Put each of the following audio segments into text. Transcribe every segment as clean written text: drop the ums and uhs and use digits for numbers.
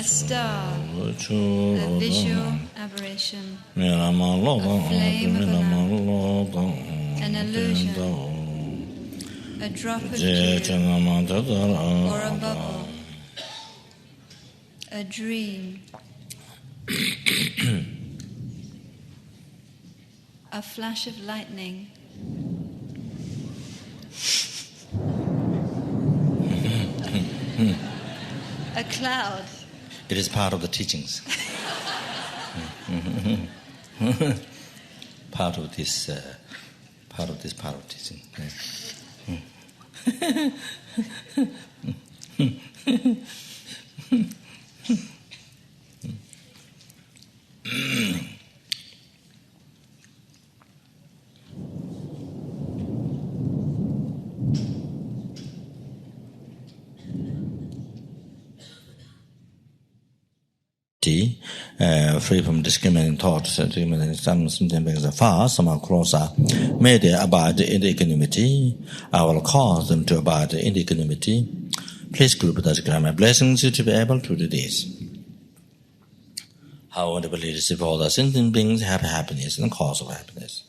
A star, a visual aberration, a flame of a lamp, an illusion, a drop of dew, or a bubble, a dream, a flash of lightning, a cloud. It is part of the teachings. part of this teaching. Free from discriminating thoughts, far, somehow closer, may they abide in equanimity. I will cause them to abide in equanimity. Please, Guru Buddha's grant my blessings to be able to do this. How wonderful it is if all the sentient beings have happiness and the cause of happiness.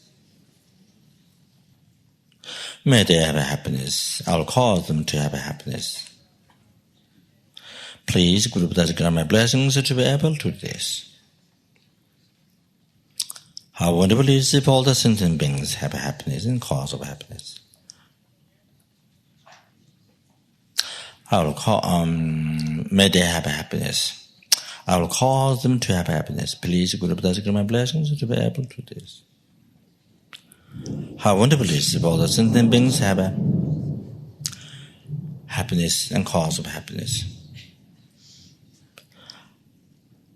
May they have a happiness. I will cause them to have a happiness. Please, Guru Buddha's grant my blessings to be able to do this. How wonderful it is if all the sentient beings have a happiness and cause of happiness. I will may they have a happiness. I will cause them to have happiness. Please, Guru Buddha's grant my blessings to be able to do this. How wonderful it is if all the sentient beings have a happiness and cause of happiness.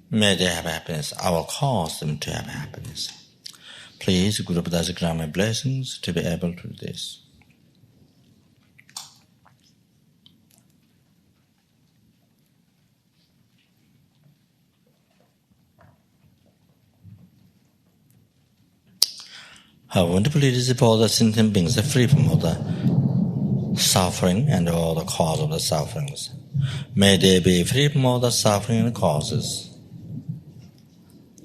May they have happiness. I will cause them to have happiness. Please, Guru Buddha's grant my blessings to be able to do this. How wonderful it is if all the sentient beings are free from all the suffering and all the cause of the sufferings. May they be free from all the suffering and causes.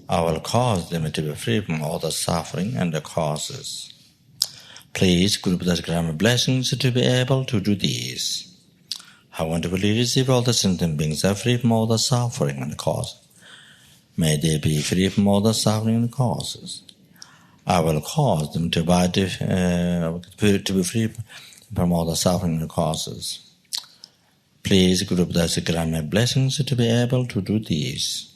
I will cause them to be free from all the suffering and the causes. Please, Guru Buddha's grant me blessings to be able to do this. How wonderful it is if all the sentient beings are free from all the suffering and the causes. May they be free from all the suffering and the causes. I will cause them to be free from all the suffering and the causes. Please, Guru Buddha's grant me blessings to be able to do this.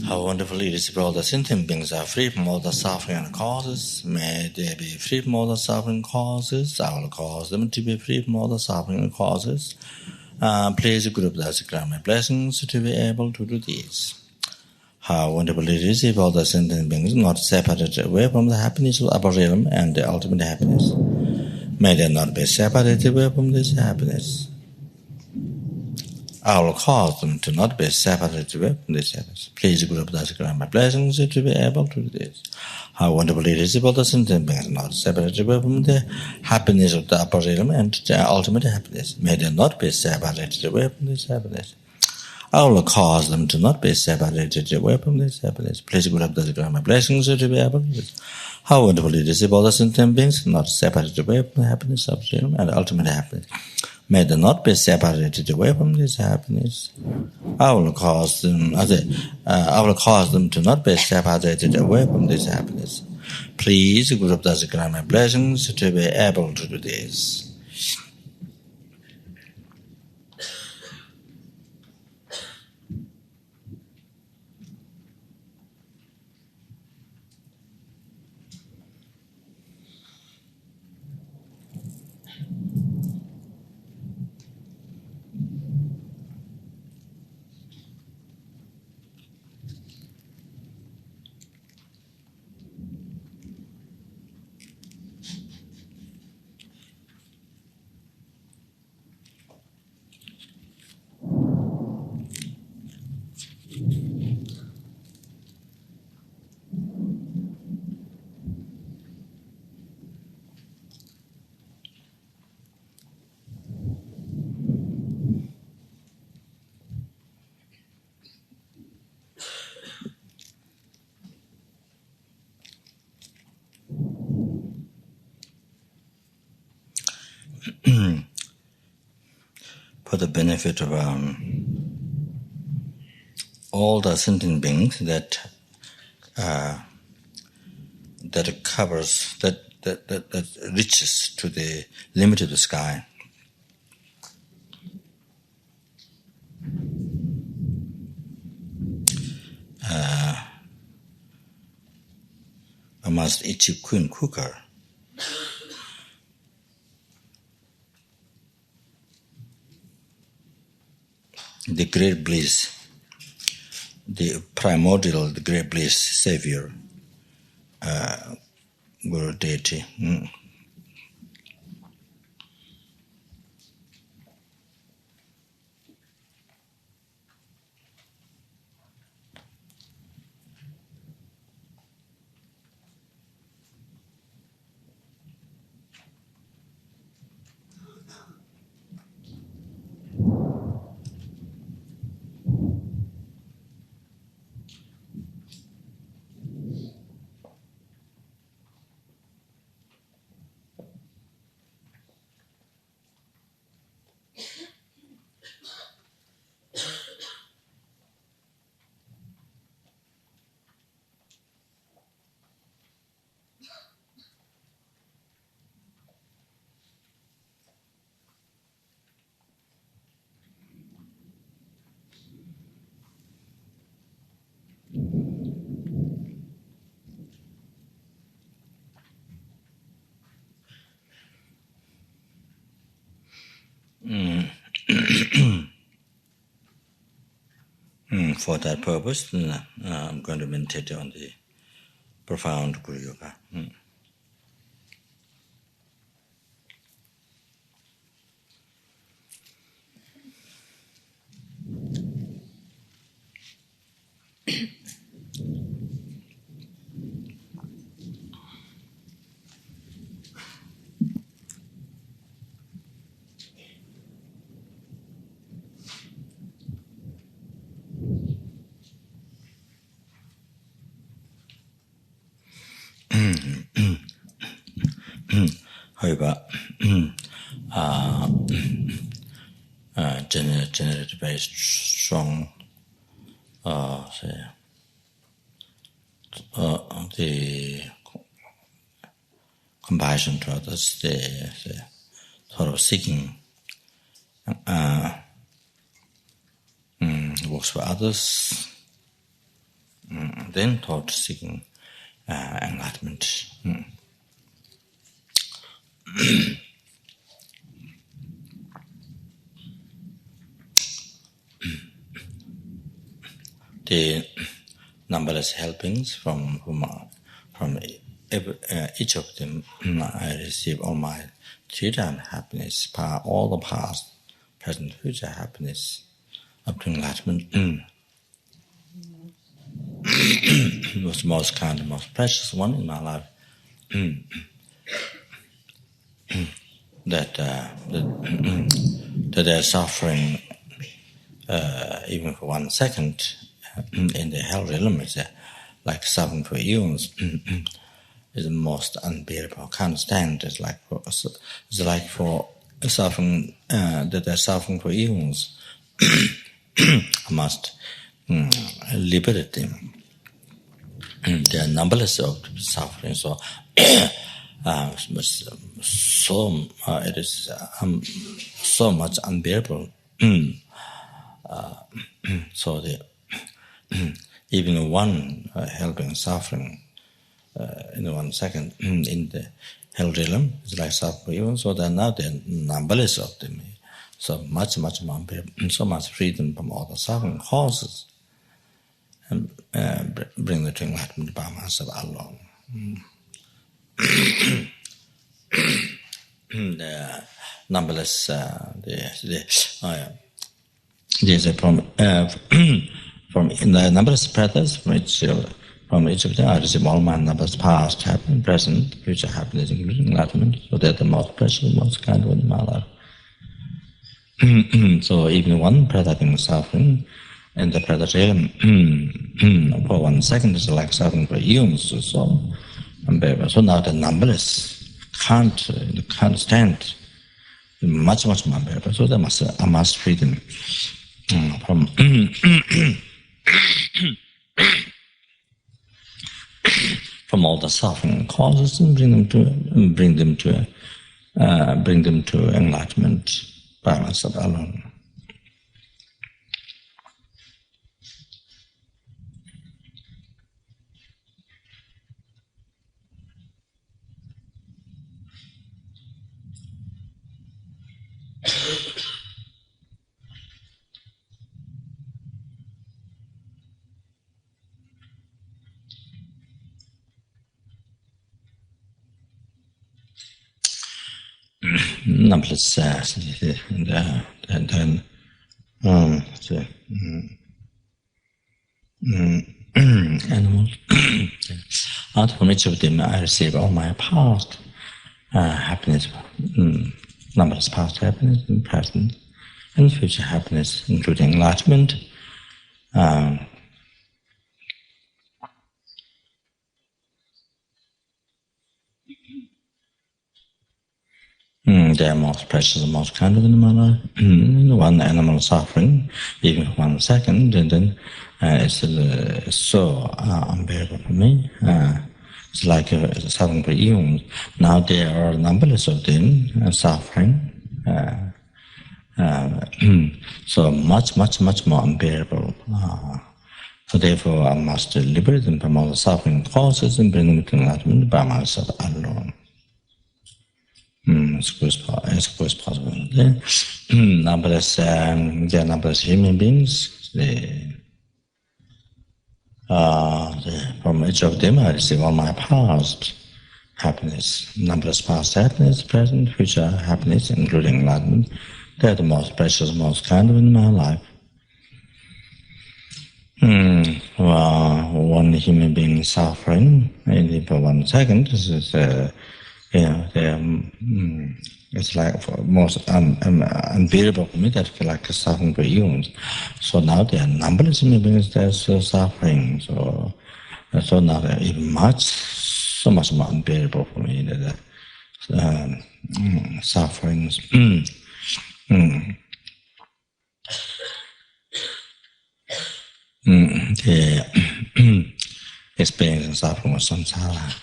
How wonderful it is if all the sentient beings are free from all the suffering and causes. May they be free from all the suffering causes. I will cause them to be free from all the suffering and causes. Please, Guru Buddha's grant me blessings to be able to do this. How wonderful it is if all the sentient beings are not separated away from the happiness of the upper realm and the ultimate happiness. May they not be separated away from this happiness. I will cause them to not be separated away from this happiness. Please, Guru Buddha's grant my blessings to be able to do this. How wonderful it is if all the sentient beings are not separated away from the happiness of the upper realm and the ultimate happiness. May they not be separated away from this happiness. I will cause them to not be separated away from this happiness. Please, Guru Buddha's grant my blessings to be able to do this. How wonderful it is if all the sentient beings are not separated away from the happiness of the realm and the ultimate happiness. May they not be separated away from this happiness. I will cause them to not be separated away from this happiness. Please, Guru Buddha's grant my blessings to be able to do this. for the benefit of all the sentient beings that covers, that reaches to the limit of the sky. Amongst each queen cooker, the great bliss, the primordial, the great bliss savior, Guru deity. For that purpose, I'm going to meditate on the profound Guru Yoga. However, generated very strong the compassion to others, the sort of seeking works for others, then thought seeking enlightenment. The numberless helpings from each of them, I receive all my three-time happiness, all the past, present, future happiness, up to enlightenment. It was the most kind, the most precious one in my life. That they're suffering even for 1 second in the hell realm is like suffering for eons. Is the most unbearable. Can't stand. It's like for suffering that they're suffering for eons. I must liberate them. They are numberless of suffering. So. It is so much unbearable. So even one helping suffering in 1 second in the hell realm is like suffering. So that now there are numberless of them. So much more unbearable, so much freedom from all the suffering causes, and bring the enlightenment by myself alone. The numberless there's from in the numberless brothers from each of them I receive all my numberless past, happening, present, future happiness, including enlightenment. So they're the most precious, most kind one in my life. So even one brother being suffering in the brother realm for 1 second is like suffering for eons or so. So now the numberless can't stand much more unbearable. So I must free them from from all the suffering causes and bring them to enlightenment by myself alone. Numberless animals. Out from each of them I receive all my past happiness, numberless past happiness, present and future happiness, including enlightenment. They are most precious and most kind in my life. One animal suffering, even 1 second, and then it's so unbearable for me. It's like suffering for eons. Now there are numberless of them suffering. So much more unbearable. So therefore I must liberate them from all the suffering causes and bring them to enlightenment by myself alone. As close as possible. Then, numberless human beings. From each of them I receive all my past happiness, numberless past happiness, present, future happiness, including enlightenment. They are the most precious, most kind in my life. One human being suffering, maybe for 1 second, this is it's like for most unbearable for me. That feel like suffering for eons. So now there are numberless human beings that are still suffering. So now they are even so much more unbearable for me. That sufferings. The experience and suffering of samsara.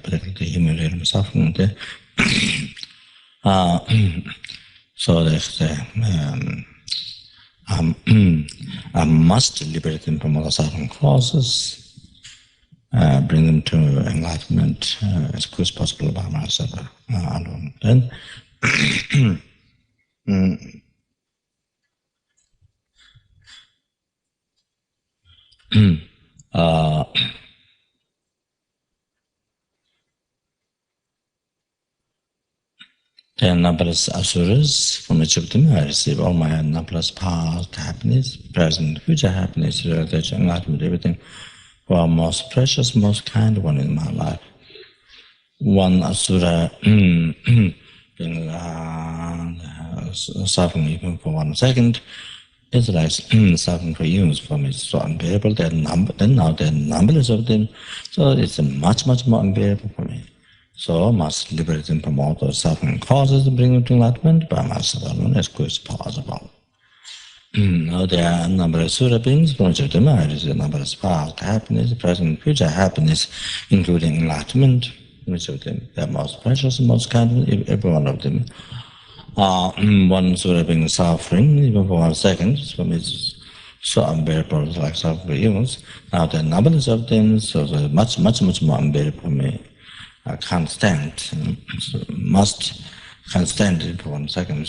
Particularly humiliating suffering. So there's I must liberate them from all the suffering causes, bring them to enlightenment as quick as possible by myself alone. Then there are numberless asuras. From each of them I receive all my numberless past happiness, present, future happiness, realization, enlightenment, everything, who are most precious, most kind one in my life. One asura being suffering even for 1 second, it's like suffering for years for me. It's so unbearable. Then now there are numberless of them, so it's much more unbearable for me. So I must liberate them from all those suffering causes and bring them to enlightenment by myself alone as quick as possible. Now there are numberless Sura beings, from which of them I receive numberless past happiness, present, future happiness, including enlightenment, which of them they are most precious and most kind, every one of them. One Sura being suffering, even for 1 second, for me it's so unbearable, like suffering for evils. Now there are numberless of them, so much more unbearable for me. I can't stand, can't stand it for 1 second.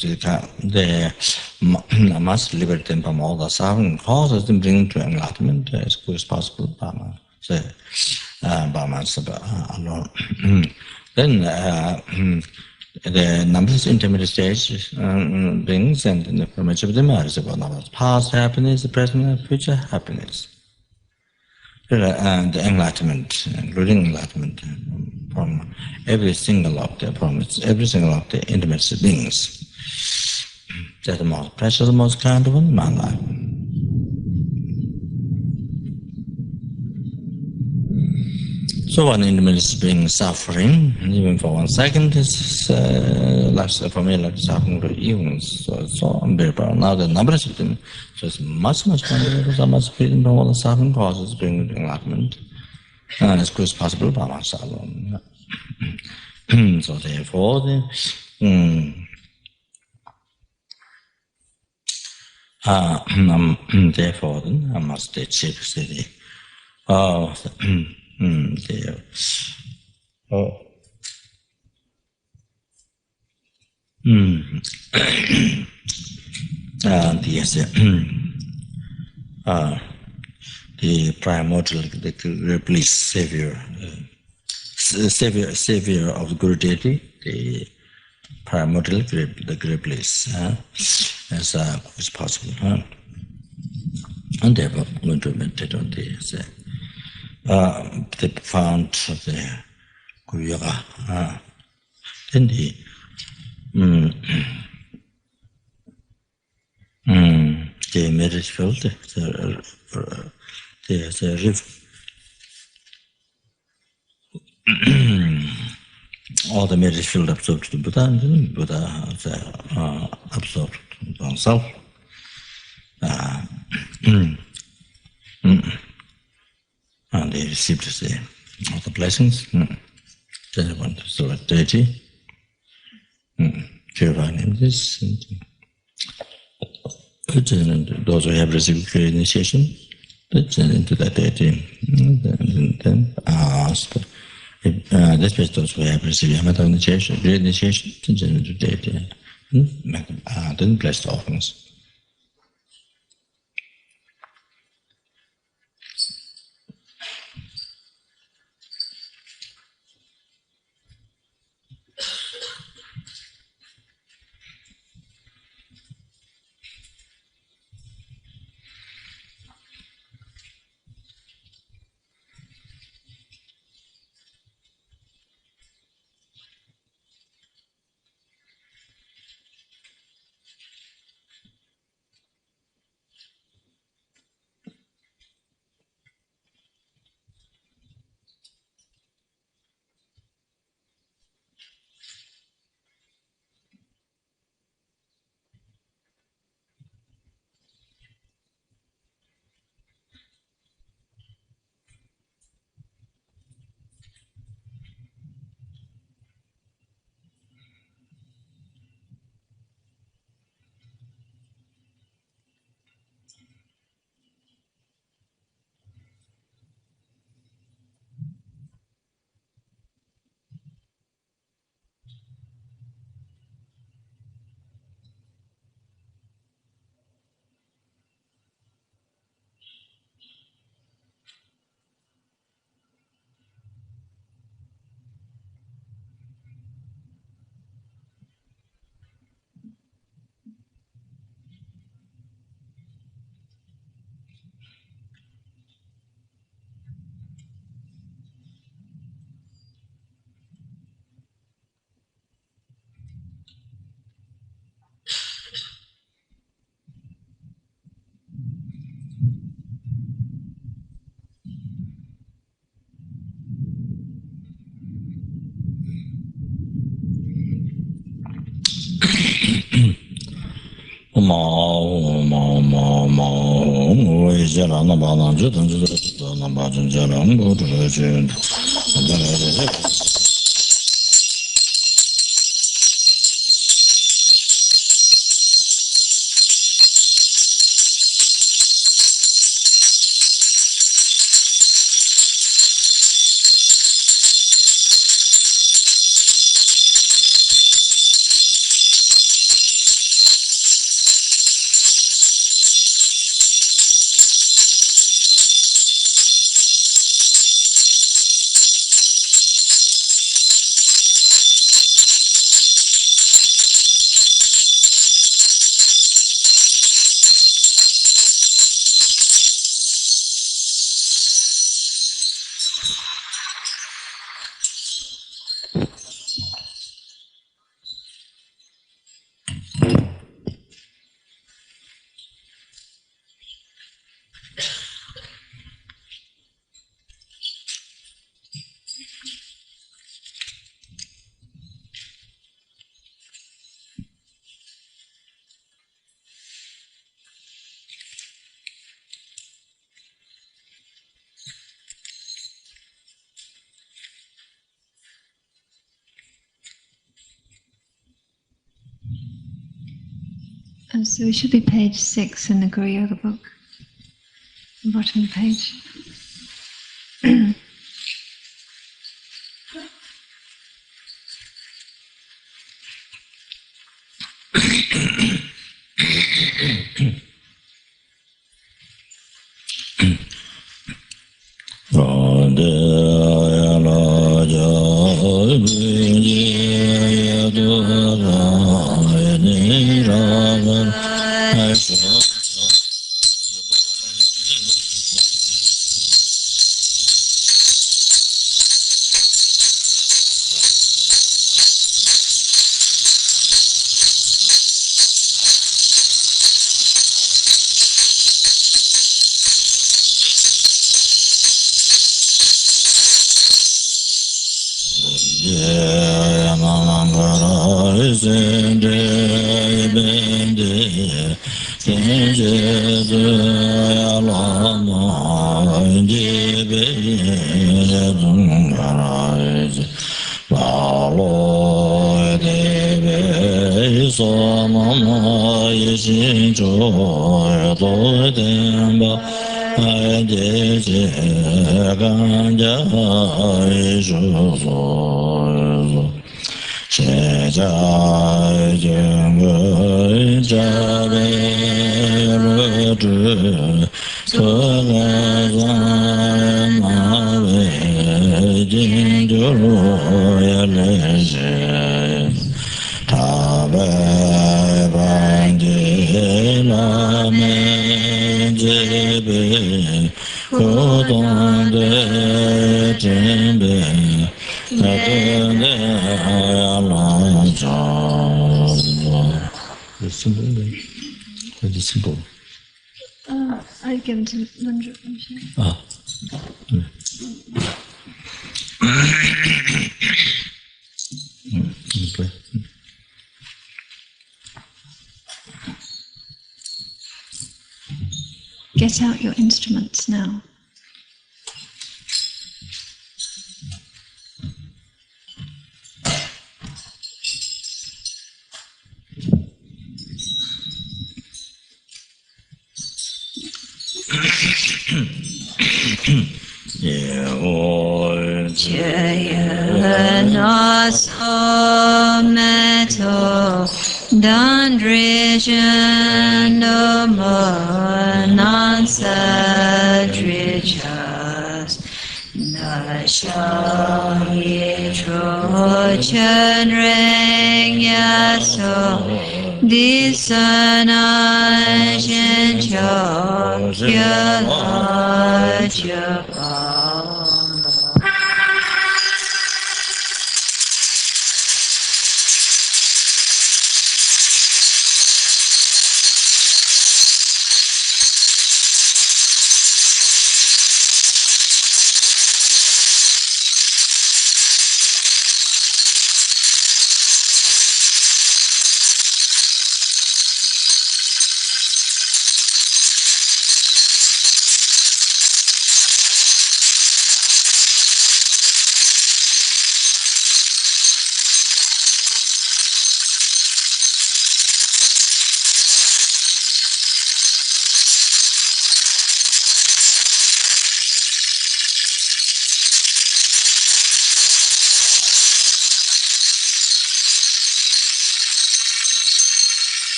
I must liberate them from all the suffering causes and bring them to enlightenment as quick as possible by myself alone. Then the numberless intermediate stage beings, and from each of them I receive numberless past happiness, present and future happiness. And the enlightenment, including enlightenment from every single of the intimate beings. That's the most precious, most kind one in my life. So one individual is being suffering, even for 1 second, it's for me like suffering for eons. So it's so unbearable. Now the numbers of them, so it's much unbearable, so much freedom from all the suffering causes bring enlightenment. As quick as possible by oneself alone. So therefore, therefore, then I must achieve steady. The primordial, the replace savior, savior of the Guru deity, the primordial, the replace, as possible. And therefore, I'm going to meditate on the profound of the Guru Yoga. Then the merit field, the all the merit field absorbed to the Buddha, and then Buddha absorbed oneself. And they received all the blessings. They went to the deity, purifying in this. And those who have received great initiation, they send into that deity. Then ask, especially those who have received Yamata initiation, great initiation, they send into deity. Then bless the offerings. So we should be page 6 in the Guru Yoga book, the bottom of the page. Simple. I'd give it to Manju. Get out your instruments now. Dandrijan Nansadrijas Nashayi Trochen Reng Yaso Disanajan Chopa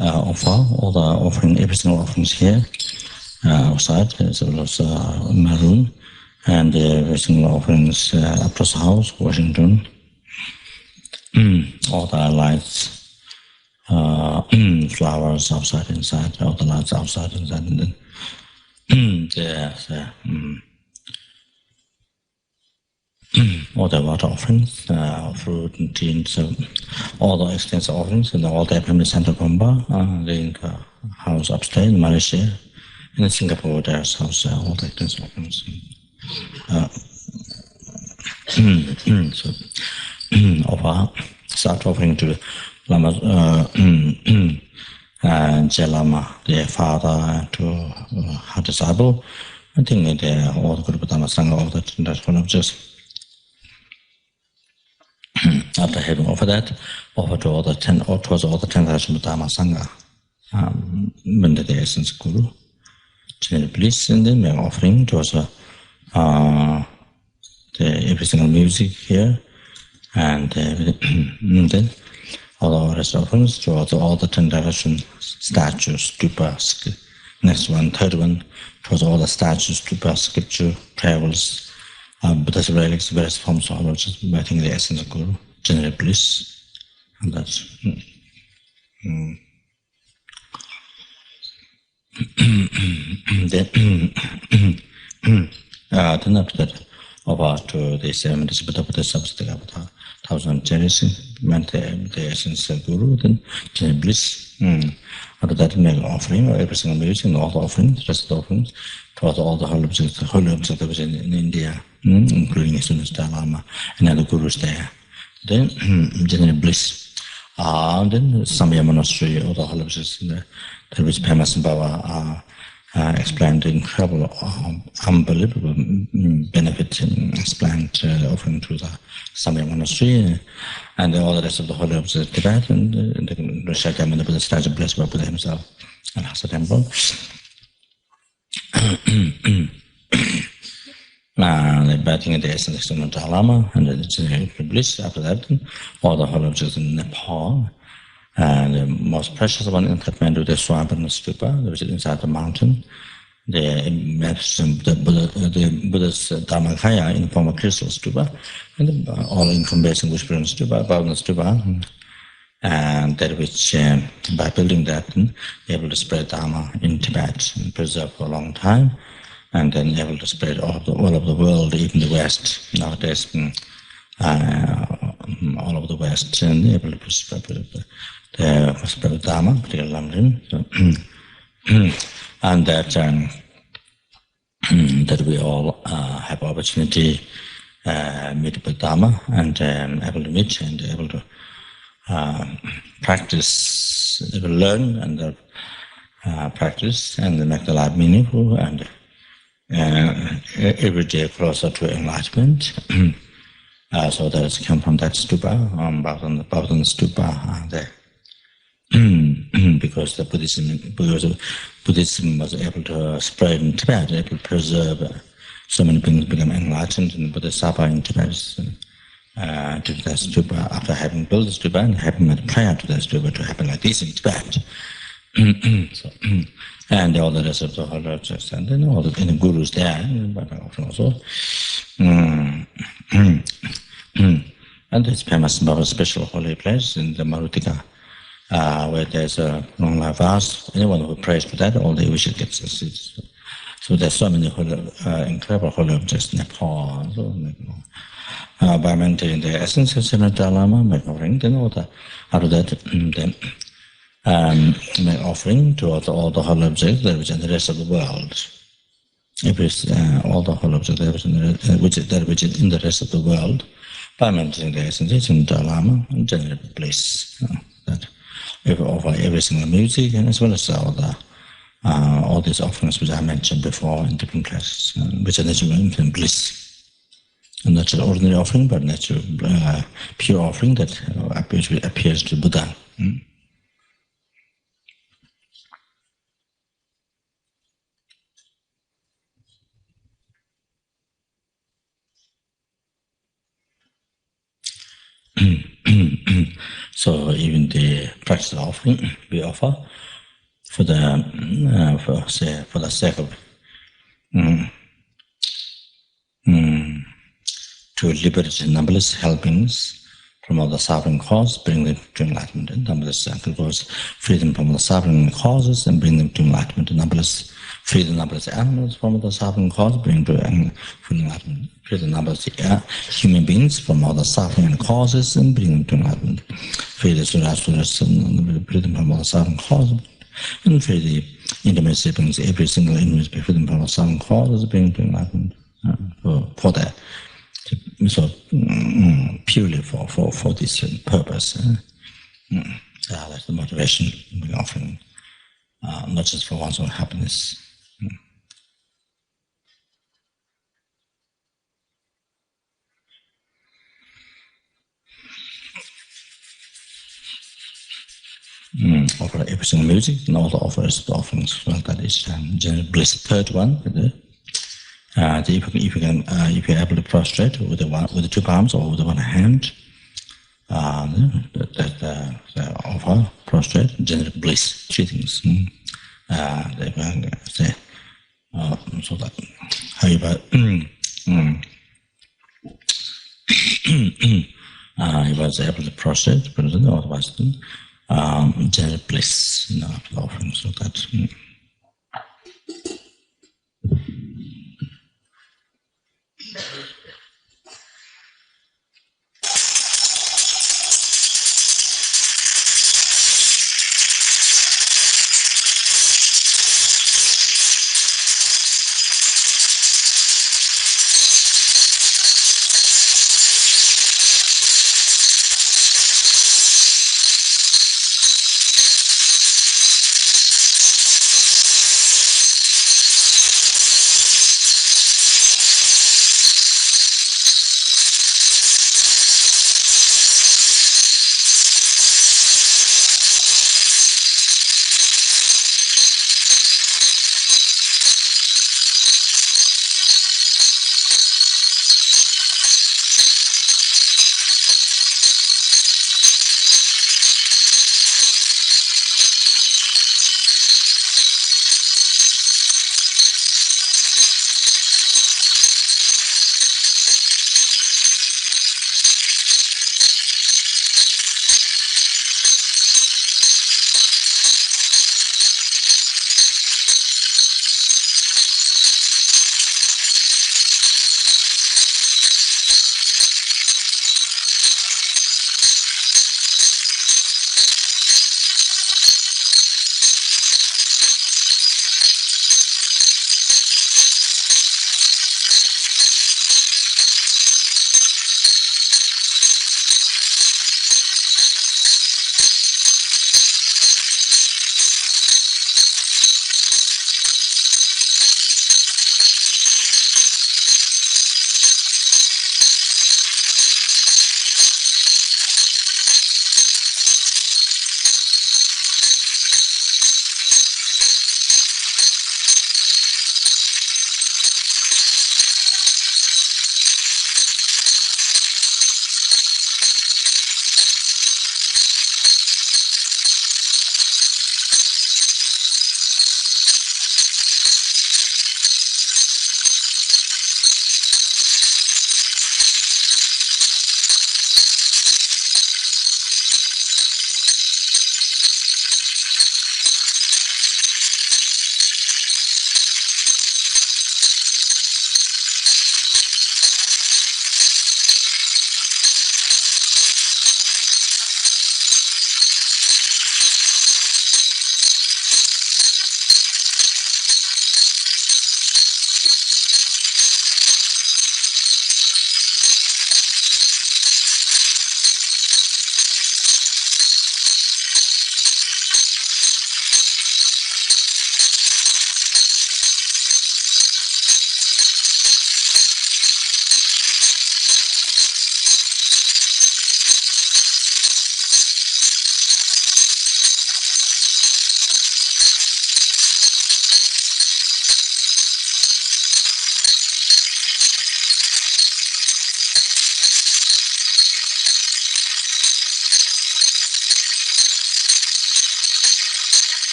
Offer all the offering, every single offerings here outside, as well as maroon, and every single offerings across the house, Washington. All the lights, flowers outside, inside, all the lights outside, inside, and then all the water offerings, fruit and tea, and so all the extensive offerings, and all the FPMT Center Pumba, the house upstairs in Malaysia, and in Singapore, there's house, all the extensive offerings. So, offer, start offering to Lama Lama, their father, to her disciple. I think all the Guru Dharma Sangha, all that one of just After having offered that, offer to all the 10,000 Dharma Sangha, under the essence Guru, general bliss, and then make offering to also every single music here, and then all the rest offerings to all the 10,000 statues, stupas. Next one, third one, towards all the statues, stupas, scripture, travels, Buddha's relics, various forms of just I think the essence of Guru, general bliss, and that's. Then after that, over to the 70s Buddha Substaka 1000 jealousy, meant the essence of Guru, then general bliss. After that, make offering, or every single music, and all the offerings, rest of the offerings, towards all the holy objects that was in India, including as soon as Lama and other gurus there. Then general bliss. Then Samya monastery, all the holy objects in there, that which Pema Baba explained the incredible, unbelievable benefit and explained offering to the Samya monastery, and all the rest of the holy objects of Tibet, and the Rishakam and the Buddha statue blessed by Buddha himself, and Lhasa temple. The batting at the essence of the Lama, and the general bliss. After that, all the holy objects in Nepal. And the most precious one in Kathmandu, the Swabana Stupa, which is inside the mountain. The Buddha's Dharmakaya in form of crystal stupa, and all information whispering stupa, Bhavana stupa, and that which by building that, able to spread Dharma in Tibet and preserve for a long time, and then able to spread all of the world, even the West nowadays, all over the West, and able to spread Dharma, particularly London, and that that we all have opportunity meet with Dharma, and able to meet and able to practice, able to learn and practice and make the life meaningful, and every day closer to enlightenment. So that has come from that stupa, Bhavana stupa there. Because Buddhism was able to spread in Tibet, able to preserve so many things, become enlightened, and Bodhisattva in Tibet to that stupa, after having built the stupa and having made prayer to that stupa to happen like this in Tibet. So, and all the rest of the holy objects, and then all the gurus there, also. And it's famous about a special holy place in the Marutika, where there's a long life vase. Anyone who prays to that, all the wishes gets succeeds. So there's so many incredible holy objects in Nepal. So, by maintaining the essence of Siddhartha Lama, make offering, then all the after that, then make offering to all the holy objects that which in the rest of the world. All the holy objects which is in the rest of the world, by maintaining the essence of Siddhartha Lama, and general bliss. That we offer every single music, and as well as all these offerings which I mentioned before in different classes, which are natural infinite bliss. And not just ordinary offering, but natural pure offering that appears to Buddha. So even the practice of offering we offer for the sake of to liberate numberless helpings from all the suffering causes, bring them to enlightenment. And numberless cause free them from the suffering causes and bring them to enlightenment. And free the numberless animals from the suffering cause, bring them to enlightenment. Free the numberless human beings from all the suffering and causes and bring them to enlightenment. Free the Surasuras and free them from all the suffering causes. And free the intimate siblings, every single intimate, free them from all the suffering causes, bring them to enlightenment. For that. So purely for this purpose. That's the motivation we're offering, not just for one's own happiness. offer every single music, and also offer reciprocal offerings. So that is general bliss. Third one, if you're able to prostrate with the two palms or with one hand, offer prostrate general bliss. Three things. So that however, he was able to prostrate, but otherwise, general bliss, after the offering. So that.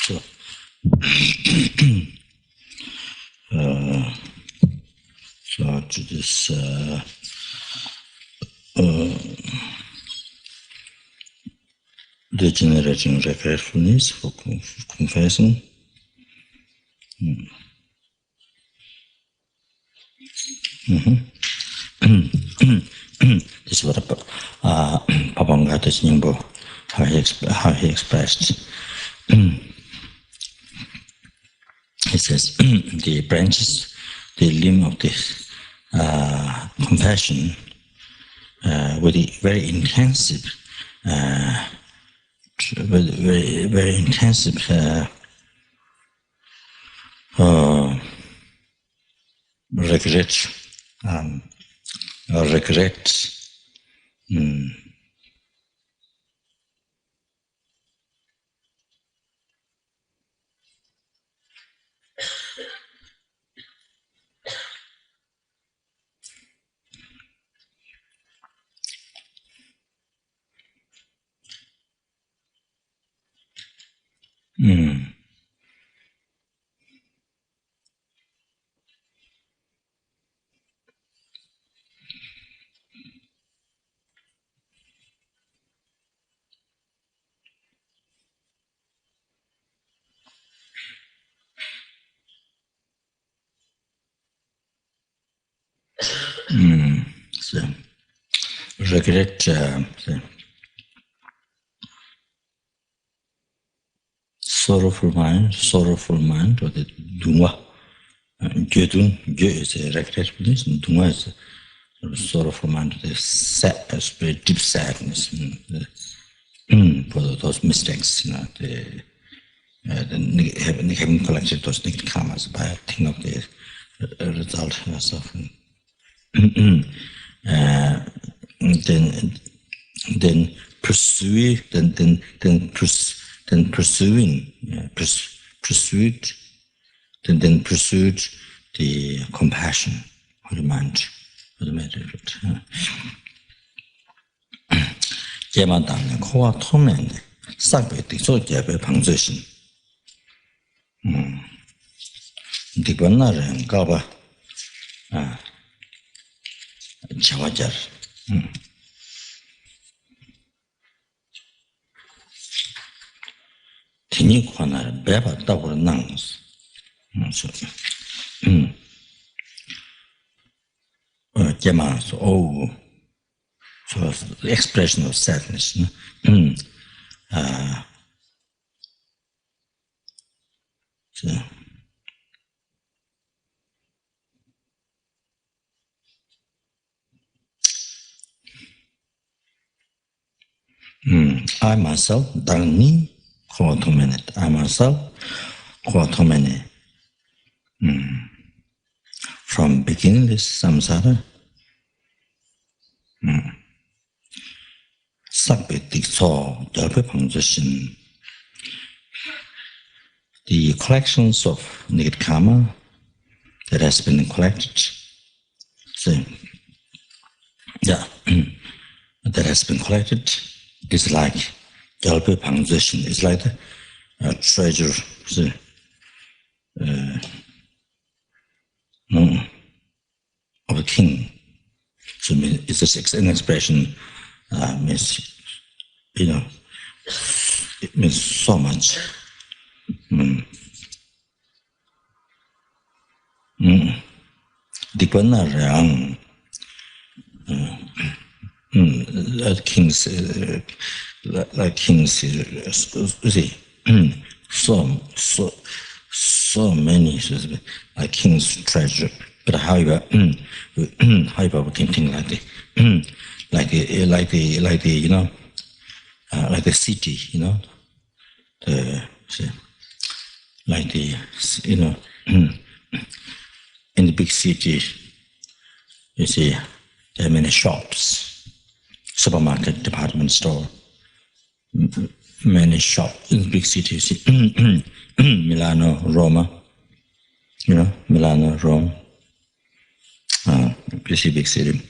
So, so to this degenerating regretfulness for confessing. This is what Pabongkha Dechen Nyingpo how he expressed. He says, the branches, the limb of this compassion, with the very intensive, very intensive regret. So, regret, sorrowful mind, or the dungwa. Gyodun, gyo is a regretfulness, and dungwa is a sorrowful mind, the very deep sadness for those mistakes, having collected those negative karmas by thinking of the result of suffering. Then pursuing the compassion of the mind, of the meditator. Yemadang kowa tomen sakbe tikso jebe pangzeshin. Dikwana ren kaba chawajar. Tini kwana beba tabur nangs. So, so the expression of sadness. I myself, Dharni, I myself, from beginningless samsara, the collections of negative karma that has been collected, that has been collected is like Gyalpe Pangzeshin, it's like a treasure of a king. So it's an expression means, it means so much. Dikwana Rang, like kings, so many like king's treasure. But however, we can think like the city, in the big city, you see there are many shops, supermarket, department store, many shops in the big city. You see Milano, Roma, Milano, Rome. You see big city.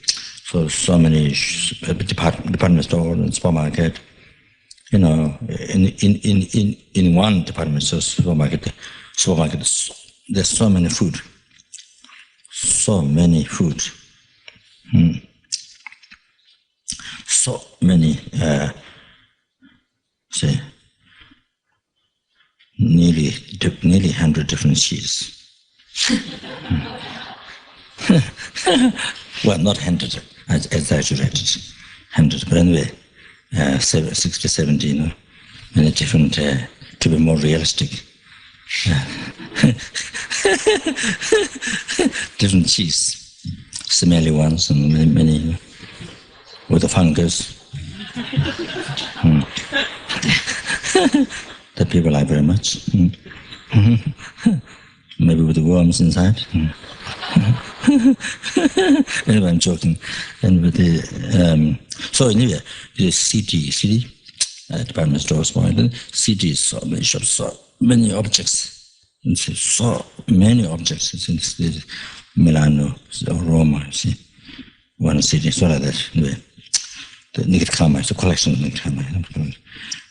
So many department store and supermarket. In one department store, supermarket, there's so many food. So many nearly 100 different cheese. Well, not 100, I exaggerated, 100, but anyway, 60, 70, you know, many different, to be more realistic. Different cheese, smelly ones, and many, you know, with the fungus. That people like very much. Maybe with the worms inside. Anyway, I'm joking. And with the so anyway, the city, department store, city is so many shops, so many objects. So many objects since the Milano, Roma, see, one city, so like that. Anyway, the Migtsemas, it's a collection of Migtsemas.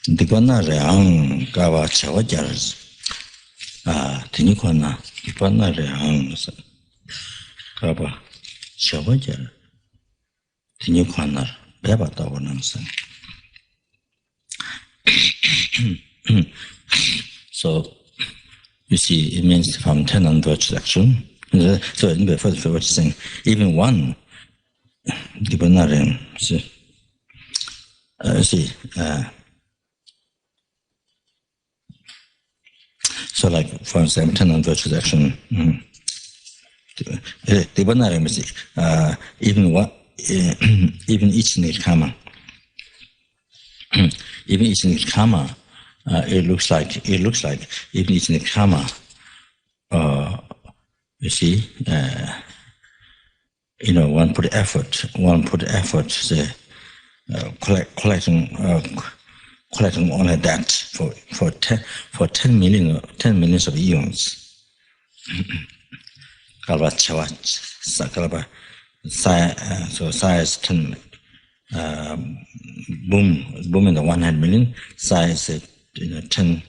The Gwana Reang Gawa Chawajars. Tinikwana, Gwana Reang Gaba Chawajar. Tinikwana, Bebata Wanamsan. So, you see, it means from 10 on virtuous action. So, anyway, for what you're saying, even one, Gwana Reang, see, so, like, for example, 10 on virtuous action. Even each nirkama, it looks like even each nirkama. You see, you know, one put effort, say, collecting only that for 10 millions of eons. So size 10 boom in the 100 million, size 10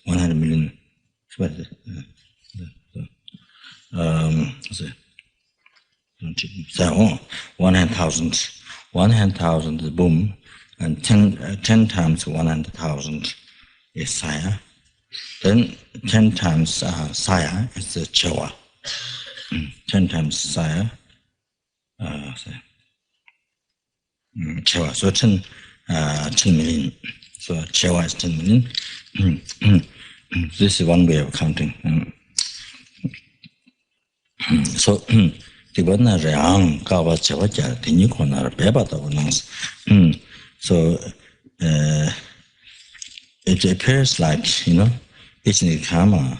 100 million. What is it? 100,000 boom, and 10 times 100,000 is saya. Then 10 times saya is the chewa. 10 times saya, chewa. So 10 million. So chewa is 10 million. This is one way of counting. So the Gwana Reang Gawa Chewaja, the Nikona Bebata Wanans. So it appears like, you know, each Nikama,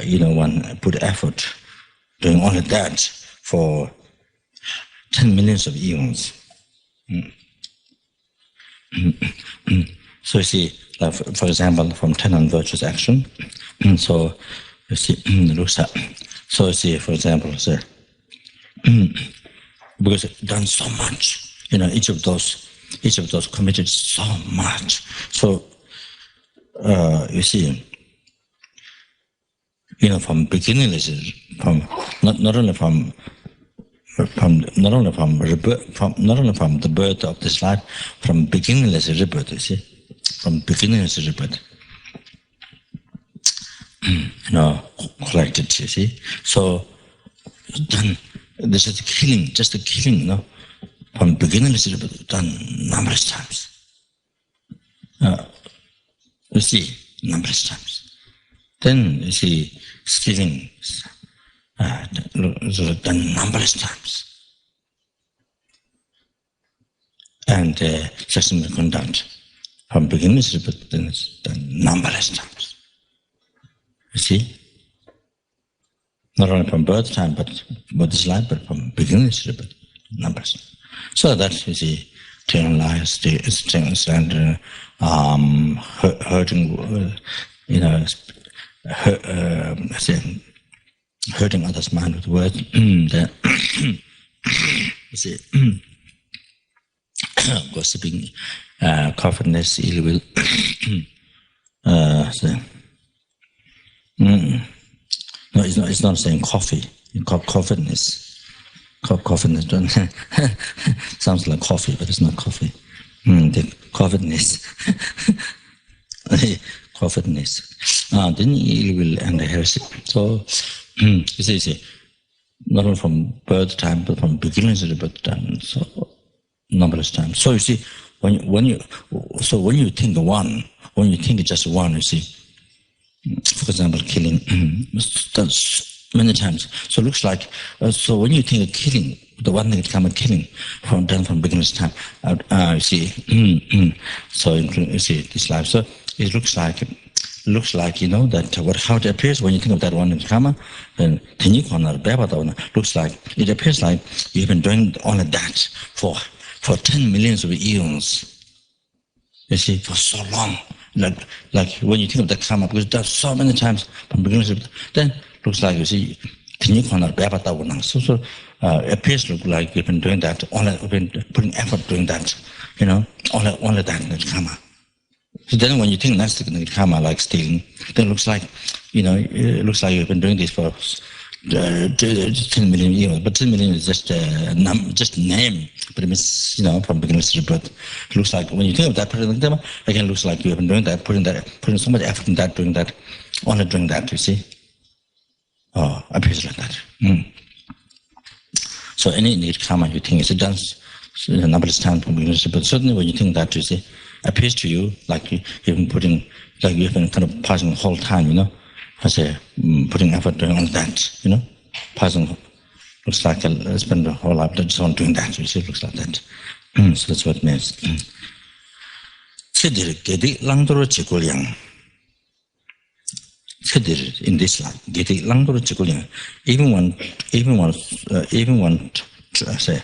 you know, one put effort doing only that for 10 millions of eons. So you see, like for example, from 10 on virtuous action. So you see, looks at. So you see, for example, say, because done so much, you know, each of those committed so much. So you see, you know, from beginningless, from not only from the birth of this life, from beginningless rebirth, you see, from beginningless rebirth, you know, collected, you see. So done. This is killing, just the killing, you know, from beginningless rebirth, done numerous times. You see, numerous times. Then you see, stealing, done numerous times. And sexual conduct, from beginningless rebirth, then it's done numerous times. You see? Not only from birth time, but this life, but from beginningless rebirth, numbers. So that you see, telling lies, and hurting, you know, hurting others' mind with words. You see, gossiping, covetousness, ill will. No, it's not saying coffee. You call covetousness. Covetousness sounds like coffee, but it's not coffee. The covetousness. Covetousness. Then ill will and heresy. So you see, not only from birth time, but from beginningless rebirth time. So numberless times. So you see, when you think one, when you think just one, you see, for example, killing, that's many times. So it looks like, so when you think of killing, the one thing that comes killing done from beginner's time, you see, so you see this life. So it looks like, you know, that how it appears when you think of that one in karma, then looks like, it appears like you've been doing only that for 10 millions of eons. You see, for so long. Like when you think of the karma, because that's so many times from beginning, then looks like, you see, so appears look like you've been doing that, you've been putting effort doing that, you know, only that in the karma. So then when you think that's the karma, like stealing, then it looks like, you know, it looks like you've been doing this for 10 million years, but 10 million is just a name, but it means, you know, from beginning to rebirth. It looks like when you think of that particular karma, again, it looks like you have been doing that, putting so much effort in that, doing that, only doing that, you see. Oh, appears like that. So any negative karma you think is a dance, numberless time from beginning to rebirth. Certainly when you think that, you see, appears to you like you've been putting, like you've been kind of passing the whole time, you know. I say, putting effort doing all that, you know, passing, looks like I spend the whole life just on doing that, you see, it looks like that. So that's what it means. In this life, even one, say,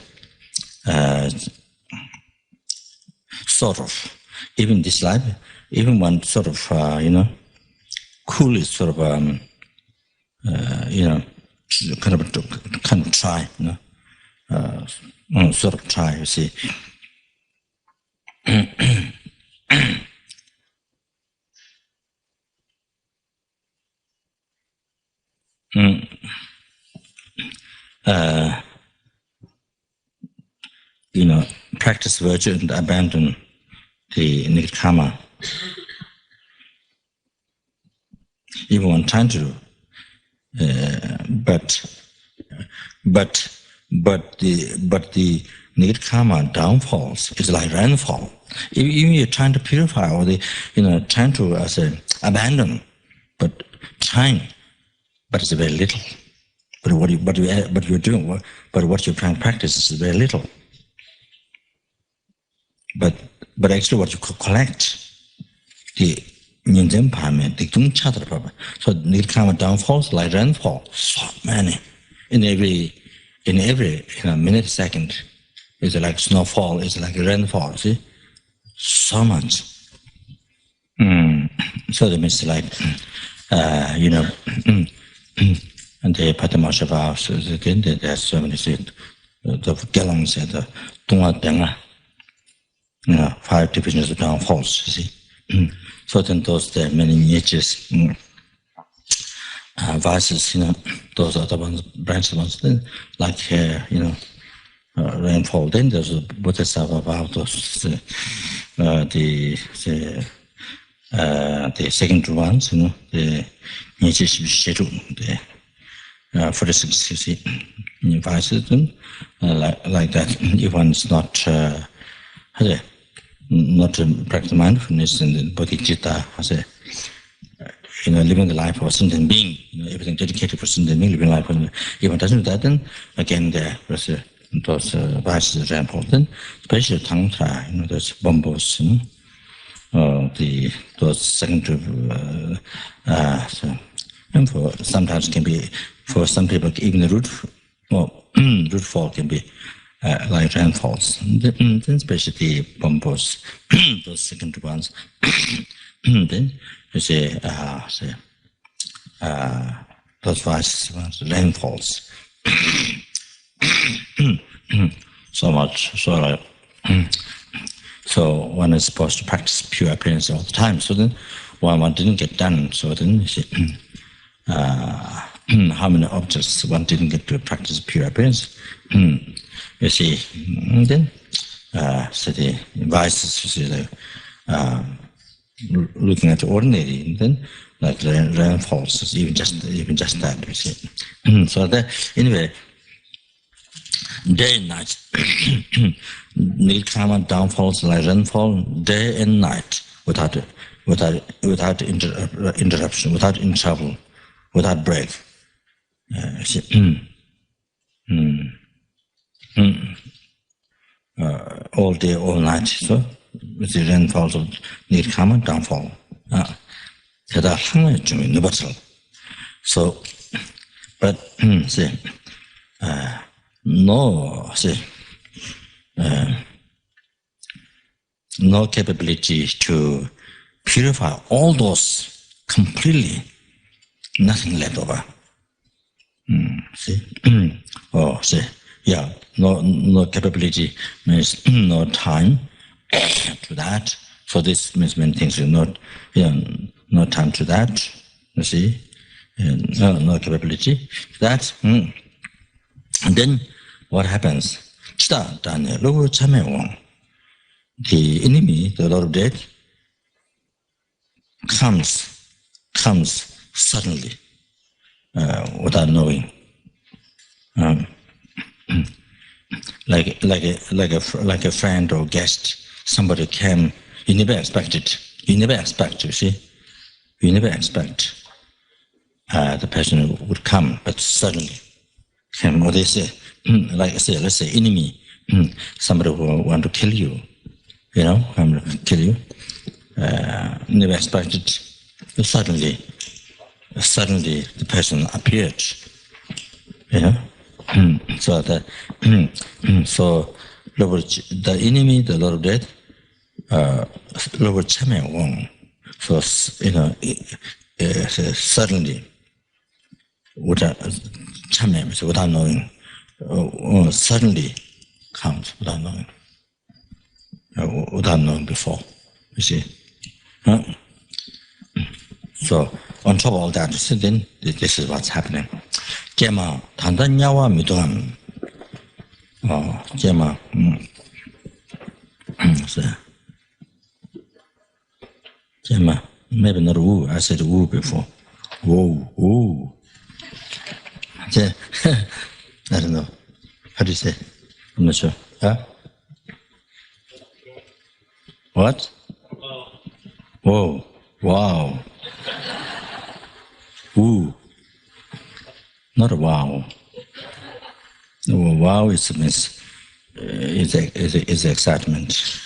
sort of, even this life, even one sort of, you know, cool is sort of, you know, kind of try, you know, sort of try, you see. You know, practice virtue and abandon the negative karma. Even one time to do, but the negative karma downfalls is like rainfall. Even you're trying to purify or trying to abandon, but trying, but it's very little. But what you're doing, but what you're trying to practice is very little. But actually, what you collect, the so negative karma downfalls like rainfall, so many in every minute, second. It's like snowfall, it's like rainfall. See, so much. So that means like you know, and the Patamasha vows again. There's so many the gallons at the Tunga Denga. 5 divisions of downfalls. You see. So then those there are many niches, vices, you know, those are the ones, branch ones, then like you know, rainfall. Then there's a Vajrasattva about those the secondary ones, you know, the niches the for instance, you see, vices, then like that. If one's not not to practice mindfulness and bodhicitta, you know, living the life of a sentient being, you know, everything dedicated for sentient being, living life. If one doesn't do that, then again there was those vices are important. Especially tantra, you know, those bombos, you know, those secondary, and for sometimes can be, for some people even the root fall can be like rainfalls. Then especially bombos, those secondary ones. Then you say those vices ones, rainfalls. So much, so like, so one is supposed to practice pure appearance all the time. So then one didn't get done. So then you see, how many objects one didn't get to practice pure appearance. You see, then so the vices, you see, like looking at the ordinary, and then like rainfalls, even just that, you see. So that anyway, day and night, need karma downfalls like rainfall day and night without interruption, without interval, without break. All day, all night. So with the rainfalls of need karma downfall. So, but see, no capability to purify all those completely, nothing left over. No capability means no time to that. So this means many things. No time to that. You see, no capability to that. And then what happens? The enemy, the Lord of Death, comes suddenly without knowing. Like a friend or guest, somebody came. You never expect it. You never expect. You see, you never expect the person would come, but suddenly came. Or they say, let's say, enemy, somebody who want to kill you. I'm to kill you. Never expected. Suddenly the person appeared. So the enemy, the Lord of Death, Lord Chame Wong. So suddenly, without knowing, suddenly comes without knowing before. You see. So on top of all that, then this is what's happening. Jema tandanyawa midon. Jema. Jema. Maybe not woo. I said woo before. Woo. I don't know. How do you say? I'm not sure. Huh? What? Whoa. Wow. Woo. Not a wow. Wow is excitement.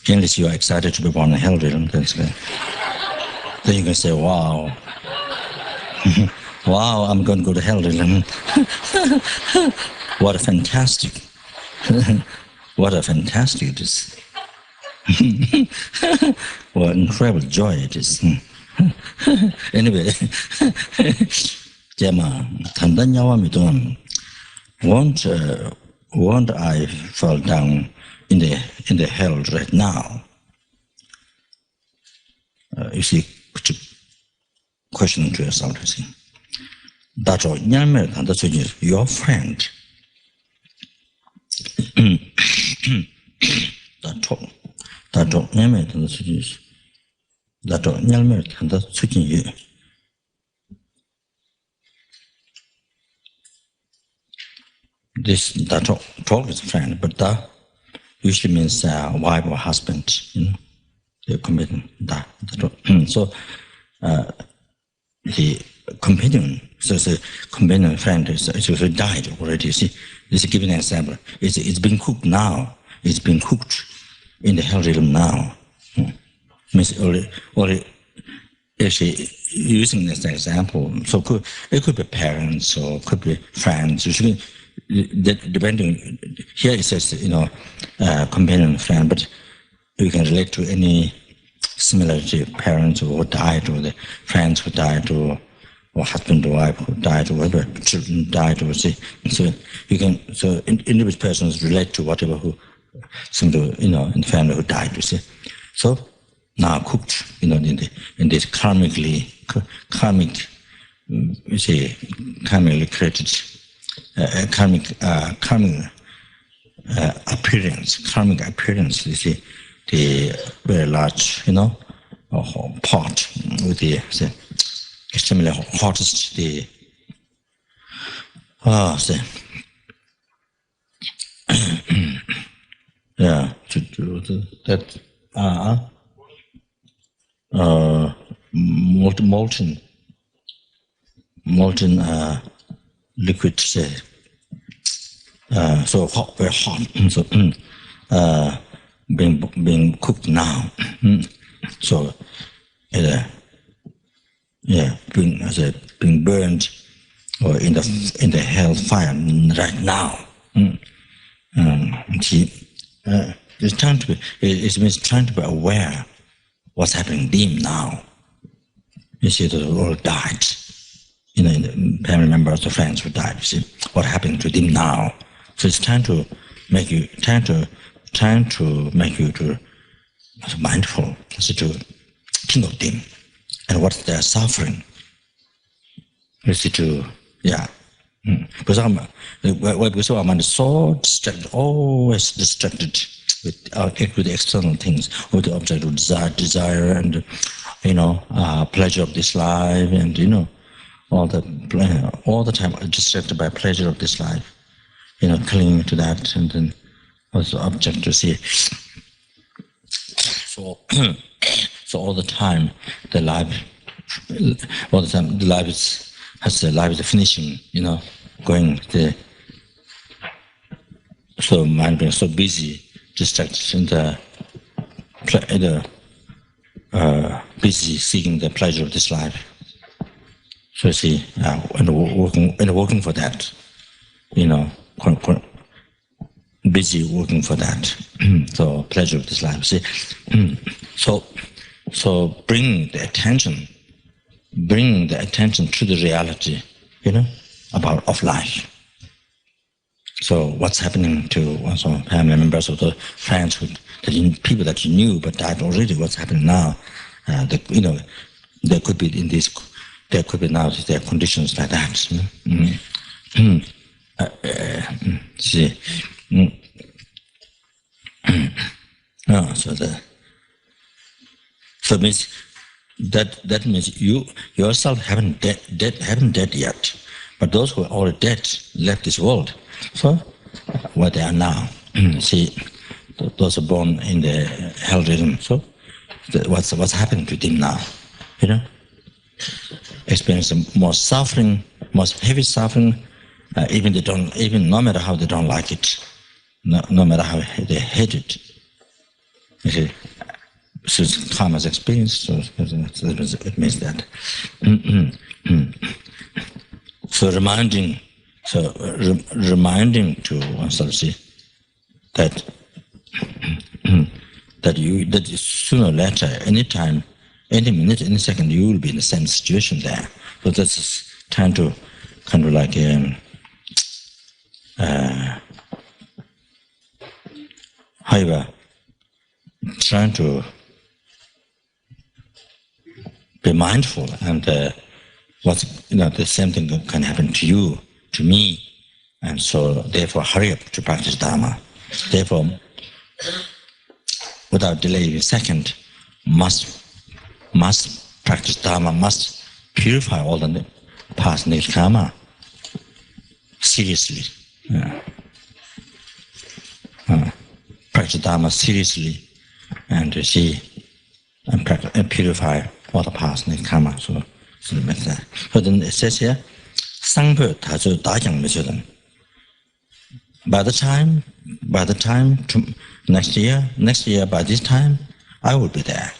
Unless you are excited to be born in hell realm, then you can say wow. Wow, I'm going to go to hell realm. What a fantastic it is. What incredible joy it is. Anyway, Jema, tandanyawa midon. Won't I fall down in the hell right now? You see, put a question to yourself. You see, that's all. Your friend. That's all. This talk is friend, but that usually means wife or husband. They're committing that. So the companion, companion friend is died already. You see, this is giving an example. It's been cooked now. It's been cooked in the hell realm now. Means only actually using this example. So it could be parents or could be friends. Usually, depending. Here it says companion friend, but you can relate to any similarity of parents who died, or the friends who died, or husband or wife who died, or whatever children died, or see. So you can individual persons relate to whatever in the family who died. You see. So now cooked, in this karmically created karmic appearance. You see, the very large, pot with the extremely hottest that molten liquid, say, so hot, very hot, so being cooked now. So being burned or in the hellfire right now. It's trying to be. It means trying to be aware what's happening to them now. You see, they all died. The family members or friends who died. You see what happened to them now. So it's trying to make you to mindful, so to think of them and what they're suffering. You see, because I'm so distracted, always distracted with the external things, with the object of desire, and pleasure of this life, and all the time distracted by pleasure of this life, clinging to that, and then also object to see. So all the time the life is finishing, going there. So mind being so busy, distracted, busy seeking the pleasure of this life. So you see, and working for that, busy working for that. So pleasure of this life. See, so bring the attention to the reality, of life. So what's happening to some family members or the friends, people that you knew but died already? What's happening now? There could be there could be now there are conditions like that. See. So means that means you yourself haven't dead yet, but those who are already dead left this world. So where they are now, see, those are born in the hell rhythm. So what's happening to them now? Experiencing more suffering, most heavy suffering. Even no matter how they don't like it, no matter how they hate it. You see, since karma's experience, so it means that. So reminding to oneself, see, that sooner or later, any time, any minute, any second, you will be in the same situation there. So that's trying to kind of like however, trying to be mindful, and the same thing can happen to you, to me, and so therefore hurry up to practice Dharma. Therefore, without delay a second, must practice Dharma, must purify all the past negative karma seriously. Practice Dharma seriously, and see and purify all the past negative karma. So make that. So then it says here, Sangpe tazu dajang mesudan. By the time to next year by this time, I will be there.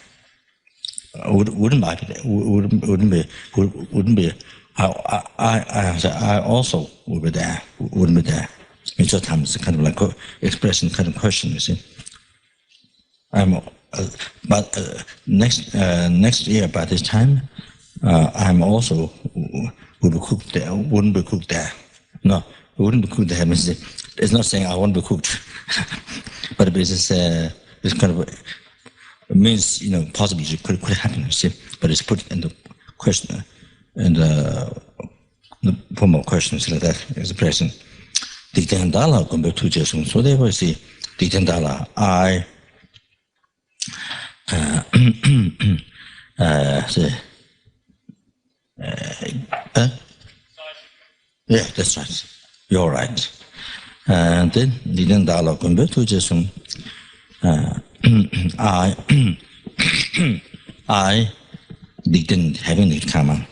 Wouldn't be. I also will be there. Wouldn't be there. It's sometimes kind of like expressing kind of question. You see, but next year by this time, I'm also would be cooked there. Wouldn't be cooked there. No, wouldn't be cooked there. It's not saying I won't be cooked, but it's kind of means possibly it could happen. You see, but it's put in the question and the form of questions like that expression. Dikdendala gombe tuje sung. So they will see Dikdendala. Yeah, that's right. You're right. And then Dikdendala gombe tuje sung. I didn't have any karma.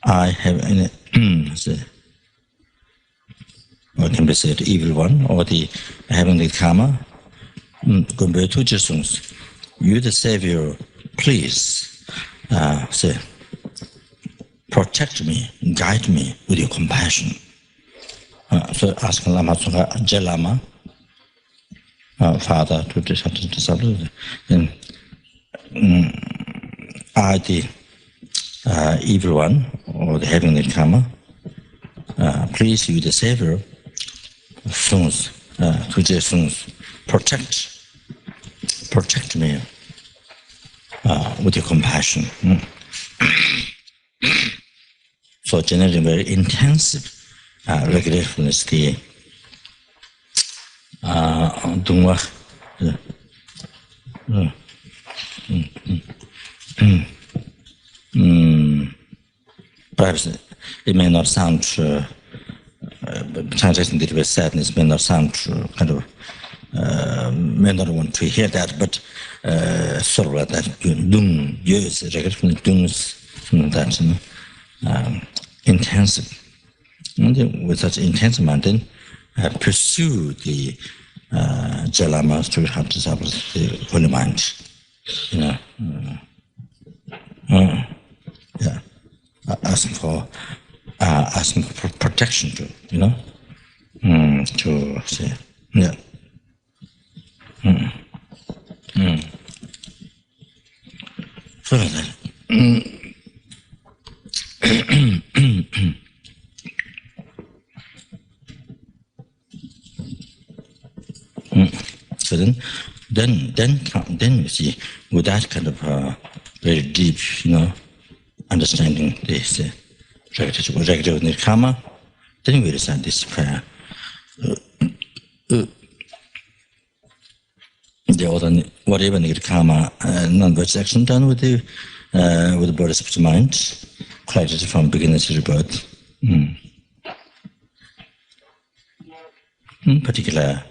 I have any, or can be said evil one, or the having the karma. You the Savior, please say, protect me, guide me with your compassion. So ask Lama Tsongkhapa Lama, Father, to the disciples, then I the evil one, or the heavenly karma, please you the Savior, protect me with your compassion. So generally very intensive regretfulness, the dungwa. Perhaps it may not sound translating it with sadness may not sound kind of may not want to hear that, but sort of like that dung yes regretfulness dungs that intensive. And with such intense mind, then pursue the Jalamas to have disciples the holy mind. Yeah, asking for protection too, to say, yeah. So that. So then you see, with that kind of very deep, understanding this regular karma, then we recite this prayer. The other whatever negative karma, non-virtuous action done with the Bodhisattva's mind, collected from beginning to rebirth. In particular,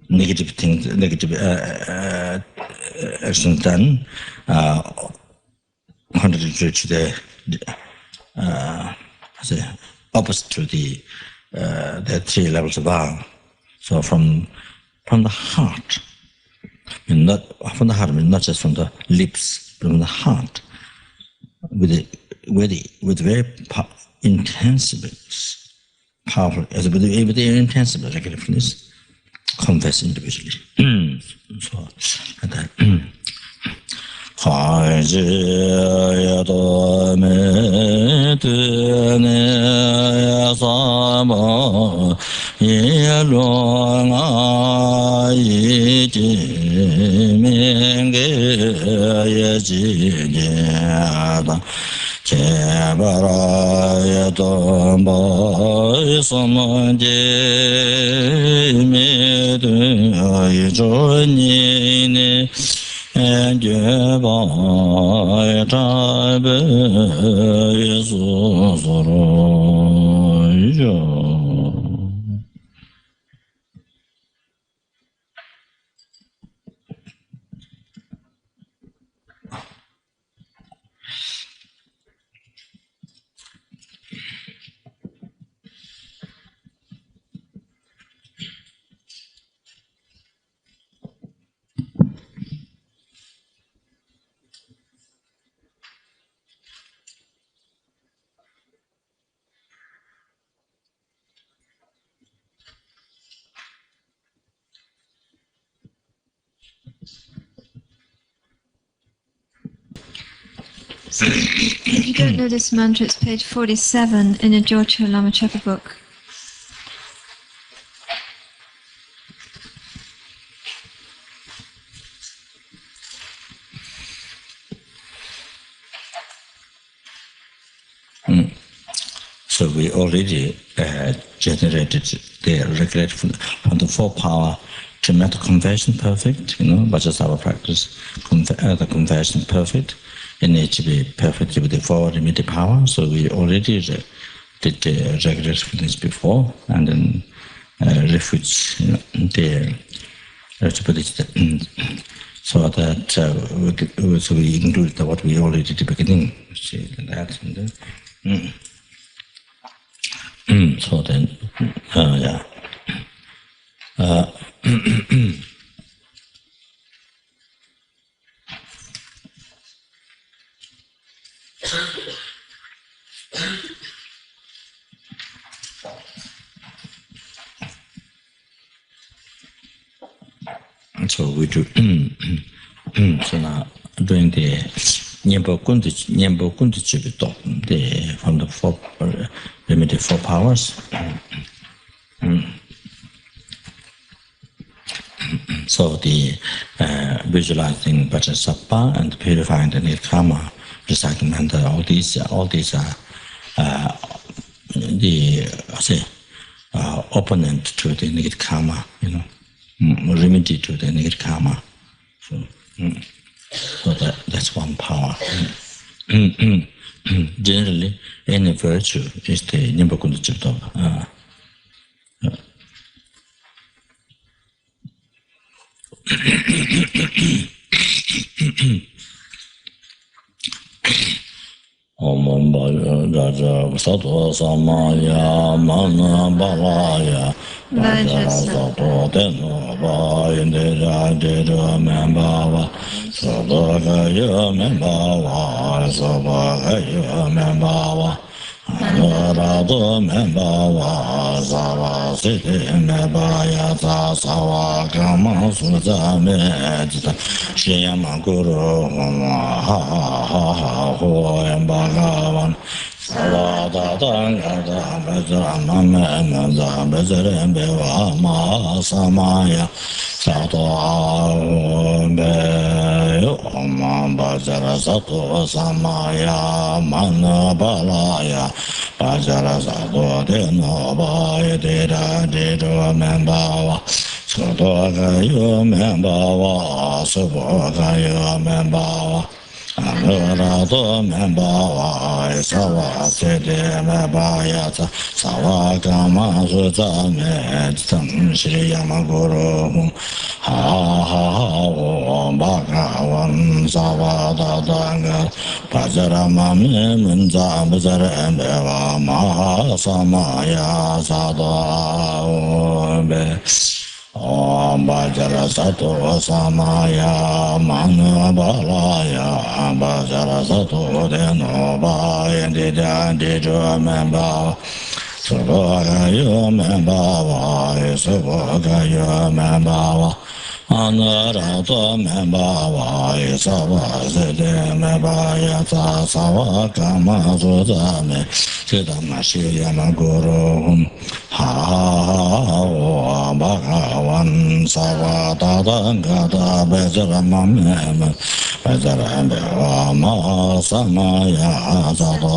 negative things, negative actions done, contrary to the opposite to the three levels of vow. So from the heart, not from the heart, not just from the lips, but from the heart, with very intensive, powerful, with the intensive regretfulness, confess individually. So like that. And so if you don't know this mantra, it's page 47 in a Jorcho Lama Tsongkhapa book. So we already generated the regret from the four power to make the confession perfect, Vajrasattva practice, the confession perfect. It needs to be perfect with the four immediate power. So we already did regular things before, and then refuge their so that we include what we already did at the beginning. See that, and so then, yeah. So we do. So now doing the Nyingpo Kunti Chibito, from the four limited 4 powers. So the visualizing Vajrasattva and purifying the negative karma, reciting mantra, all these are the opponent to the negative karma, remedy to the negative karma. So that's one power. Generally, any virtue is the Nyingpo Kunti Chibito. Om Vajrasattva Samaya Mana Balaya Vajrasattva Denova Indira Dira Membava Sabagaya Membava Sabagaya Membava Anurado Membava Sava Siddhi Membaya Sawa Kama Sudha Medita Shriyama Guru Ha Hoyam Bhagavan Savada Dangada Bajrama Menza Bajram Beva Ma Samaya Sato Om Vajrasattva Samaya Mana Balaya Vajrasattva Denova Dira Dira Membava Sudogaya Membava Subhagaya Membava Anurado Membava Sava Siddhi Membaya Sava Kama Sudha Meditam Shriyama Guru Ha Bhagavan Sava Dadanga Vajrama Menza Bajram Beva Maha Samaya Sada Om Vajrasattva Samaya Mana Balaya Vajrasattva Denova Indira Dira Membava Subhagaya Membava Subhagaya Membava Anurata Membava Sava Siddhi Membaya Sava Kama Sudha Siddhama Shriyama Guru Ha Bhagavan Sava Dadangada Bajrama Mema Bajram Beva Ma Samaya Sada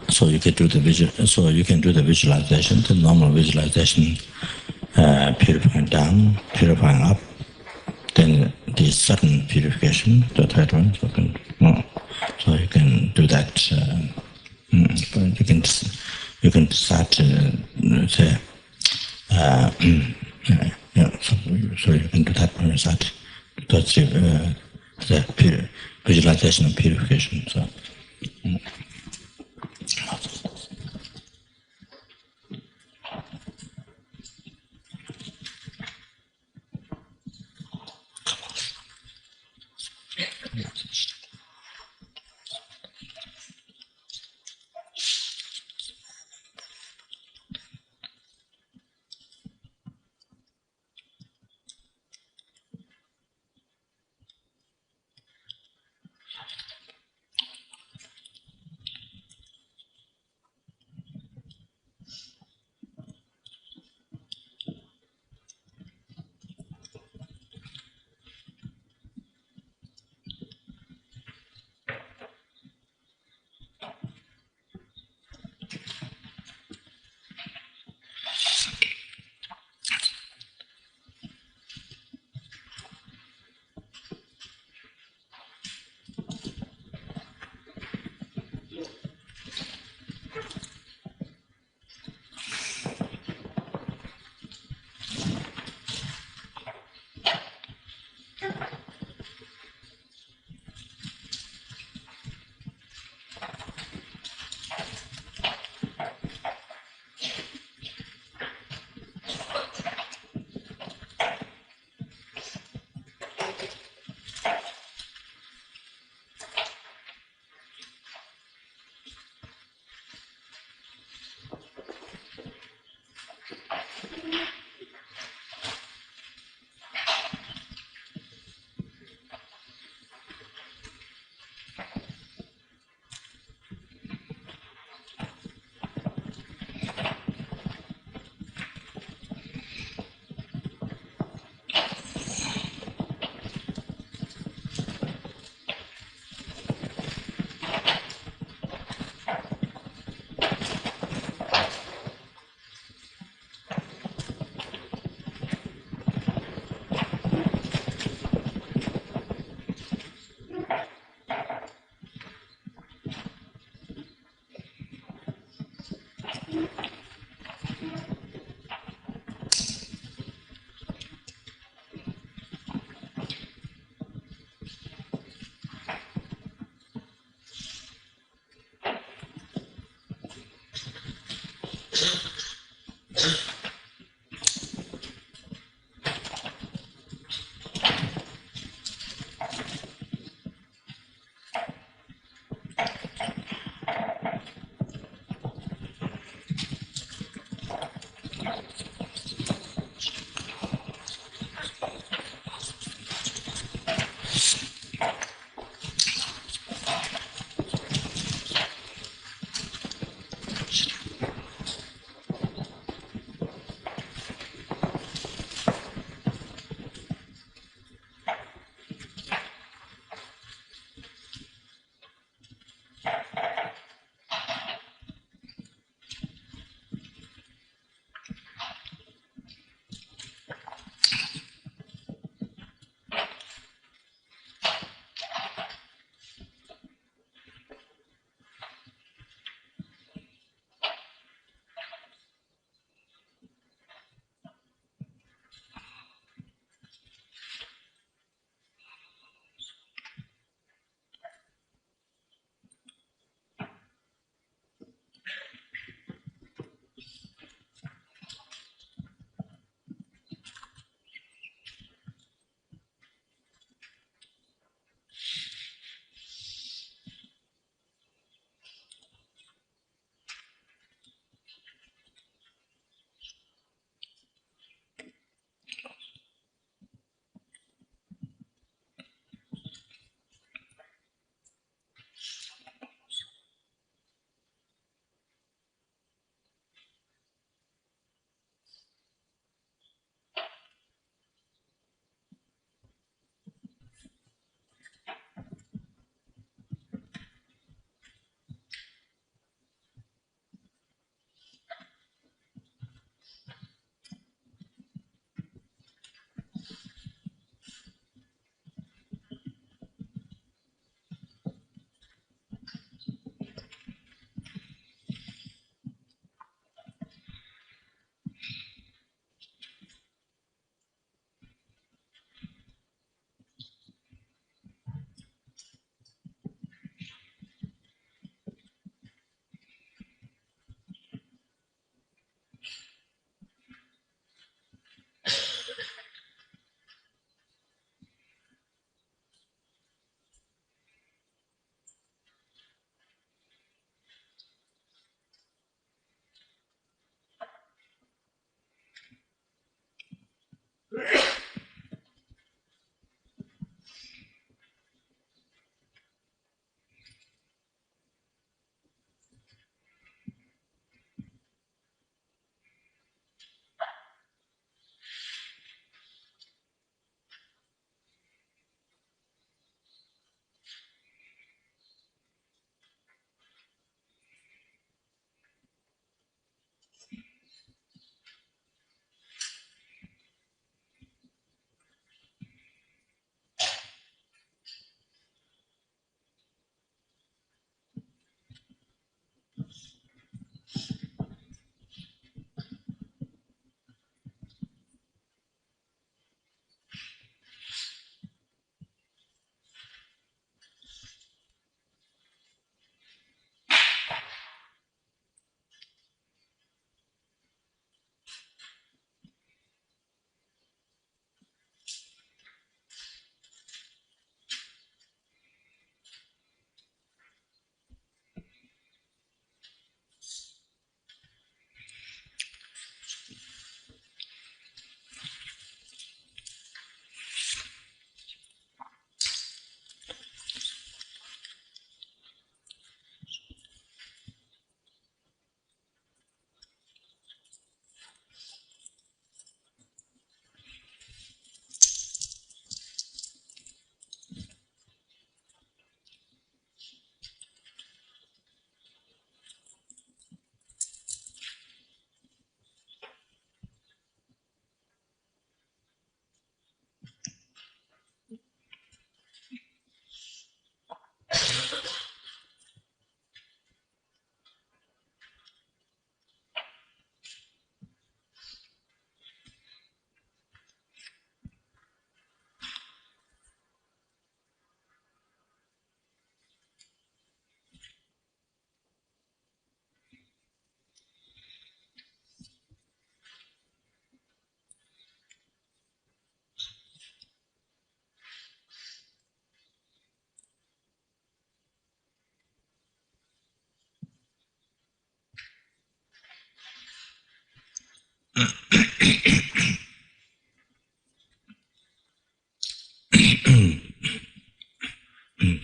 So you can do the visualization, the normal visualization, purifying down, purifying up. Then the sudden purification, the third one. So you can do that. You can start to say, So you can do that when you start. That's the visualization of purification. So.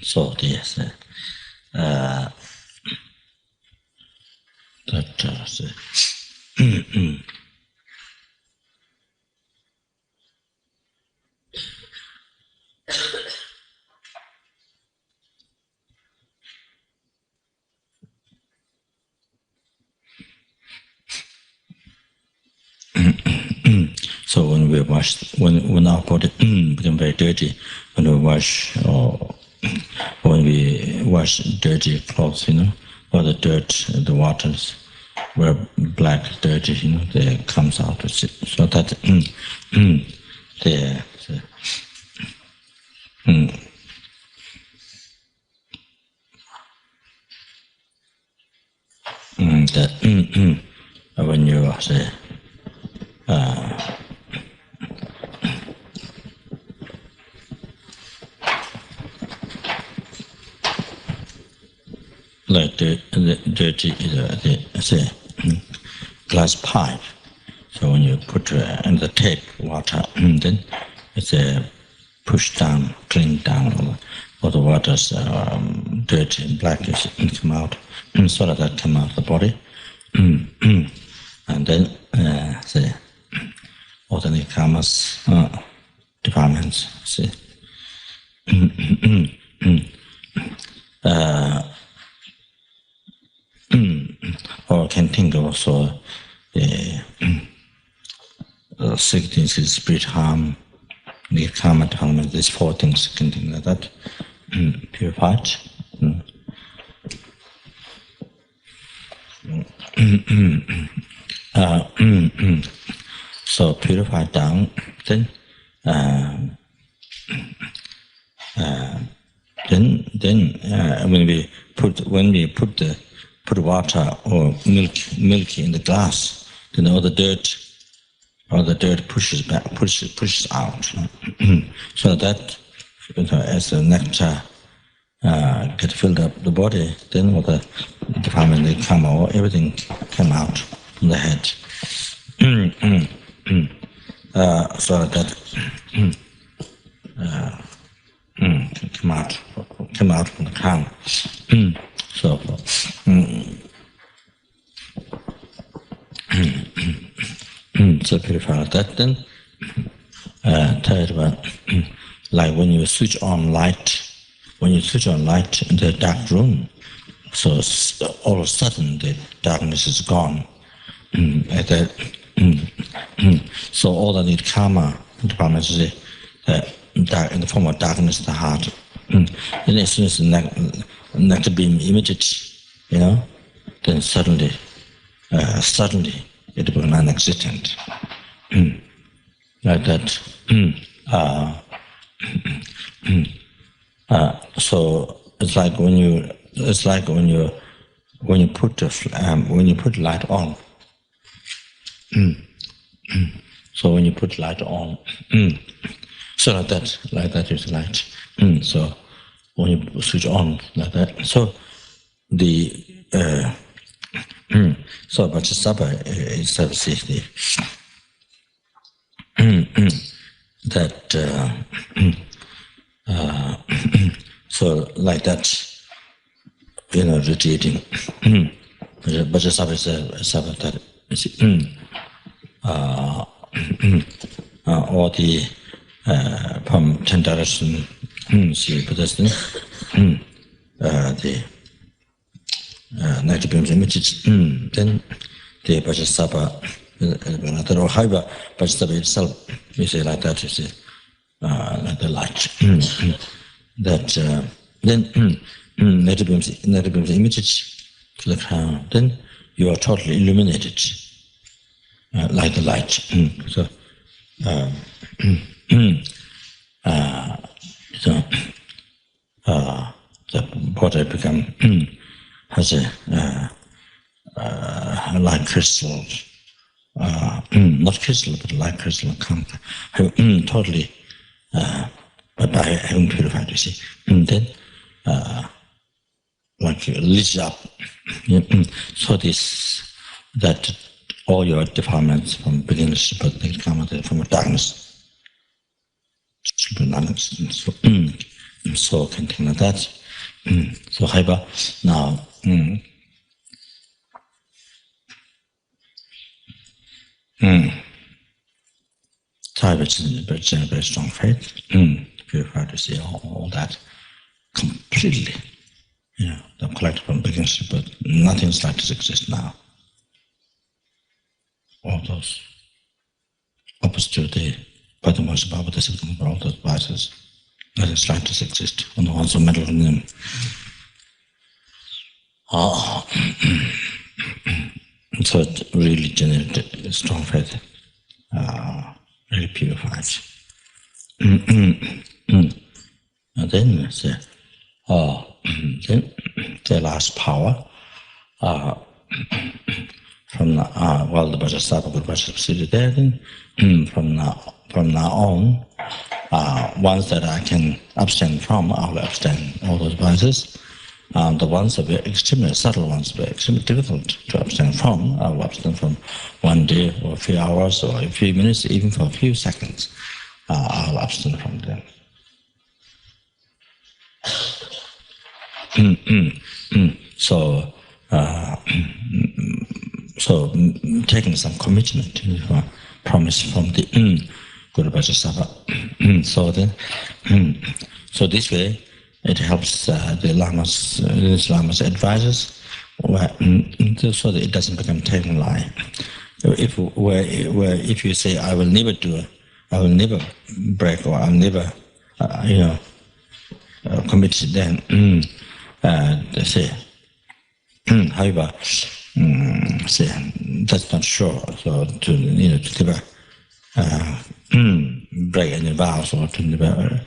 So yes, so when we wash, when our body become very dirty, when we wash or when we wash dirty clothes, or the dirt, the waters were black, dirty, they comes out. So that when you say like the dirty say glass pipe. So when you put in the tape water, then it's pushed down, cleaned down, all the water's dirty and black is come out, so that come out of the body, and then say all the nikamas, departments, see. Or can think also the 16th spirit harm, the karma development, these four things can think like that, purified. So purified down, then when we put water or milk in the glass, then all the dirt pushes out. So that as the nectar get filled up the body, then all the defilement they come, or everything come out from the head. So that come out from the crown. So so purify that. Then third one, like when you switch on light in the dark room, so all of a sudden the darkness is gone. So all that need karma department is in the form of darkness in the heart. Then as soon as the nectar beam emitted, then suddenly it becomes non-existent. Like that. So it's like when you put light on. So when you put light on, so like that is light. So when you switch on like that, so the so Vajrasattva is the that so like that, radiating. Vajrasattva is a sattva that is all the from 10 direction see Buddhism, the nectar beams emitted, then the Vajrasattva, or however Vajrasattva itself, we say like that, you see, like the light, that then nectar beams emitted to the crown, then you are totally illuminated, like the light. So the body become has a like crystal, not crystal but like crystal, totally by having purified, you see, and then like lit up. So that all your defilements from beginningless to birth, from darkness to nothingness. So continue like that. So however, now try with very strong faith, purify to see all that completely. The collected from beginnings to birth, nothing like this exists now. All those opposite to the Padmas Baba, the system, all those vices, nothing like this exist, and the ones who meddle in them. So it really generated strong faith, really purifies. And then the last power from the Vajrasattva Guru Yoga there. Then from now on, ones that I can abstain from, I will abstain all those vices. The ones that were extremely subtle ones, were extremely difficult to abstain from, I will abstain from 1 day or a few hours or a few minutes, even for a few seconds. I will abstain from them. So taking some commitment, promise from the Guru Vajrasattva. So this way it helps the Lama's advisors, so that it doesn't become telling lie. If you say I will never do it, I will never break, or I'll never commit, then they say, however, say that's not sure. So to never break any vows or to never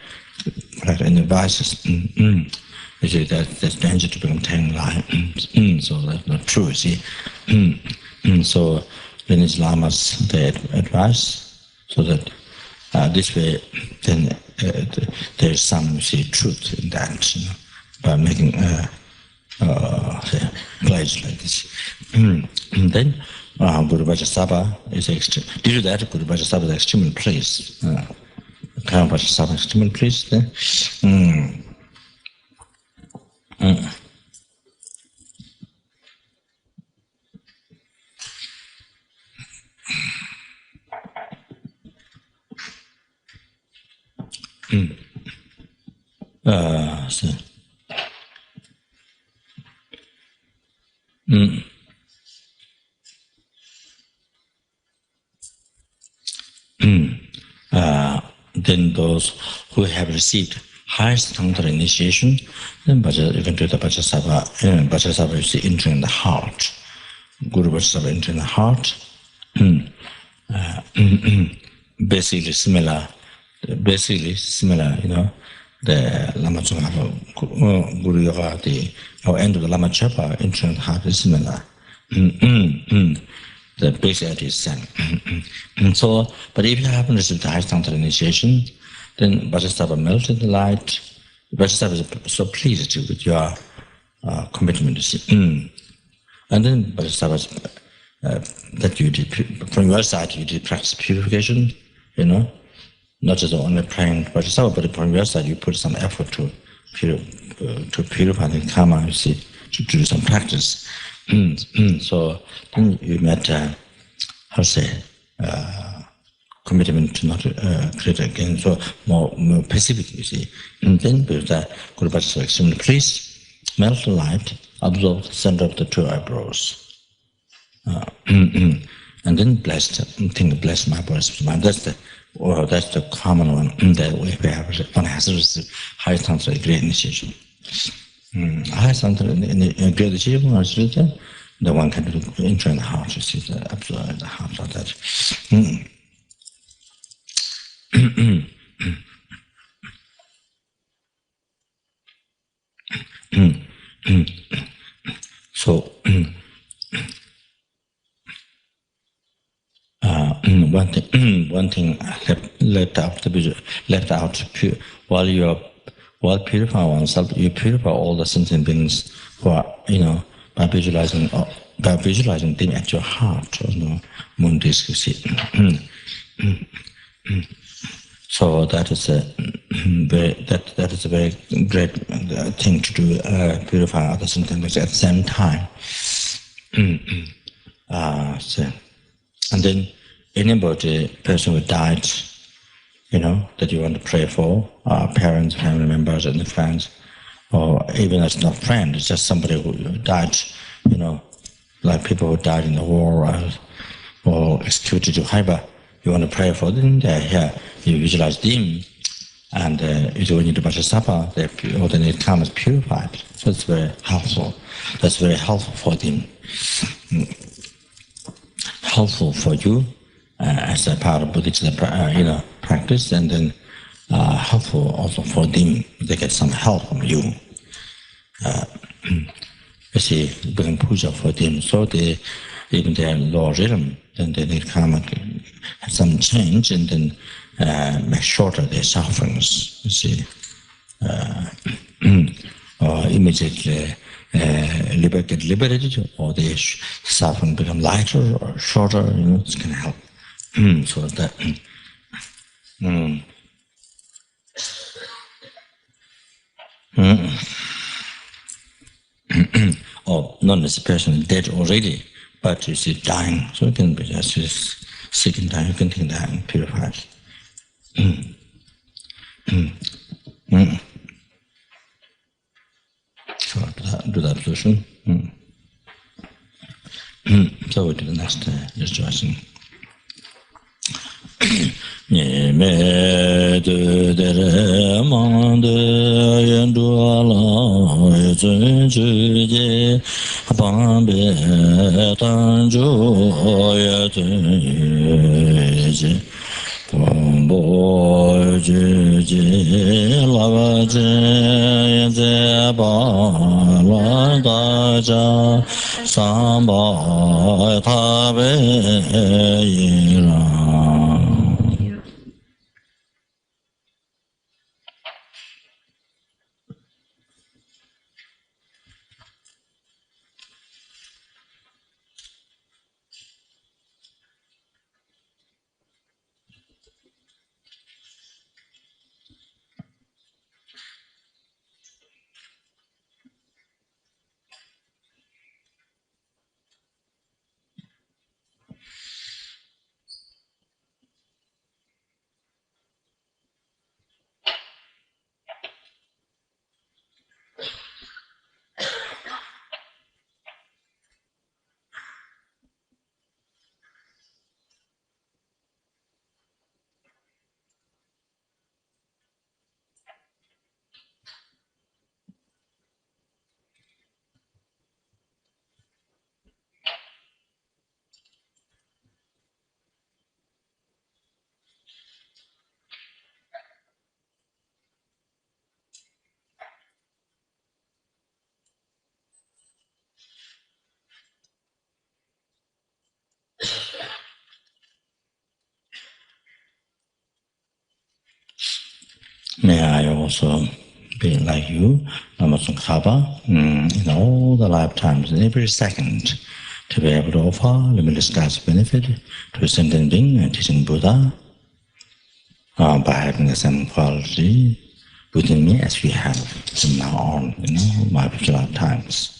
collect any vices, they say that's danger to become telling lie. So that's not true. See, so then it's Lamas they advise, so that this way then there's some truth in that, by making pledge like this. And then Guru Vajrasattva is due to that, Guru Vajrasattva is extremely pleased. Karma Vajrasattva is extremely pleased. Then then those who have received highest tantra initiation, then you can do the Vajrasattva. Vajrasattva is entering the heart. Guru Vajrasattva entering the heart. Basically similar, the Lama Tsongkhapa Guru Yoga, the end of the Lama Chopa entering the heart is similar. The basic idea is same. So, but if you happen to receive the highest tantra initiation, then Vajrasattva melts in the light. Vajrasattva is so pleased with your commitment. And then Vajrasattva that you did, from your side, you did practice purification, not just only praying Vajrasattva, but from your side, you put some effort to purify the karma, to do some practice. So then you met, commitment to not create again, so more pacific, you see. And then with that, Guru Vajrasattva extremely pleased, melt the light, absorb the center of the 2 eyebrows. And then bless my body, mind. That's the common one that we have. One has to receive high tantra great initiation. High tantra great initiation, the one can do enter in the heart. You see, absorb the heart like that. So. One thing left out while purifying oneself, you purify all the sentient beings who are, by visualizing by visualizing them at your heart, moon disk, you see. So that is a very great thing to do, purify others and things at the same time. And then anybody, person who died, that you want to pray for, parents, family members, and friends, or even it's not friend, it's just somebody who died, like people who died in the war or executed to Haiba. You want to pray for them, they're here, you visualize them, and when you do Vajrasattva, then it comes purified. So it's very helpful. That's very helpful for them. Helpful for you as a part of Buddhist practice, and then helpful also for them. They get some help from you. You see, bring puja for them, so even their lower rhythm, then they come and have some change, and then make shorter their sufferings. You see, or immediately get liberated, or their suffering become lighter or shorter. This can help. So that. Or not as a person dead already, but you see dying, so it can be just sick and dying. You can think that and purify it. So do that solution. So we do the next rejoicing. Nye de dere mande yendu ala yezun juje bambe tanju yezun je bombo juje lava je yeze ba la da ja samba tabe yira. May I also be like you, Lama Tsongkhapa, in all the lifetimes, in every second, to be able to offer limitless God's benefit to a sentient being and teaching Buddha by having the same quality within me as we have from now on, my future lifetimes.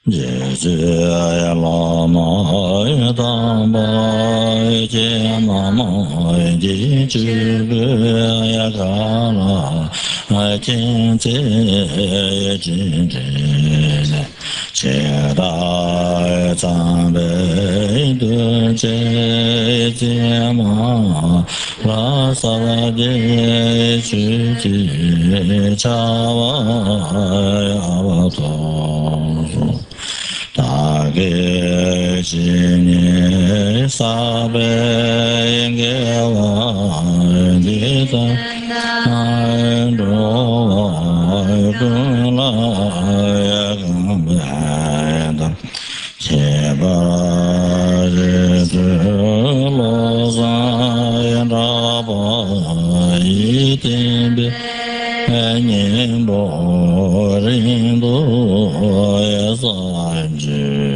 Jaya Lama Dhamma Jaya Mama Jaya Jaya Kala Jaya Jaya Jaya Jaya Zambe Jaya Jaya Ma Rasa Jaya Jaya Chawa Avato Tage Jini Sabe Yengewa Dita Aido Kula Yagambeda Cheba Jitu Nyingpo Rinpo Sanjiyo.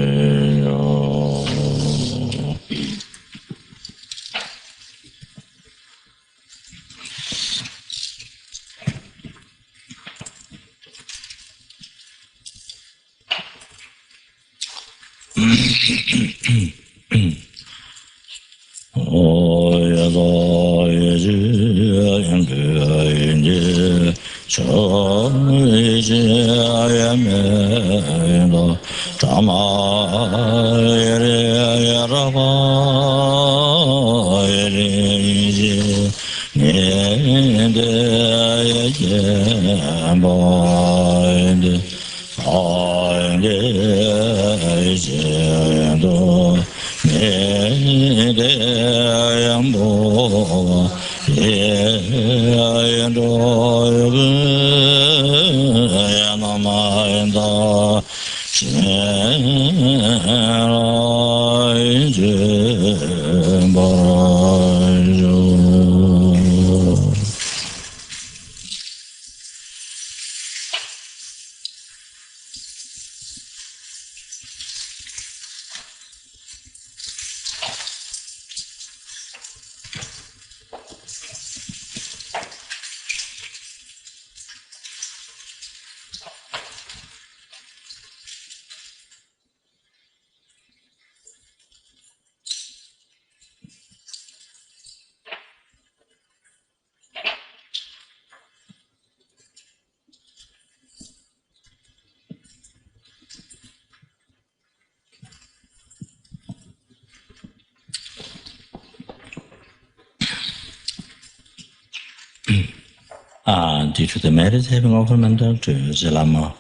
Due to the merit having offered to the Lama,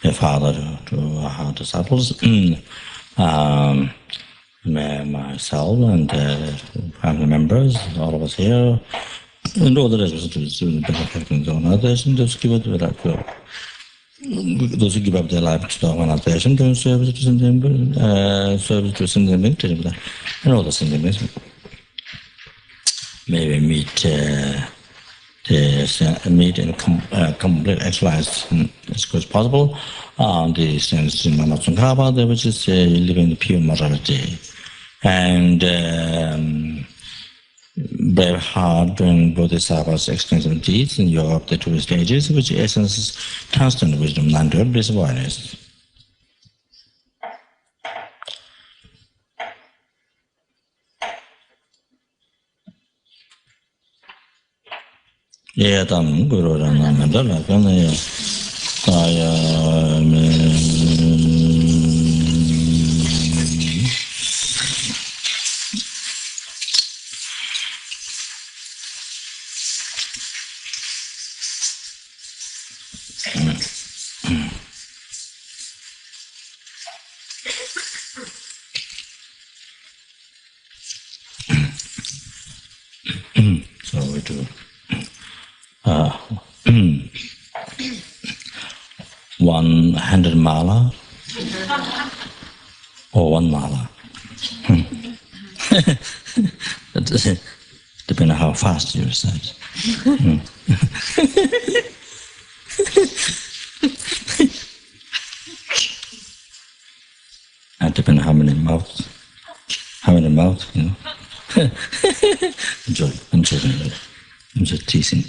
the father, to her disciples, myself and family members, all of us here, and all the rest of us to benefit on others, and just give it to those who give up their life to the organization, to service to something, service to something, and all the things. Maybe meet in complete exercise as good as possible. The sense in Lama Tsongkhapa, which is living the pure morality, and brave hard doing bodhisattvas extensive deeds in Europe, the two stages, which essence is constant wisdom, non-dual bliss awareness. Yeah, done. Guru Rana so we do. One-handed mala or one mala. Depending on how fast you recite. And depending on how many mouths, you know. I'm just teasing.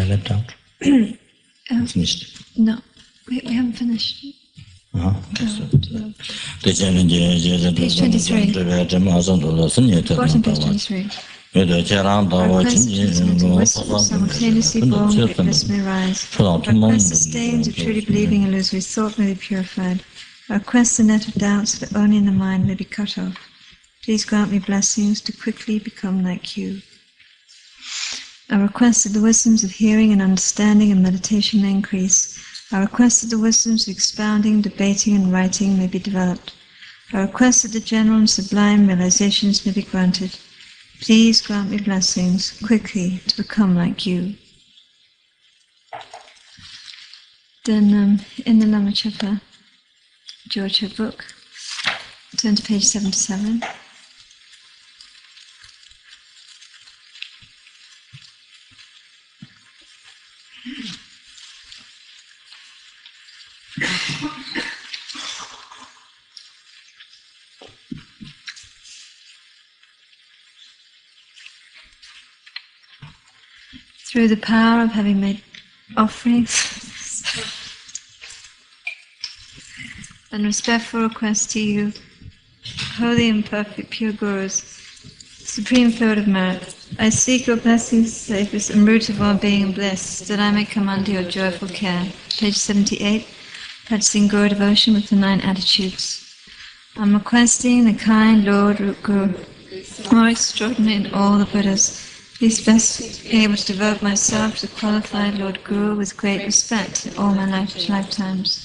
left out. Finished. No, we haven't finished. Page 23. Bottom page 23. Our questions of wisdom simultaneously born greatness may rise. Our quest sustained of truly believing illusory thought may be purified. Our quest the net of doubts that only in the mind may be cut off. Please grant me blessings to quickly become like you. Our request that the wisdoms of hearing and understanding and meditation may increase. Our request that the wisdoms of expounding, debating, and writing may be developed. Our request that the general and sublime realizations may be granted. Please grant me blessings quickly to become like you. Then in the Lama Tsongkhapa Jorcho book, turn to page 77. Through the power of having made offerings and respectful requests to you, holy and perfect pure Gurus, supreme field of merit, I seek your blessings, safest and root of all being and bliss, that I may come under your joyful care. Page 78, practicing Guru devotion with the 9 attitudes. I'm requesting the kind Lord Guru, more extraordinary in all the Buddhas. Please bless me to be able to devote myself to the qualified Lord Guru with great respect in all my lifetimes.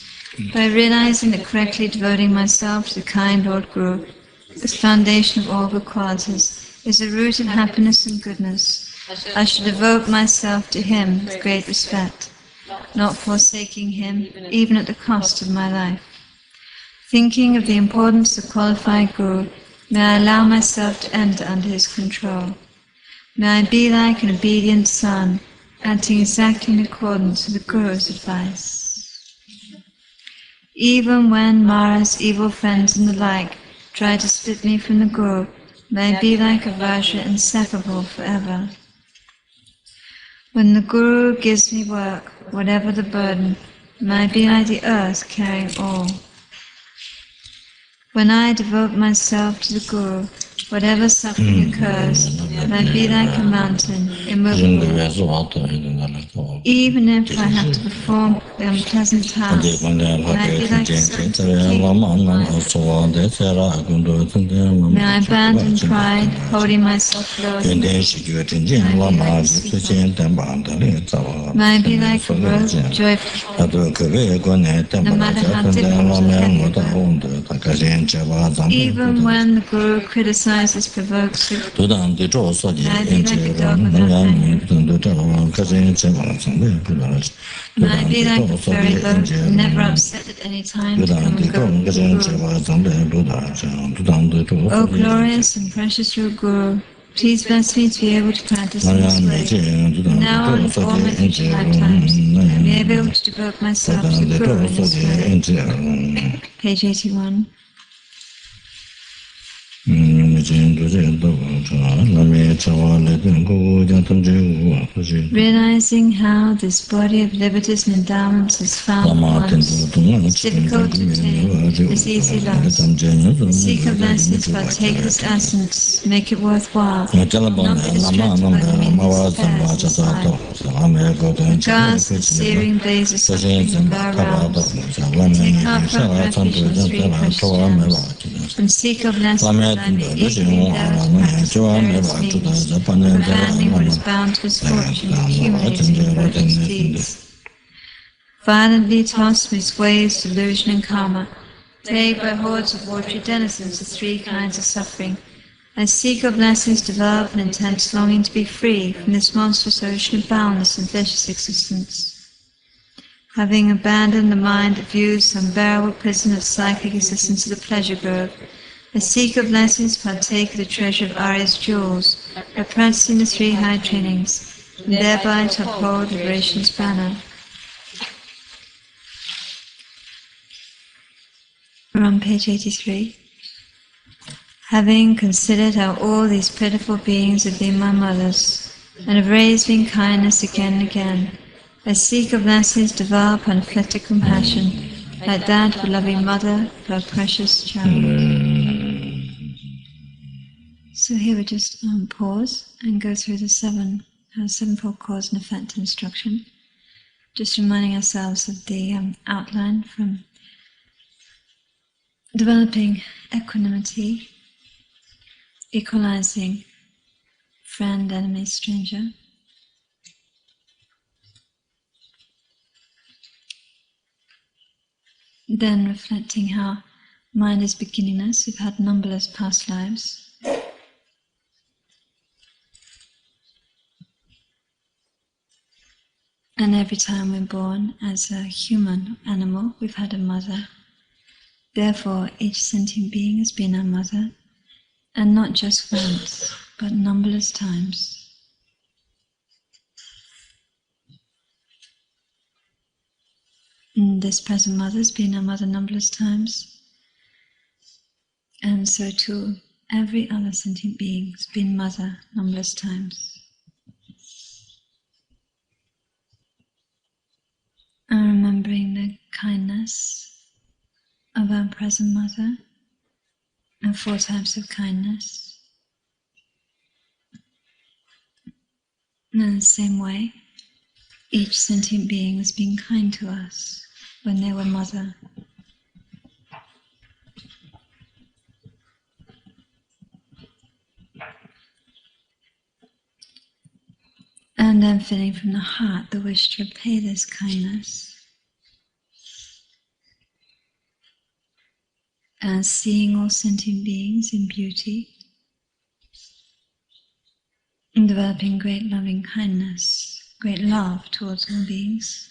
By realizing that correctly devoting myself to the kind Lord Guru, this foundation of all good qualities, is the root of happiness and goodness, I should devote myself to him with great respect, not forsaking him even at the cost of my life. Thinking of the importance of qualified Guru, may I allow myself to enter under his control. May I be like an obedient son, acting exactly in accordance with the Guru's advice. Even when Mara's evil friends and the like try to split me from the Guru, may I be like a Vajra inseparable forever. When the Guru gives me work, whatever the burden, may I be like the earth carrying all. When I devote myself to the Guru, whatever suffering occurs, may I be like a mountain, immovable. Even if I have to perform the unpleasant task, may I be like a may I abandon pride, holding myself low. May I be like a rose of joyful, no matter how difficult. Even when the Guru criticizes, provokes it, may I be like a dog without may I be like a fairy boat, never upset at any time to come and go with the Guru. O glorious and precious True Guru, please bless me to be able to practice in this way. Now and all my future lifetimes, may I be able to devote myself to the Guru in this way. Page 81. Realizing how this body of liberties and endowments is found once, it's difficult to obtain, it's easy lost. Seek a blessings, but take this essence, make it worthwhile, not be distracted by the meanings regards the searing blaze of suffering of our realms. Take heartfelt refuge in the 3 precious gems, and seek a blessing that I may equally endeavor to practice various means, preventing what is bound to misfortune, accumulating virtuous deeds. Violently tossed midst waves, delusion and karma, plagued by hordes of watery denizens of 3 kinds of suffering, I seek your blessings to develop an intense longing to be free from this monstrous ocean of boundless and vicious existence. Having abandoned the mind that views some unbearable prison of psychic existence as a pleasure grove, I seek your blessings, partake of the treasure of Arya's jewels, by practicing the 3 high trainings, and thereby to uphold liberation's banner. We're on page 83. Having considered how all these pitiful beings have been my mothers, and have raised me in kindness again and again, I seek your blessings, develop unafflicted compassion, like that of a loving mother for a precious child. So here we just pause and go through the sevenfold cause and effect instruction, just reminding ourselves of the outline from developing equanimity, equalizing friend, enemy, stranger. Then reflecting how mind is beginningless, we've had numberless past lives. And every time we're born as a human animal, we've had a mother. Therefore, each sentient being has been our mother, and not just once, but numberless times. And this present mother has been our mother numberless times, and so too every other sentient being has been mother numberless times. And remembering the kindness of our present mother, and 4 types of kindness. And in the same way, each sentient being has been kind to us when they were mother. And then feeling from the heart the wish to repay this kindness. And seeing all sentient beings in beauty. And developing great loving kindness, great love towards all beings.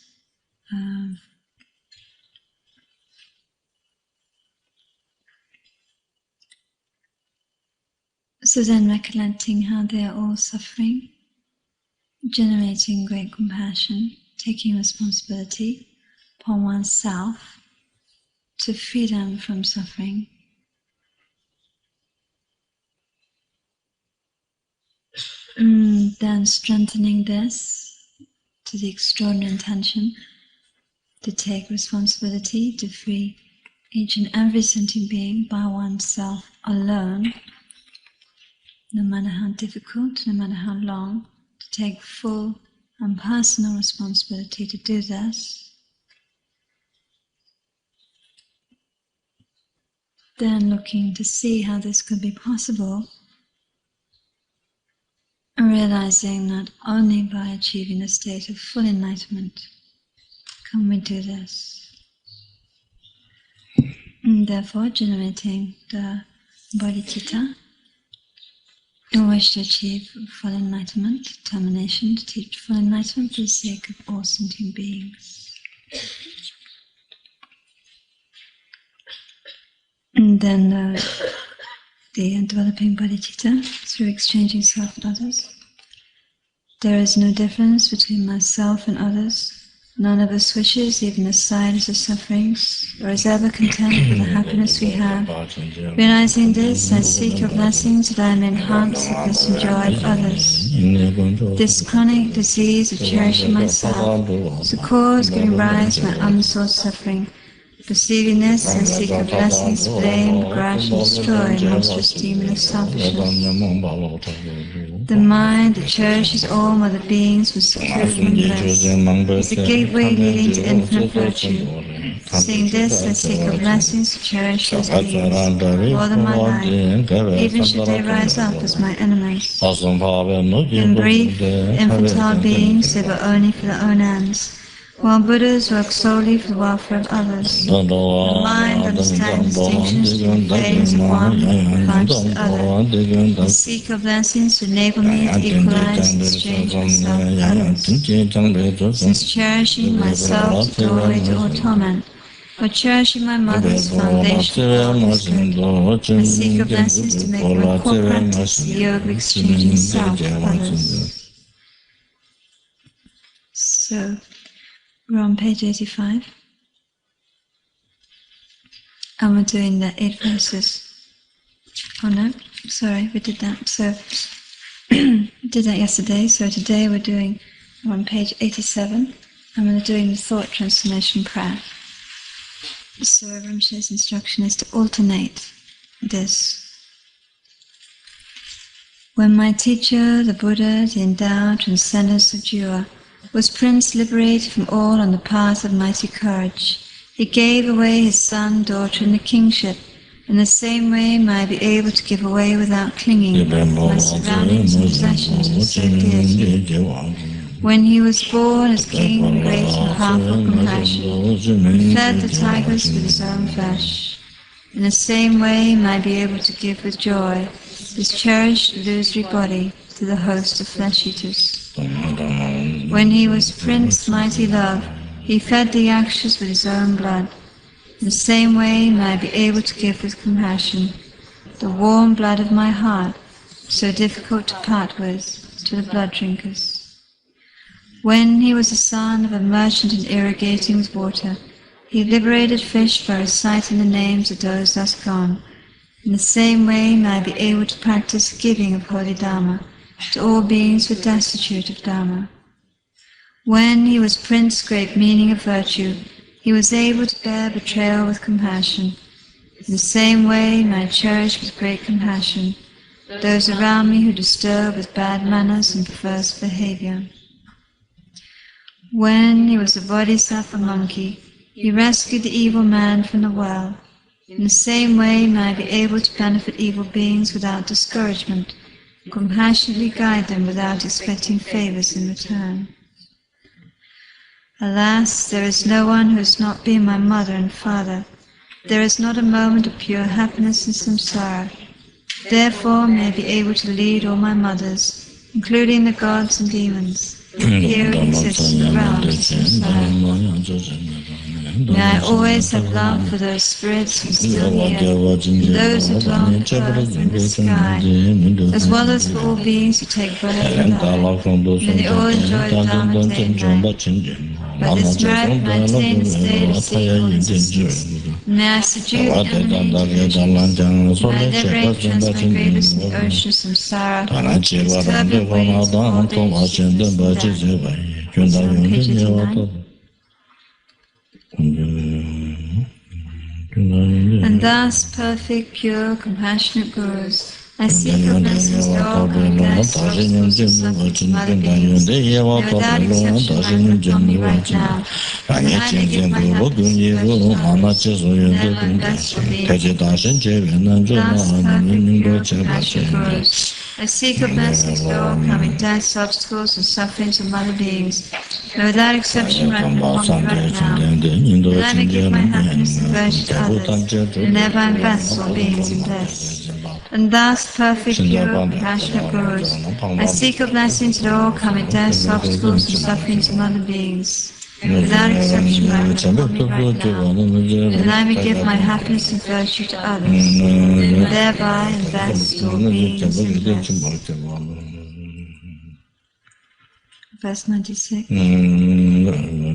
So then recollecting how they are all suffering, generating great compassion, taking responsibility upon oneself to free them from suffering. And then strengthening this to the extraordinary intention to take responsibility to free each and every sentient being by oneself alone, no matter how difficult, no matter how long, to take full and personal responsibility to do this. Then looking to see how this could be possible, and realizing that only by achieving the state of full enlightenment can we do this. And therefore generating the bodhicitta, in wish to achieve full enlightenment, determination to teach full enlightenment for the sake of all sentient beings. And then the developing bodhicitta through exchanging self with others. There is no difference between myself and others. None of us wishes even the silence of sufferings, or is ever content with the happiness we have. Realizing this, I seek your blessings that I may enhance the bliss and joy of others. This chronic disease of cherishing myself is the cause giving rise to my unsought suffering. Perceiving this, I seek your blessings, blame, grudge, and destroy the monstrous demon of selfishness. The mind that cherishes all mother beings with security and bliss is the gateway leading to infinite virtue. Seeing this, I seek your blessings to cherish those beings more than my life, even should they rise up as my enemies. In brief, infantile beings live only for their own ends. while Buddhas work solely for the welfare of others. The mind understands distinctions between claims of one and crimes of the other. I seek your blessings to enable me to equalize and exchange myself with others. Since cherishing myself to joy to all torment, or cherishing my mother's foundation for all good, I seek your blessings to make my core practice the yoga of exchanging self with others. So, we're on page 85, and we're doing the 8 verses. Oh no, sorry, we did that. So, we did that yesterday, so today we're on page 87, and we're doing the thought transformation prayer. So Rinpoche's instruction is to alternate this. When my teacher, the Buddha, the endowed transcendent Sujua, was prince liberated from all on the path of mighty courage, he gave away his son, daughter, and the kingship. In the same way may I be able to give away without clinging my surroundings and possessions were so dear to me. When he was born as king, great and powerful compassion, he fed the tigers with his own flesh. In the same way may I be able to give with joy his cherished illusory body to the host of flesh-eaters. When he was Prince Mighty Love, he fed the yakshas with his own blood. In the same way may I be able to give with compassion the warm blood of my heart, so difficult to part with, to the blood drinkers. When he was the son of a merchant and irrigating with water, he liberated fish by reciting the names of those thus gone. In the same way may I be able to practice giving of holy Dharma to all beings who are destitute of Dharma. When he was Prince Great Meaning of Virtue, he was able to bear betrayal with compassion. In the same way may I cherish with great compassion those around me who disturb with bad manners and perverse behavior. When he was a Bodhisattva monkey, he rescued the evil man from the well. In the same way may I be able to benefit evil beings without discouragement, and compassionately guide them without expecting favors in return. Alas, there is no one who has not been my mother and father. There is not a moment of pure happiness in samsara. Therefore may I be able to lead all my mothers, including the gods and demons, here who exist in the realms of samsara. May I always have love for those spirits who still here, and those who dwell on earth and the sky, as well as for all beings who take birth and die. May they all enjoy the Dharma day and night. By this merit may I attain the state of sequel existence. May I subdue emanate teachings. May I liberate transmigrators in the ocean of samsara, its turbulent waves of old age, sickness, and death. So on page 89. And thus, perfect, pure, compassionate Gurus, I seek your blessings to all coming guests, obstacles, and sufferings from other beings. May without exception life upon me right now. May I may give my happiness to others. May my best for beings. Thus, perfect, pure, compassionate Gurus, I seek your blessings to all coming deaths, obstacles, and sufferings from other beings. May without exception ripen upon me right now. May I may give my happiness and virtue to others, and thereby I bless all beings and bless. And thus, perfect, pure, compassionate Gurus, I seek your blessings to all coming deaths, obstacles, and sufferings from other beings. Without exception, ripen upon me right now. And I may give my happiness and virtue to others, and thereby invest all beings in bliss. Verse 96.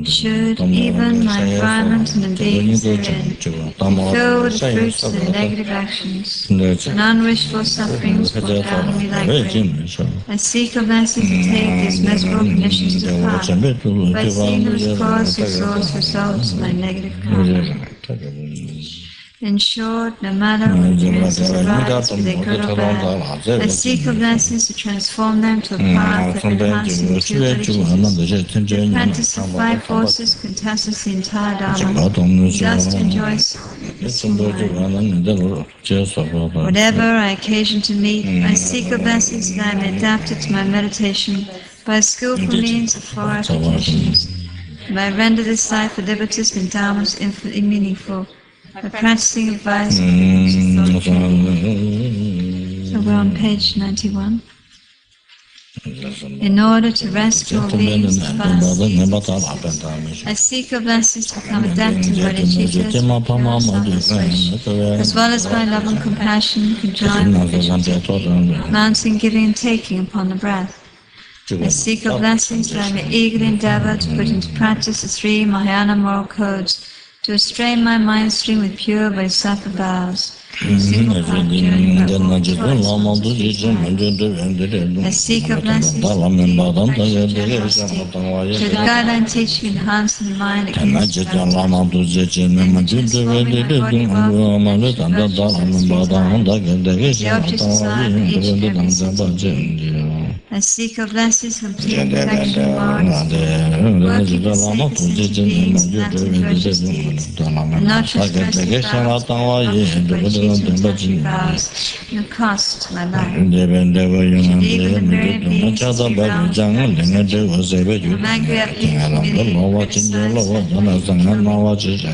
Should even my environment and the beings therein be filled with the fruits of the negative actions, and unwished-for sufferings fall down on me like rain, I seek your blessings to take these miserable conditions to pass, by seeing them as cause whose source results in my negative karma. In short, no matter what experiences arise, be they good or bad, I seek your blessings to transform them to a path that enhances the true religion. The apprentice of 5 forces contesteth the entire Dharma, thus to enjoy whatever I occasion to meet, I seek your blessings that I may adapt it to my meditation by skillful means of 4 applications. May I render this life for liberties and dharmas infinitely meaningful by practicing advice. So we're on page 91. In order to rescue all beings, I seek your blessings to become adept in bodhicitta, as well as by love and compassion, can join mounting, giving and taking upon the breath. I seek your blessings that I may eagerly endeavor to put into practice the three Mahayana moral codes to restrain my mind stream with pure bodhisattva vows. I seek your blessings to the guideline teaching enhancing the mind against the object desire for each and every sentient. I seek your blessings complete perfection marks, working for sacred beings and acting virtuous deeds, and not transgressing vows, no cost to my life. Should even the very beings be bound, I'm angry at being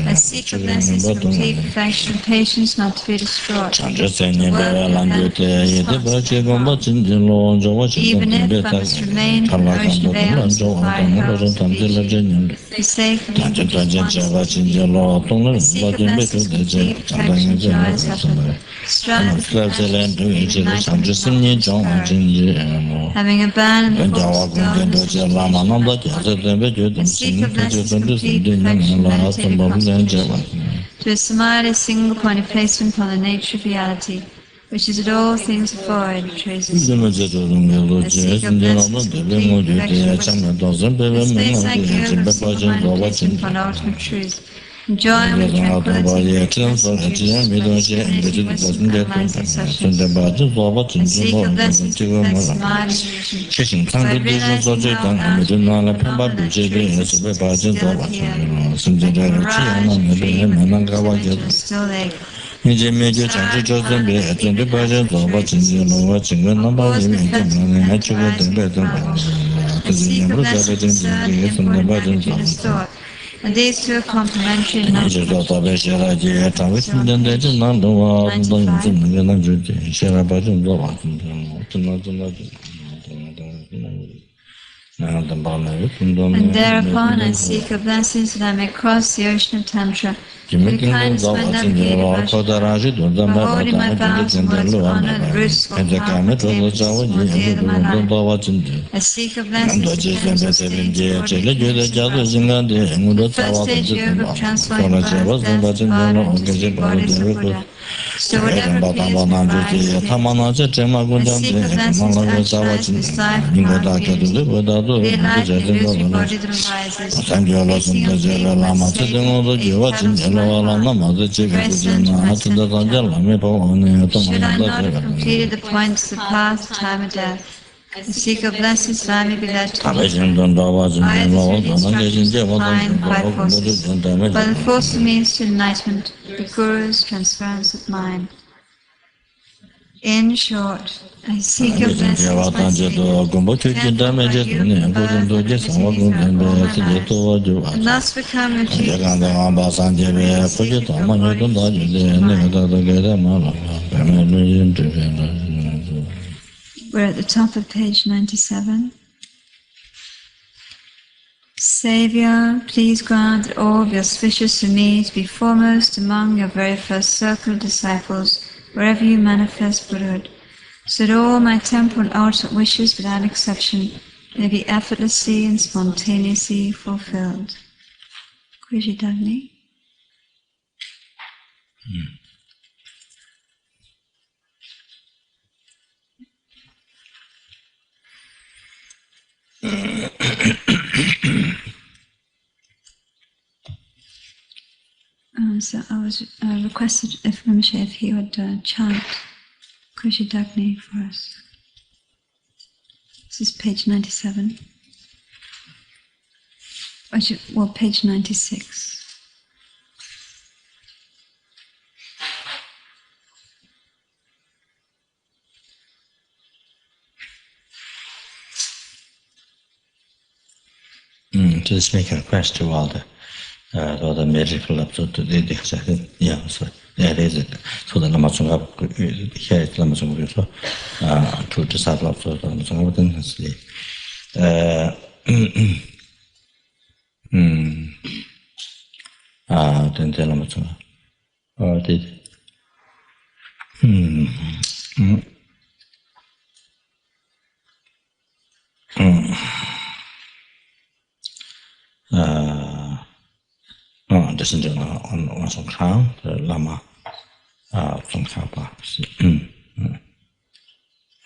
I seek your blessings complete perfection and patience not to be destroyed. Even if I must remain in the ocean veils of fire hose to be safe from the seek your blessings complete perfection, joy, suffering. Strive having abandoned the false darkness, I seek your blessings complete perfection, meditative concentration, to a samadhi, a single point of placement upon the nature of reality, which is at all things void, traces. I seek your blessings complete perfection. This space I give a single mind of placement upon ultimate truth. Enjoy with tranquility, I seek your blessings to perfect samadhi, by realizing how boundless and phenomenal truth is still here, like a mirage, a dream, and a still lake. And these two are complementary and not and thereupon I seek your blessings that I may cross the ocean of Tantra. With kindness my navigator, holding my vows and words of honor and roots for power and attainments more dear than my life. I seek your blessings to cleanse the stains of the first stage yoga of transforming birth, death, father, into three bodies of Buddha. So whatever appears to rise, I seek your blessings to actualize this life from our beings. Be alive in the illusory body that arises, facing your faith, my Savior, eight heavens of my heart, president of my center. Should I not have completed the points of the path, time, and death, I seek your blessings that I may be led to I have the instructions to find by forces. By the force of means to enlightenment, the Guru's transference of mind. In short, I seek your blessings, my Savior, and thus become a Jesus. We're at the top of page 97. Savior, please grant that all be auspicious to me to be foremost among your very first circle of disciples, wherever you manifest Buddhahood, so that all my temporal and ultimate wishes, without exception, may be effortlessly and spontaneously fulfilled. Kujidagni. So I was requested if Rinpoche if he would chant Kujidagni for us. This is page 97. Well, page 96. just make a request to all the medical yeah, so that is it. So the Lama Tsongkhapa here is Lama Tsongkhapa to disciple of the Lama Tsongkhapa then then the Lama Tsongkhapa did descending on some crown, the Lama Tsongkhapa.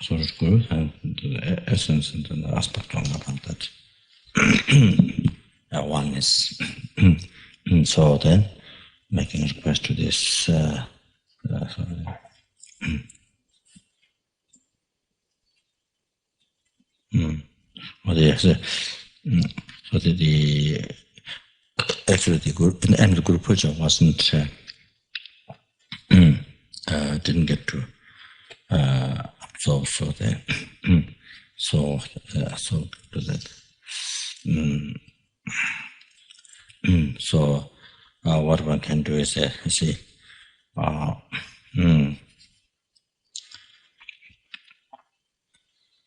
So it's good, and the essence and the aspect about that oneness. So then, making a request to this. So the actually the group and the group project wasn't didn't get to absorb so the so to that so what one can do is see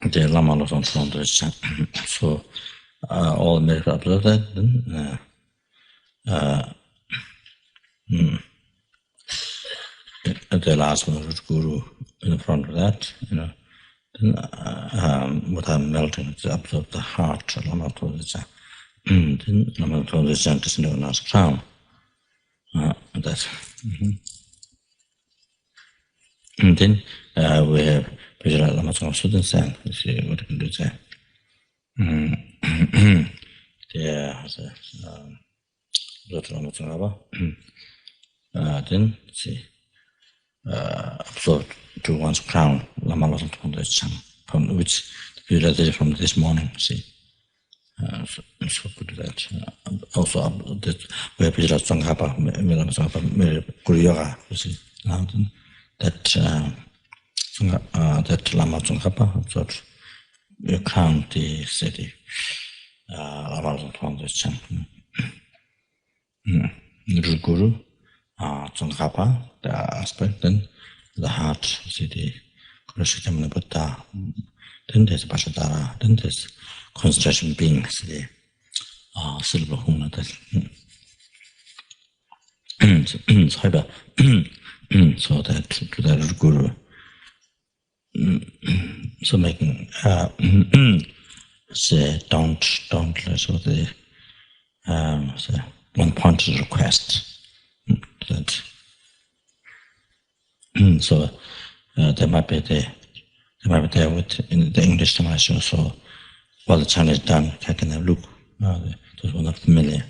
the Lama was on front of so all made up of that then the last one was Guru in front of that, then what I'm melting is up of the heart, Lama told the then Lama told the Chan to know nice crown. That. And then we have Vajrasattva Lama Tsongkhapa students and see what we can do there. Lama Tsongkhapa. Then see absorbed to one's crown, Lama wasn't on the Chang, from which we read from this morning, see. So good that. Also that we have Vajrasattva Tsongkhapa Guru Yoga, you see. That Lama Tsongkhapa absorbed you crown the city. Lama wasn't on the Chang. Guru Tsongkhapa, the aspect, then the heart, see the Kurashikamana Buddha, then there's Vajrasattva, then there's concentration beings, the silver huna, so that to that Guru, so making say don't let so the say one point request that so they might be there with in the English translation. So while the chant is done, I can have look. Those were not familiar.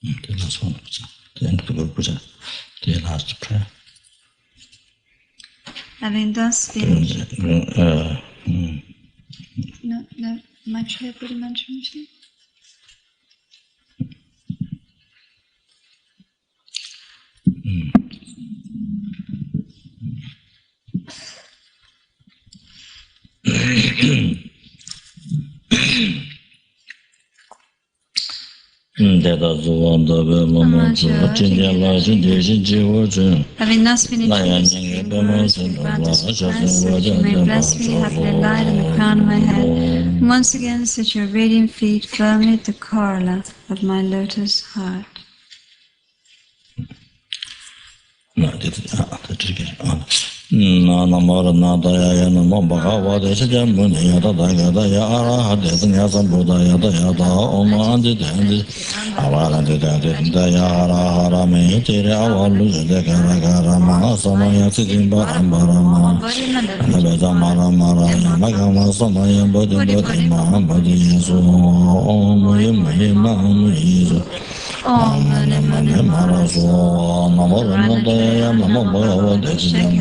The last one, the end of the Guru Puja, the last prayer. Having thus finished. No, mantra, Guru mantra machine. Having thus finished that you may bless me, happily light on the crown of my head, and once again set your radiant feet firmly at the corolla of my lotus heart. Namara Nadaya Namo Bhagava Dechen Nyingpo Yada Dagada Yara Dechen Nyingpo Buddha Yada Yada Oma Andi Dendi Avara Dendi Yara Hara Me Tiri Avalu Dekara Kara Maha Samaya Siddhimba Ambarama Nabeta Mara Mara Yamagama Samaya Bodhi Bodhi Maha Bodhi Yesu Om Yim Maha Yesu Om Mane Mara So Namara Nadaya Namo Bhagava Dechen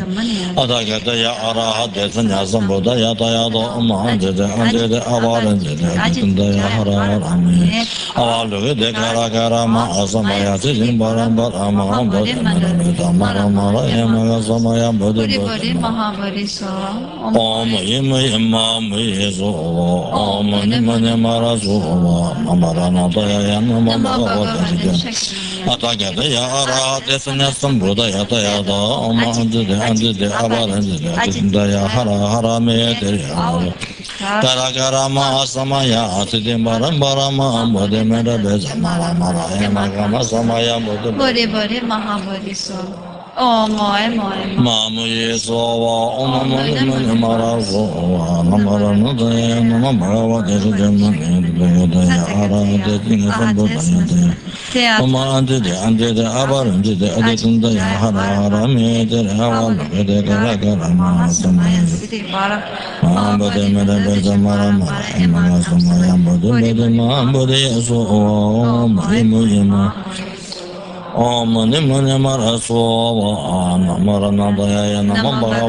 Adagata ya araha dechen nyingpo Buddha yada yada Oma Andi Dendi Avara Dendi Yara Rami Avalu Dekara Kara Maha Samaya Siddhimba Ambarama Bodhi Nabeta Mara Mara Yamaga Samaya Bodhi Bodhi Maha Bodhi So Om Yim Maha Yesu Om Mane Mara So Namara Nadaya Namo Bhagava Dechen Atagata Yara, Desanasam Buddha Yata Yada, Oma Andi Abaran, Daya Hara Me, Taragarama Samaya, Atidim Barama, Bodemeda Bezamara, Magama Samaya, Bodhi Mahabodhi So. Oh, my. Mamu Yesova, Omamani Marazo, Namarana, Namara, Yara, Deting from Buddha, Oma Andi, the Abaran, the Aditunda Yahara, made the Hava, the Garagarama, Samaya, Bodemeda Bezamara, Emasamaya, Bodemeda, Bodhi, so, Mahimuyama. Om Nimani Marasova, Namaranadaya, Namabara,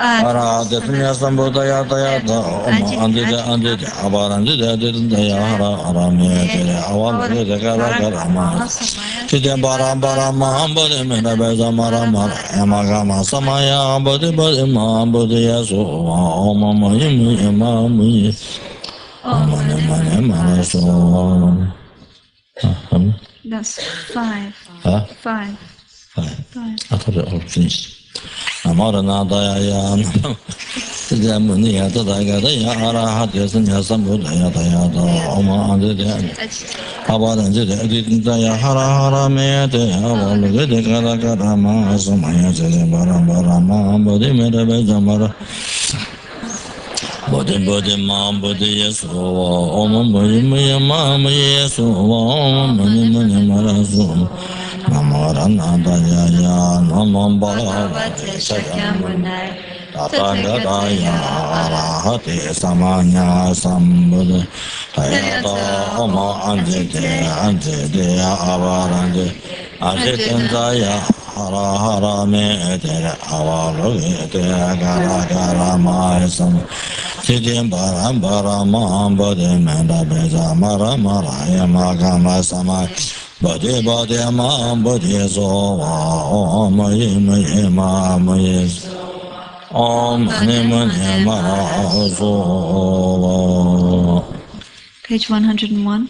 Ara, Defina Sambodaya, Andi, Abarandi, Dayara, Arame, Awan, the Garagarama, Tidabara, Mahambodi, Menabeza, Amagama, Samaya, Bodi, Bodya, so, Mami, Maraso. That's 5. Huh? 5. I thought it all finished. Amarana Dayan Yamunia Tadagada Yara Hadisan Sambuddha Dayada Oma and the Abadan didn't Dayahara Mete, Avalugade Karakarama, Samaya Barama, Bodi Medabezamara. Body, mom, body, yes, oh, mama, yes, oh, money, marazo, Namarana, Daya, Namamba, Tatagaya, Hati, Samanya, Sambuddha, Hayata, Oma, Ante, Avarande, Aditandaya, Hara, Mete, Avalu, Gara, Maisam. Sidim Barambara Mahambadi Menda Beza Mara Maraya Magama Samai Badi Mahambadi Zova Om Mayis Om Nimani Zova. Page 101.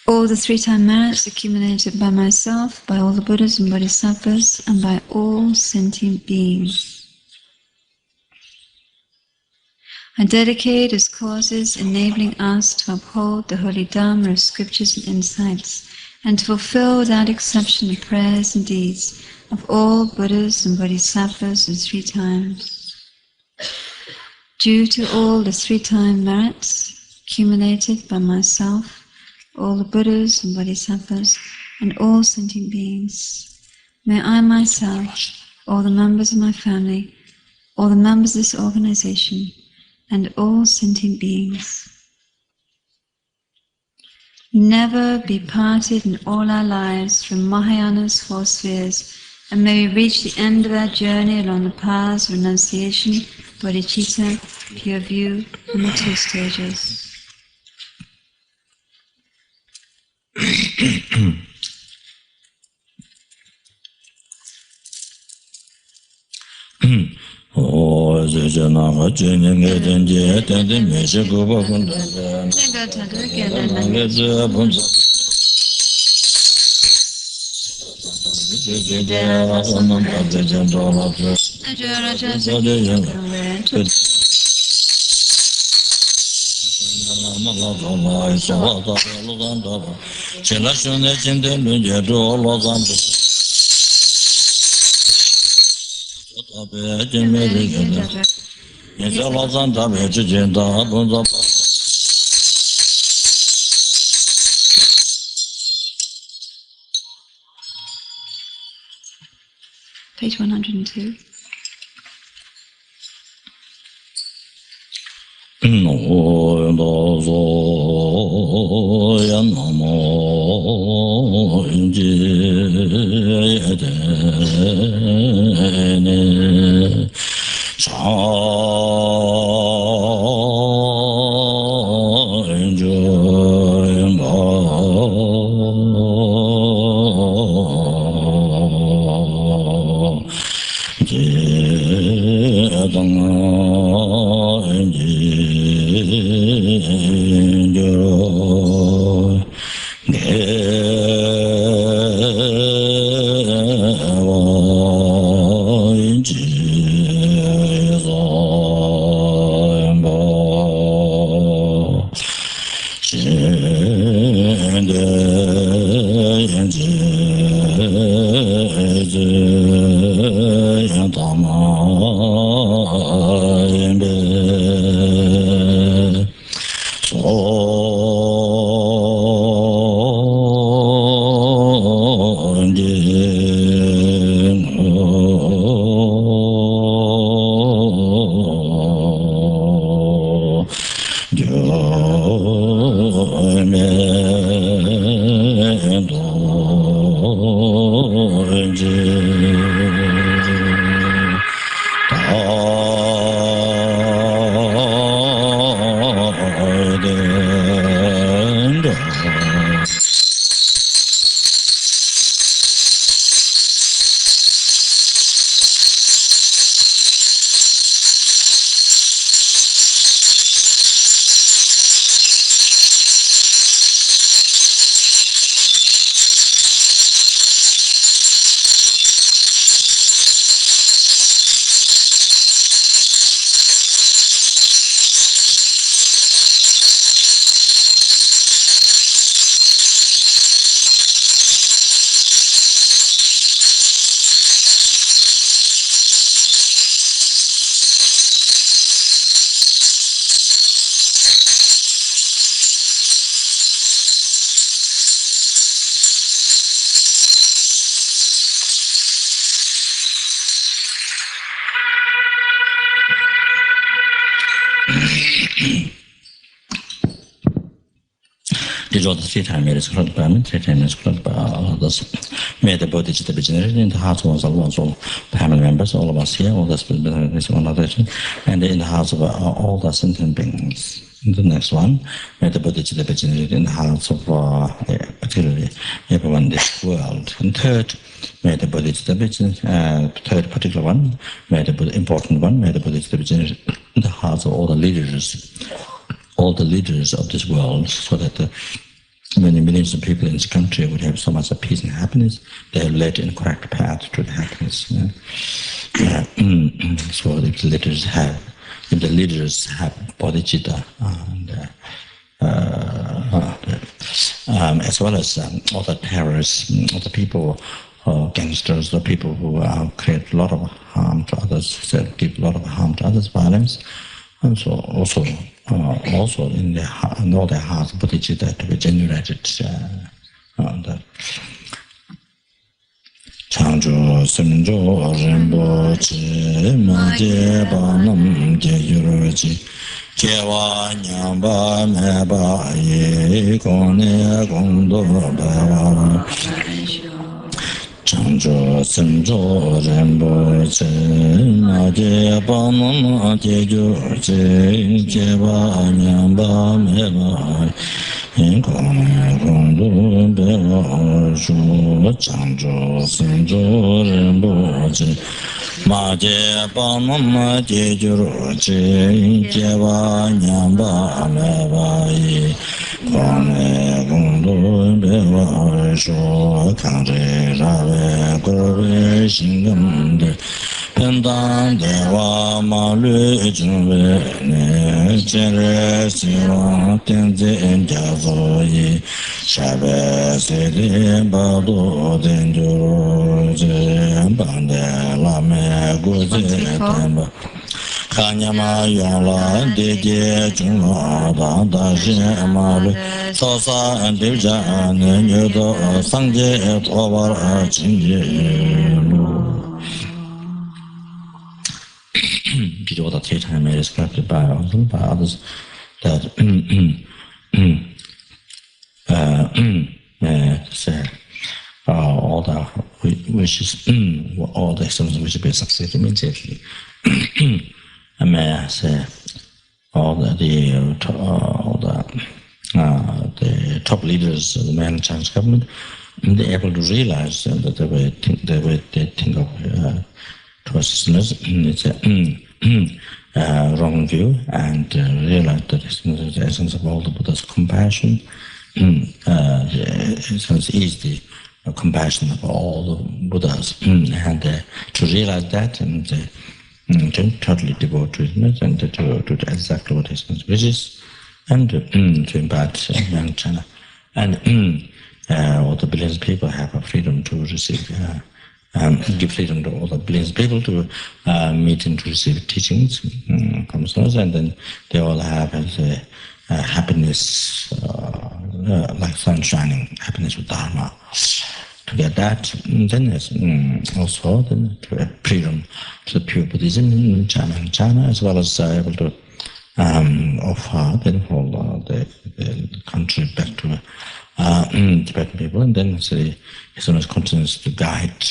All the three-time merits accumulated by myself, by all the Buddhas and Bodhisattvas, and by all sentient beings. I dedicate as causes enabling us to uphold the holy Dharma of scriptures and insights, and to fulfill without exception the prayers and deeds of all Buddhas and Bodhisattvas in 3 times. Due to all the 3-time merits accumulated by myself, all the Buddhas and Bodhisattvas, and all sentient beings, may I myself, all the members of my family, all the members of this organization, and all sentient beings never be parted in all our lives from Mahayana's 4 spheres, and may we reach the end of our journey along the paths of renunciation, bodhicitta, pure view, and the 2 stages. Oh, Jana, Jenny, and Measure go up on Page 102. These are the 3 times made scrolled by me, 3 times scrolled by others. May the body to be generated in the hearts of all family members, all of us here, all the spiritual and in the hearts of all the sentient beings. The next one, may the body to be generated in the hearts of particularly everyone in this world. And third, may the body to be generated, third particular one, may the body, important one, may the body to be generated in the hearts of all the leaders of this world, so that many millions of people in this country would have so much of peace and happiness. They are led in the correct path to the happiness. So if the leaders have bodhicitta, and as well as all the terrorists, all the people, gangsters, the people who create a lot of harm to others, give a lot of harm to others, violence, and so also in all their hearts, bodhicitta to be generated. Changjo Semjo Rinpoche Maje Banam Jeyuroji Kewa Nyamba Meba Ye Kone Gondo Baba Changjo Semjo Rinpoche Maje Banam Jeyuroji Kewa Nyamba Meba in Kone Gondo Beba Changjo Semjo Rinpoche Maje Banam Jeyuroji Kewa Nyamba Meba Ye Kone Gondo Beba Sho Kangre Rawe Gurve Shingamde Pendan Dewa Malu Junwe Ne Chere Siwa Tenze Jazo Ye Shabe Sede Bado Denjuro Je Bande Lame Goze Temba Kanyama Yala Deje Junwa Dada Je Malu Sosa Devja Nyudo Sangje Tovar Chinje These are the 3 times made described by others that say all the wishes, all the actions which be success immediately. May I say all the top leaders of the man-chance government, they're able to realize that the way they think of towards it's a wrong view, and realize that it's the essence of all the Buddha's compassion. It's easy compassion of all the Buddhas, and to realize that and to totally devote to it and to do exactly what his wishes, and to impart young China, and all the billions of people have a freedom to receive, give freedom to all the billions of people to meet and to receive teachings from source, and then they all have happiness, like sun shining, happiness with Dharma. To get that, then there's also then to freedom to the pure Buddhism in China, as well as able to offer then all the country back to Tibetan people, and then as soon as continues to guide,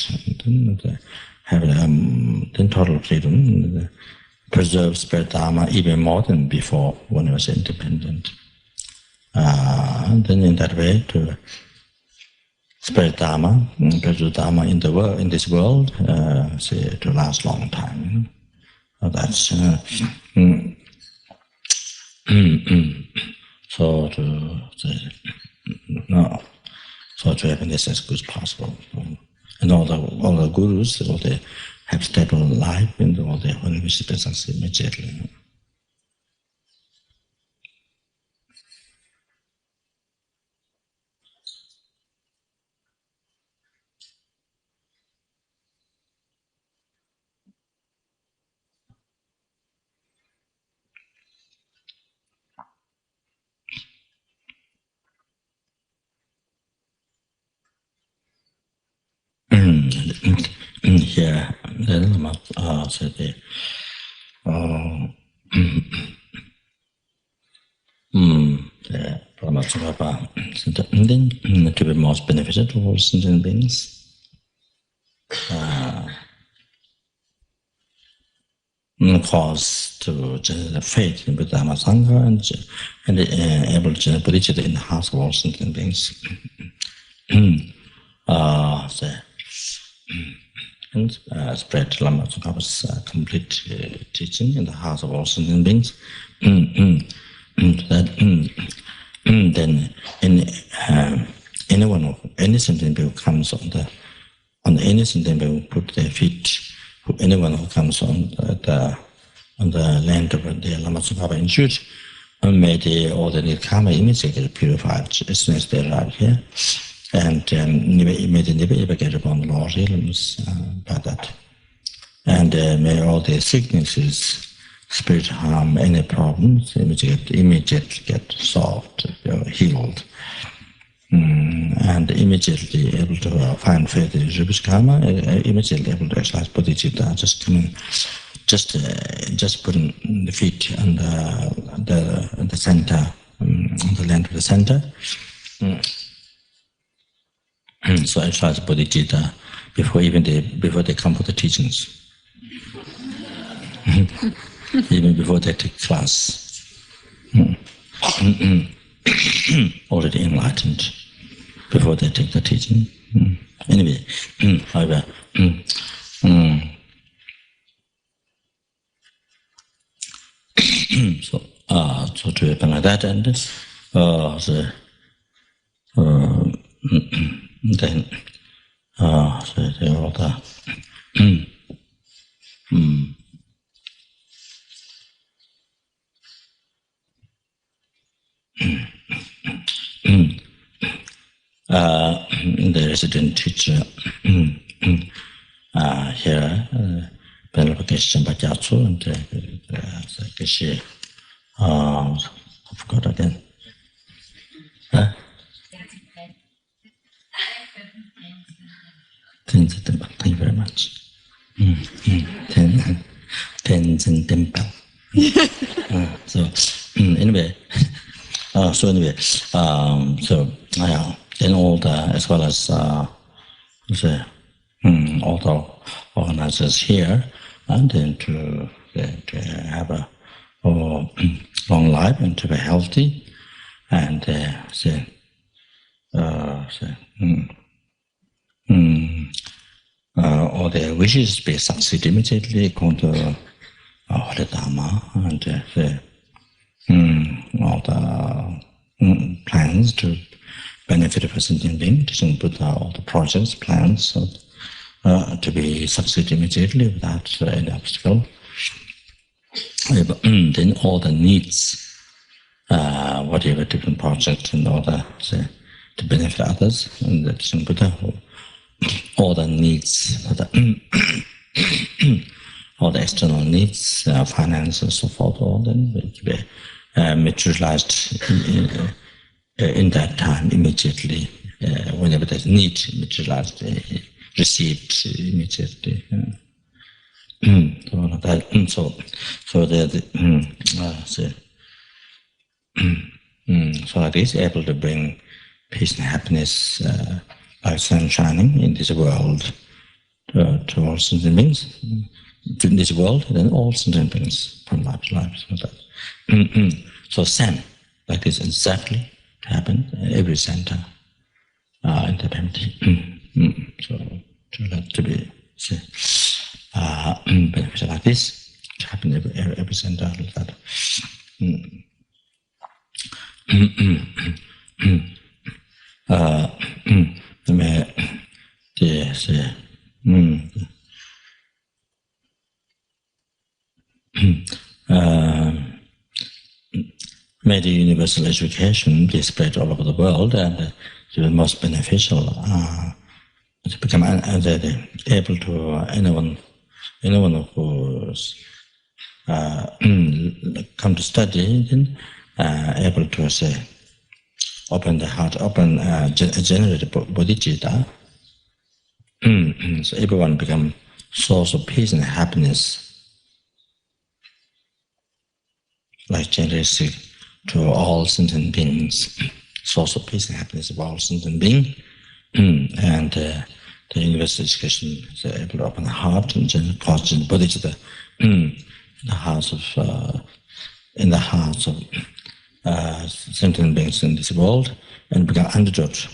and then have then total freedom, preserve spirit Dharma even more than before when it was independent. And then in that way to spread Dharma, preserve Dharma in the world, in this world, to last long time. That's so to have this as good as possible. And all the gurus, they have stable life, and all their holy success immediately. Here, the Lama said the Lama Tsongkhapa said then to be most beneficial to all sentient beings. Cause to generate faith in Buddha Dharma Sangha and able to generate bodhicitta in the hearts of all sentient beings. And spread Lama Tsongkhapa's complete teaching in the hearts of all sentient beings. Then anyone, any sentient being who comes on any sentient being who put their feet, anyone who comes on the land of the Lama Tsongkhapa Institute, may they all the karma immediately get purified as soon as they arrive here. And may they never ever get upon the Lord's realms by that. And may all their sicknesses, spiritual harm, any problems immediately get solved, healed. And immediately able to find faith in Rinpoche karma, immediately able to exercise bodhicitta, just coming, just putting the feet on the center, on the land of the center. So I try to bodhicitta before they come for the teachings, even before they take class, already enlightened before they take the teaching. Anyway, however, so to happen like that, and then so they all the resident teacher here, Purification Vajrasattva, and she I forgot again. Thank you very much. Tenzin Temple. So anyway, then all the, as well as all the organizers here, and then to have a long life and to be healthy, and all their wishes be succeed immediately according to Holy Dharma, and all the plans to benefit of a sentient being, teaching Buddha all the projects, plans to be succeed immediately without any obstacle. Then all the needs, whatever different projects in order to benefit others, and the teaching Buddha, all the needs, all the external needs, finance and so forth, all then will be materialized in that time immediately, whenever there's need, materialized, received immediately. So it is able to bring peace and happiness like sun shining in this world to all sentient beings, in this world, and then all sentient beings from life to life. So same, like this exactly happen in every center in the FPMT. So to be beneficial like this, to happen every center like that. May the universal education be spread all over the world and to be most beneficial to become able to anyone who's come to study, then able to open the heart, generate bodhicitta. So everyone become source of peace and happiness, like generously to all sentient beings, source of peace and happiness of all sentient beings, and the universal education is able to open the heart and cause bodhicitta in the hearts of sentient beings in this world, and become antidote.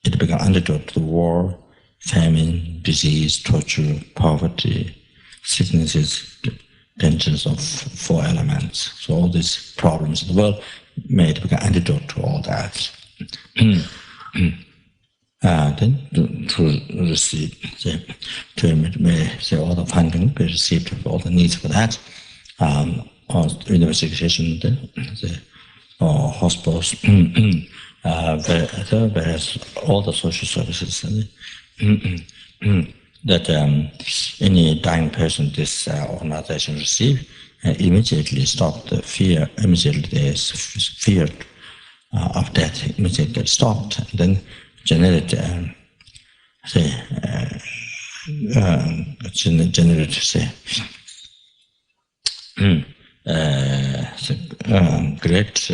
It become antidote to war, famine, disease, torture, poverty, sicknesses, dangers of four elements. So all these problems in the world may become antidote to all that. Then to receive, all the funding be received for all the needs for that. Or universal education, or hospitals, whereas all the social services that any dying person this organization receive, immediately stop the fear. Immediately there is fear of death. Immediately get stopped. And then generate great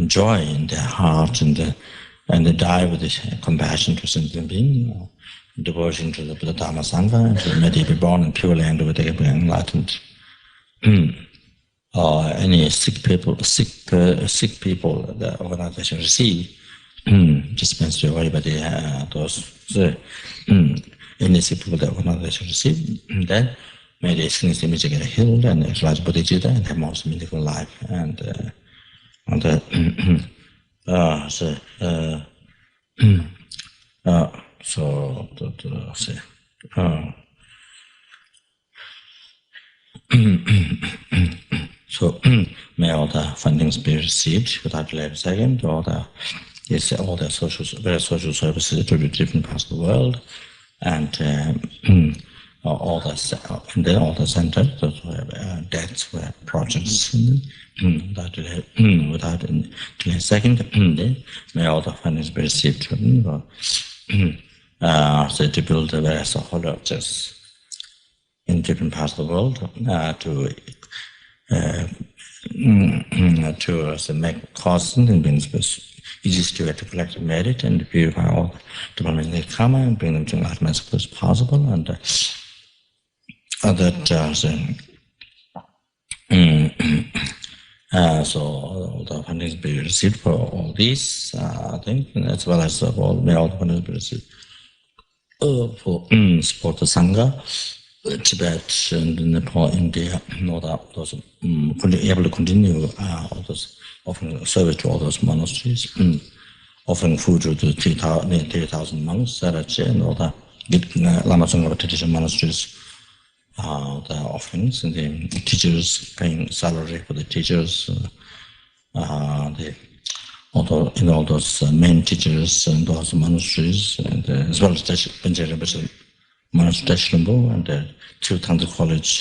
joy in their heart, and they die with this compassion to sentient being, devotion to the Buddha Dharma Sangha, and may they be born in pure land where they can be enlightened. Or any sick people the organization receive, dispense to everybody any sick people the organization receive, then may they sickness immediately get healed and actualize bodhicitta and have most meaningful life. So may all the fundings be received without delay. Second, all the various social services to the different parts of the world, and all the centers that have debts, who have projects, without delay. Second, may all the fundings be received to build the various holy objects in different parts of the world, to make cause sentient beings easy to collect merit and purify all the karma and bring them to enlightenment as close as possible, and so all the fundings be received for all these things, as well as may all the fundings be received for support the Sangha, Tibet and Nepal, India, and all that, those able to continue all those offering service to all those monasteries, offering food to the 3,000 monks, and all the Lama Tsongkhapa traditional monasteries, the offerings, and the teachers paying salary for the teachers, all those main teachers and those monasteries, and as well as Vajrasattva monastery and the Tirthan college,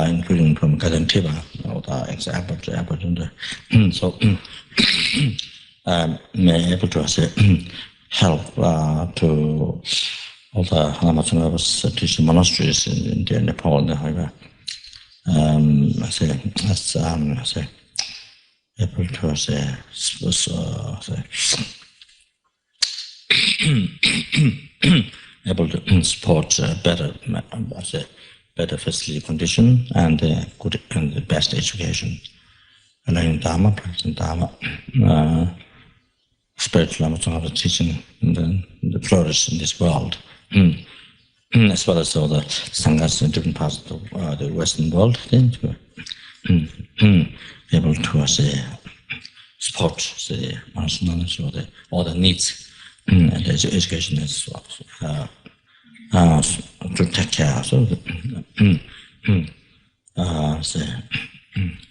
including from Gadantiva, all the example, and so may able to help to all the Lama Tsongkhapa's teaching monasteries in Nepal and however, able to able to support better facility condition and good and the best education, learning Dharma, practicing Dharma, spiritual Lama Tsongkhapa teaching, and then the flourish in this world, as well as all the sanghas in different parts of the Western world, then to able to support the knowledge or all the needs and the education as well. To take care so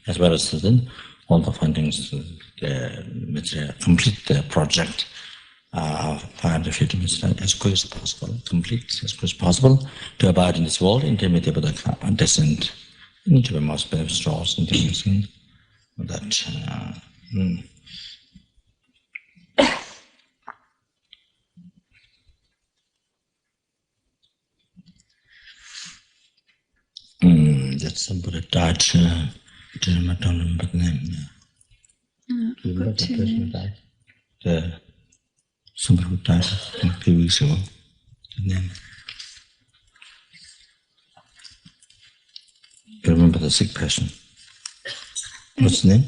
as well as then all the fundings which complete the project 550 minutes as quick as possible, complete as quick as possible to abide in this world, intermediate with the descent into the most beneficial and things that that's somebody died. I don't remember the name. Do you remember the person who died? Somebody who died a few weeks ago. The name. You remember the sick person? What's the name?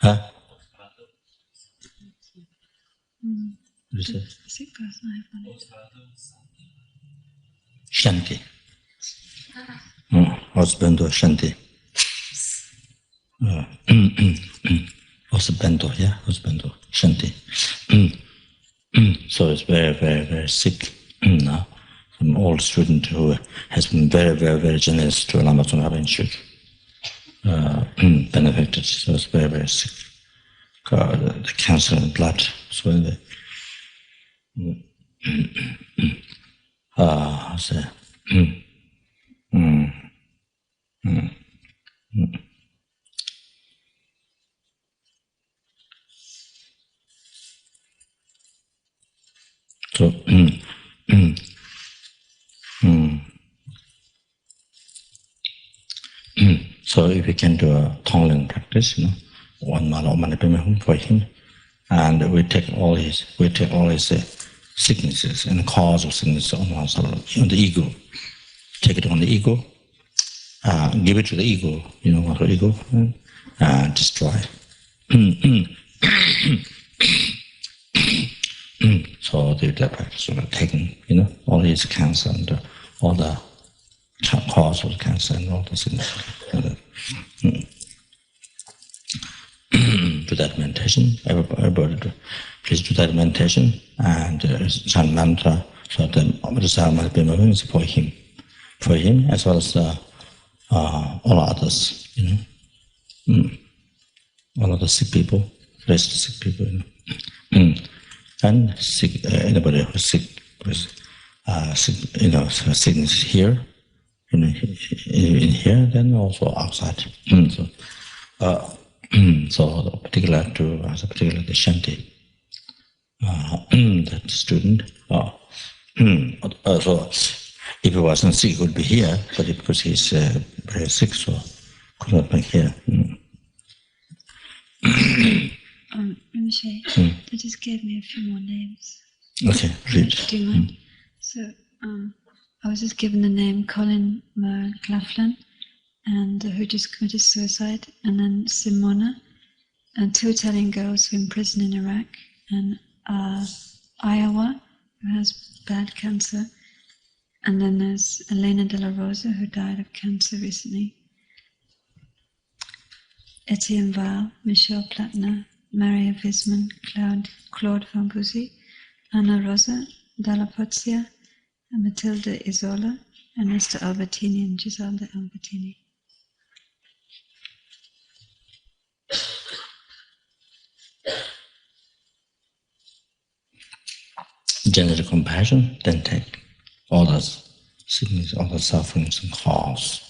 Huh? What is it? Sick person, I have Shanti. Husband or Shanti. Husband, yeah, husband or Shanti. So it's very, very, very sick now. An old student who has been very, very, very generous to Lama Tsongkhapa Institute. Benefited, so it's very, very sick. The cancer in the blood. So the so so if we can do a Tonglen practice, one man for him, and we take all his sicknesses and cause of sickness on ourselves, on the ego. Take it on the ego, give it to the ego, what the ego, destroy. So the practice of taking, all his cancer and all the cause of cancer and all the sickness. Do that meditation. Everybody, please do that meditation and chant mantra. So then, Vajrasattva is for him as well as all others. All other sick people, rest sick people. And sick, anybody who's sick with sickness here, in here, then also outside. So particular to the Shanti, that student. So if he wasn't sick, he would be here, but because he's very sick, so could not be here. Rinpoche, they just gave me a few more names. Okay, read. Do you mind? So I was just given the name Colin McLaughlin, and who just committed suicide, and then Simona, and two Italian girls who are in prison in Iraq, and Iowa, who has bad cancer, and then there's Elena de la Rosa, who died of cancer recently, Etienne Val, Michelle Platner, Maria Visman, Claude Van Bussy, Anna Rosa, Dalla Pozia, and Matilda Isola, and Esther Albertini and Giselda Albertini. General compassion, then take all the sickness, all the sufferings and cause.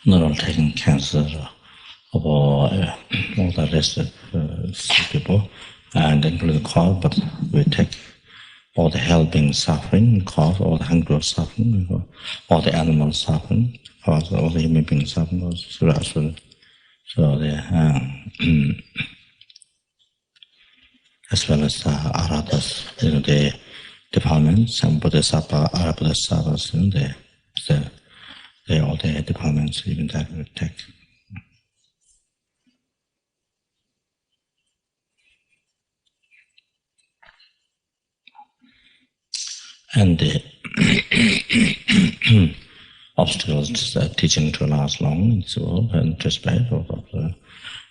Not all taking cancer or all the rest of sick people, and include the cause, but we take all the helping suffering, cause all the hunger suffering, all the animal suffering, cause all the human being suffering, so the as well as aratas, the departments, some bodhisattva, bodhisattvas, they all the departments, even that we take. And the obstacles teaching to last long in this world and to spread,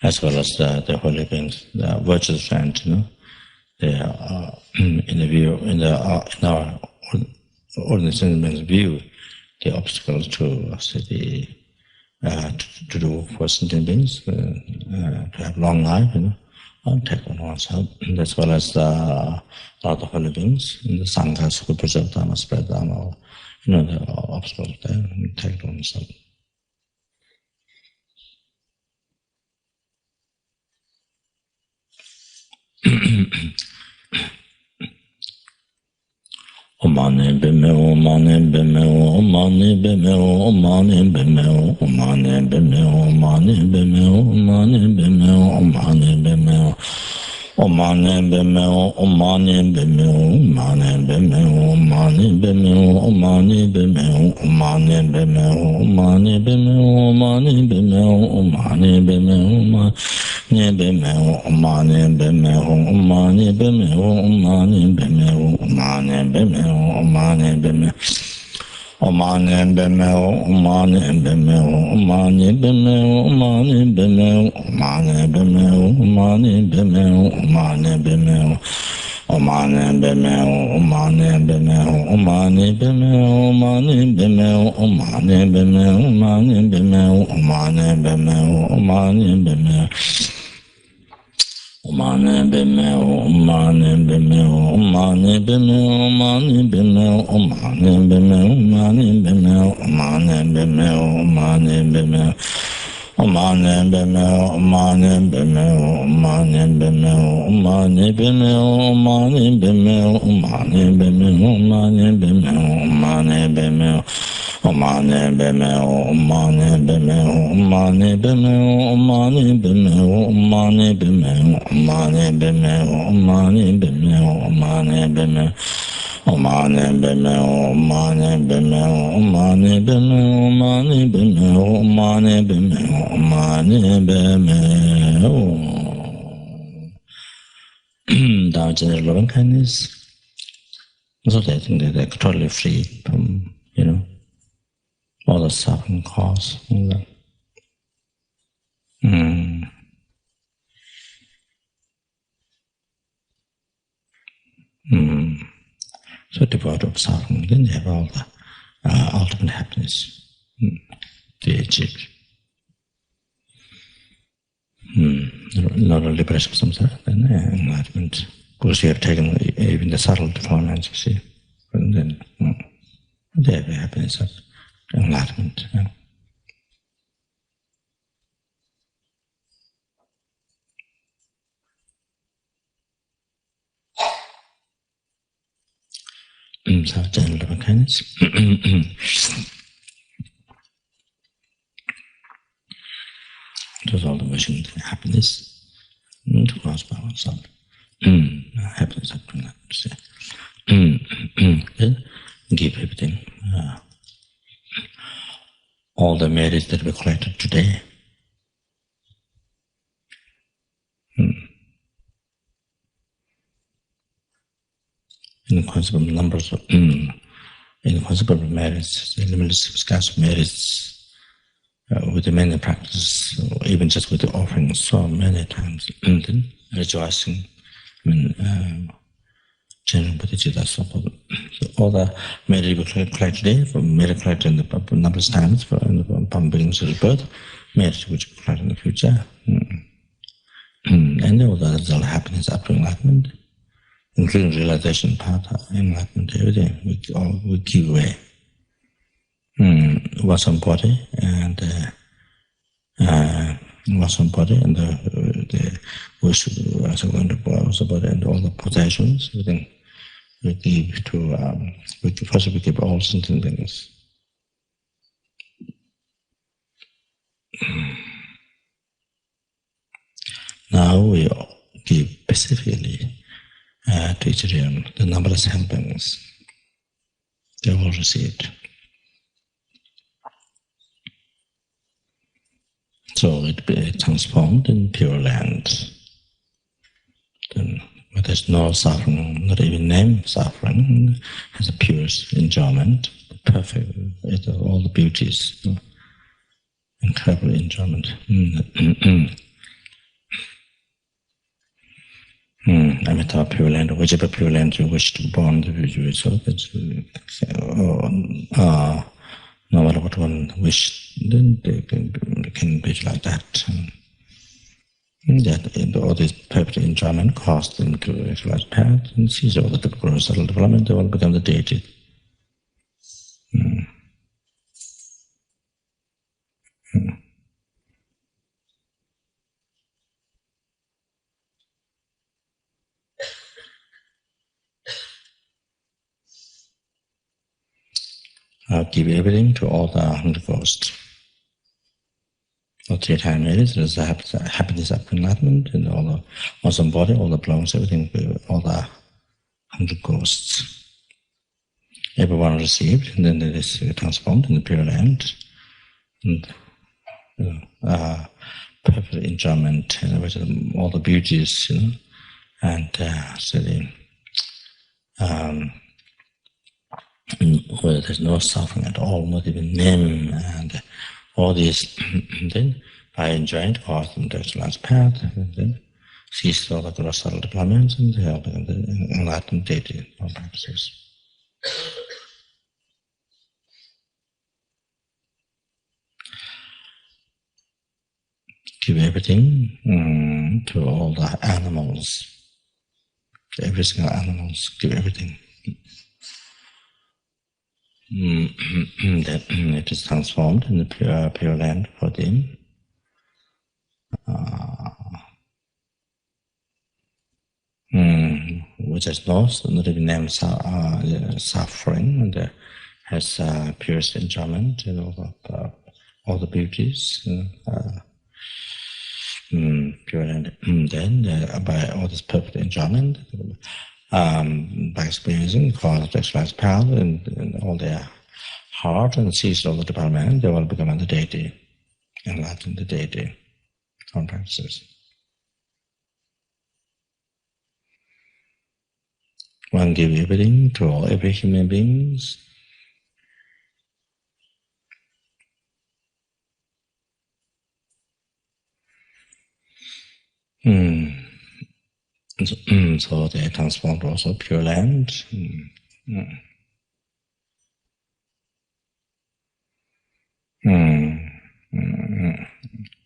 as well as the holy beings, the virtuous friends, they are in our ordinary beings' view, the obstacles to do for sentient beings, to have long life, and take on oneself, as well as the holy beings, the sanghas who preserve Dharma, spread Dharma, the obstacles there, and take on oneself. Omane bemeo, omane bemeo, omane bemeo, omane bemeo, omane bemeo, omane bemeo, omane bemeo, omane bemeo. Omane bemeo, omane bemeo, omane bemeo, omane bemeo, omane bemeo, omane bemeo, omane bemeo, omane bemeo, omane bemeo, Nebemeo, Mane Bemeo, Mane Bemeo, Mane Bemeo, Mane Bemeo, Mane Bemeo. Omane bemeo, omane bemeo, omane bemeo, omane bemeo, omane bemeo, omane bemeo, omane bemeo. Omane bemeo, omane bemeo, omane bemeo, omane bemeo, omane bemeo, omane bemeo, omane bemeo, omane bemeo. Omane bemeo, omane bemeo, omane bemeo, omane bemeo, omane bemeo, omane bemeo, omane bemeo, omane bemeo. Mane bemeo, mane bemeo, mane bemeo, mane bemeo, mane bemeo, mane bemeo, mane bemeo, mane bemeo, mane bemeo, mane bemeo, mane bemeo, mane bemeo, mane bemeo, mane bemeo, mane bemeo, mane bemeo. Mane bemeo, mane bemeo, mane bemeo, mane bemeo, mane bemeo, mane bemeo. Down general loving kindness. So they think that they're totally free from, all the suffering caused. So devoid of suffering, then they have all the ultimate happiness they achieve. Not only liberation from samsara, then enlightenment. Of course, you have taken even the subtle defilements, you see. And then they have the happiness of enlightenment. So, general loving kindness. It was all the wishing happiness to cause by oneself. Happiness up to that. Then give everything. All the merits that we collected today. Inconceivable numbers of inconceivable merits, the limitless scarce merits with the many practices, even just with the offerings so many times, and then rejoicing, chanting bodhicitta, so all the merit we collect today, from merit collected in the numerous times from beginning to rebirth, merit which we collect in the future, and all the result happiness up to enlightenment, including realization part, enlightenment, everything we give away. What's on body and what's on body and the wish as going to body and all the possessions, everything we give to first we give all sentient things. Now we give specifically to each realm the numberless helpings they all received. So it be transformed in pure land. Then where there's no suffering, not even name suffering, has a pure enjoyment, perfect, all the beauties, incredible enjoyment. Amitabha pure land, whichever pure land you wish to born the future, so that's no matter what one wish, then they can be like that. That all this perfect enjoyment caused them to actualize path and seize all the typical subtle development, they all become the deity. I'll give everything to all the 100 ghosts. All 3 times merits, there's the happiness of enlightenment, and all the awesome body, all the belongs, everything, all the 100 ghosts. Everyone received, and then it is transformed in the pure land. And perfect enjoyment, all the beauties, and so where there's no suffering at all, not even name, and all these, then by enjoying it, cause them to actualize path, and then cease all the gross subtle developments, and they help in the enlightened deity all practices. Give everything to all the animals, to every single animals, give everything. That it is transformed in the pure land for them. which is lost, not even named suffering, and has purest enjoyment and all the beauties, pure and then by all this perfect enjoyment, by experiencing cause of exercise power and all their heart and cease all the development, they will become the deity, enlighten the deity on practices. One give everything to all, every human beings. So they transformed also pure land.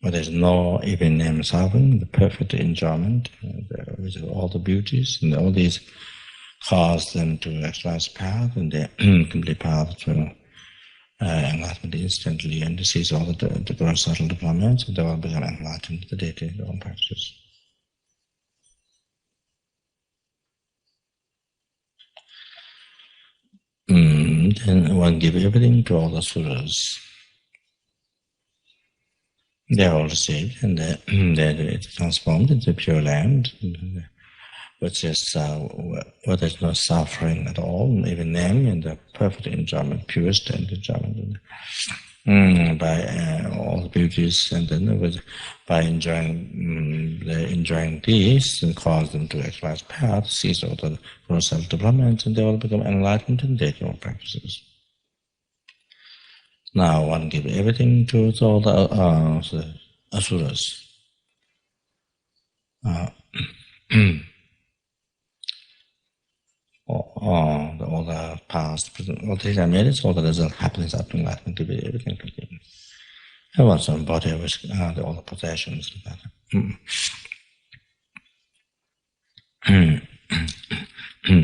But there's no even name suffering, the perfect enjoyment with all the beauties, and all these cause them to exercise path, and they complete path to enlightenment instantly, and to seize all the gross subtle developments, and they will become enlightened, the deity in their own practice. Then one give everything to all the suras. They are all received, and they're transformed into pure land, which is where there's no suffering at all, even them in the perfect enjoyment, purest enjoyment, by all the beauties, and then by enjoying these, and cause them to exercise path, cease all the gross self-development, and they will become enlightened in their own practices. Now one give everything to all the asuras. All the past, present, all the merits, all the result, happiness, up to enlightenment, to be everything completely. And once on body with all the possessions,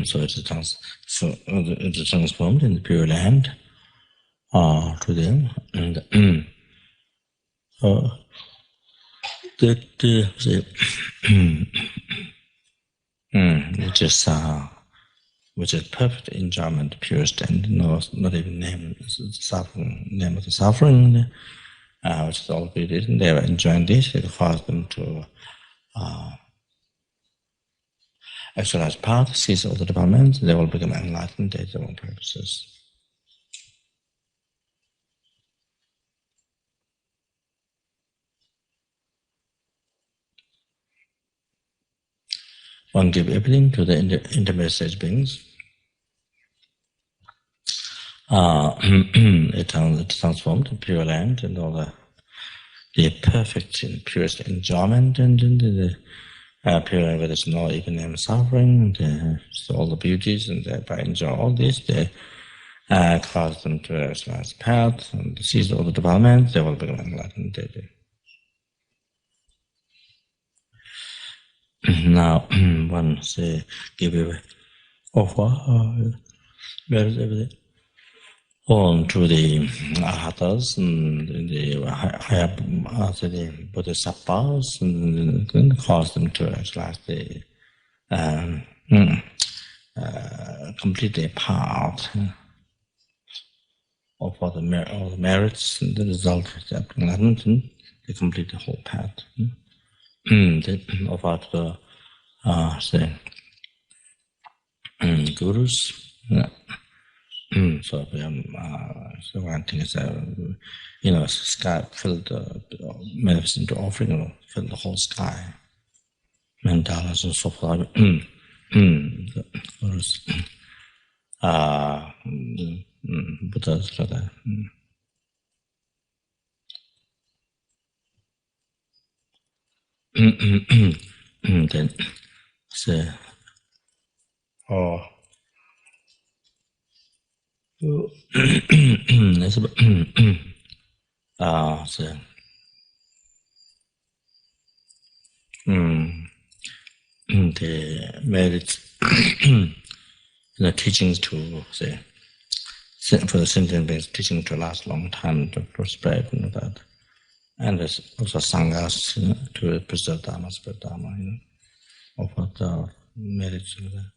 so it is transformed in the pure land to them, and which is perfect enjoyment, purest, and not even name of the suffering, which is all beauty, and they are enjoying this. It causes them to exercise path, cease all the developments, they will become enlightened at their own purposes. One give everything to the intermediate stage beings. It transformed to pure land, and all the perfect and purest enjoyment, and the pure where there's no even suffering, so all the beauties, and by enjoying all this, they cause them to exercise path and seize all the development, they will become enlightened. Now, one say, give away, offer, where's everything? On to the arhatas and the higher the bodhisattvas, and then cause them to exercise the completely part of all the merits, and the result of enlightenment, they complete the whole path. They offer to the gurus. So one thing is, sky filled magnificent offering, filled the whole sky, mandalas and so forth. Buddhas rather. Then say, the merits, the teachings to say, for the sentient beings, teaching to last long time, to spread, that And there's also sanghas, to preserve Dharma, spread Dharma, offer the merits of that.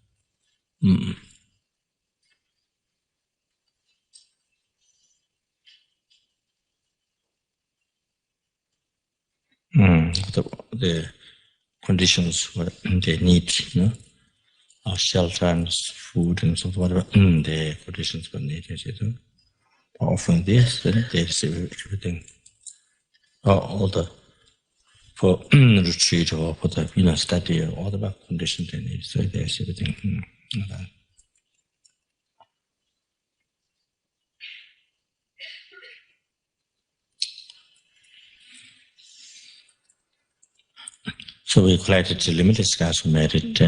The conditions what they need, shelter and food and so whatever the conditions were needed. Offering this, then they receive everything, all the for retreat or for the study or all the conditions they need. So they receive everything. So we collected the limited scars merit.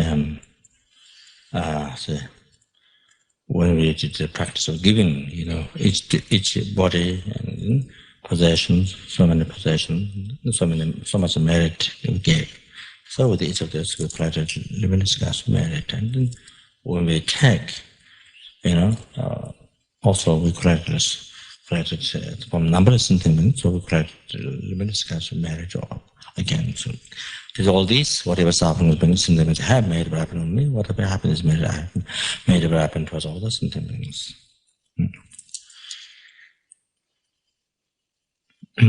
When we did the practice of giving, each body and possessions, so many possessions, so much merit we gave. So with each of those we collected limited scars merit, and then when we take, also we collected from numberless sentiments, so we collected limited scars merit again. So with all these, whatever suffering has been sentiments have made happen on me, whatever happiness made happen towards all the sentiments.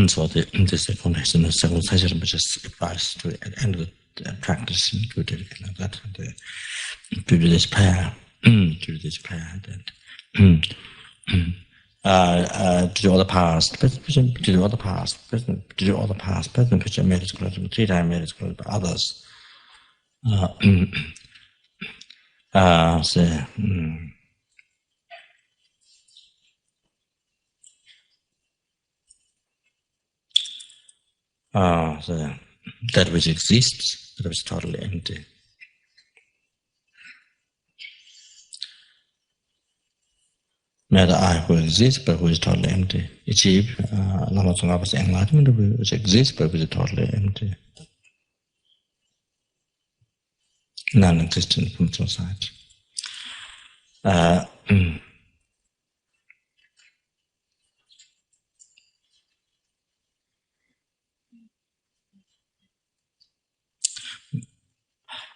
So this is the foundation of several sessions, which is advice to at the end of the practice to dedicate like that, to do this prayer, to do all the past, to do all the past, present, picture, made it correct, 3 times made it correct by others. That which exists, that which is totally empty. Matter I who exists but who is totally empty. Achieve Lama Tsongkhapa's enlightenment which exists but which is totally empty. Non-existent from society.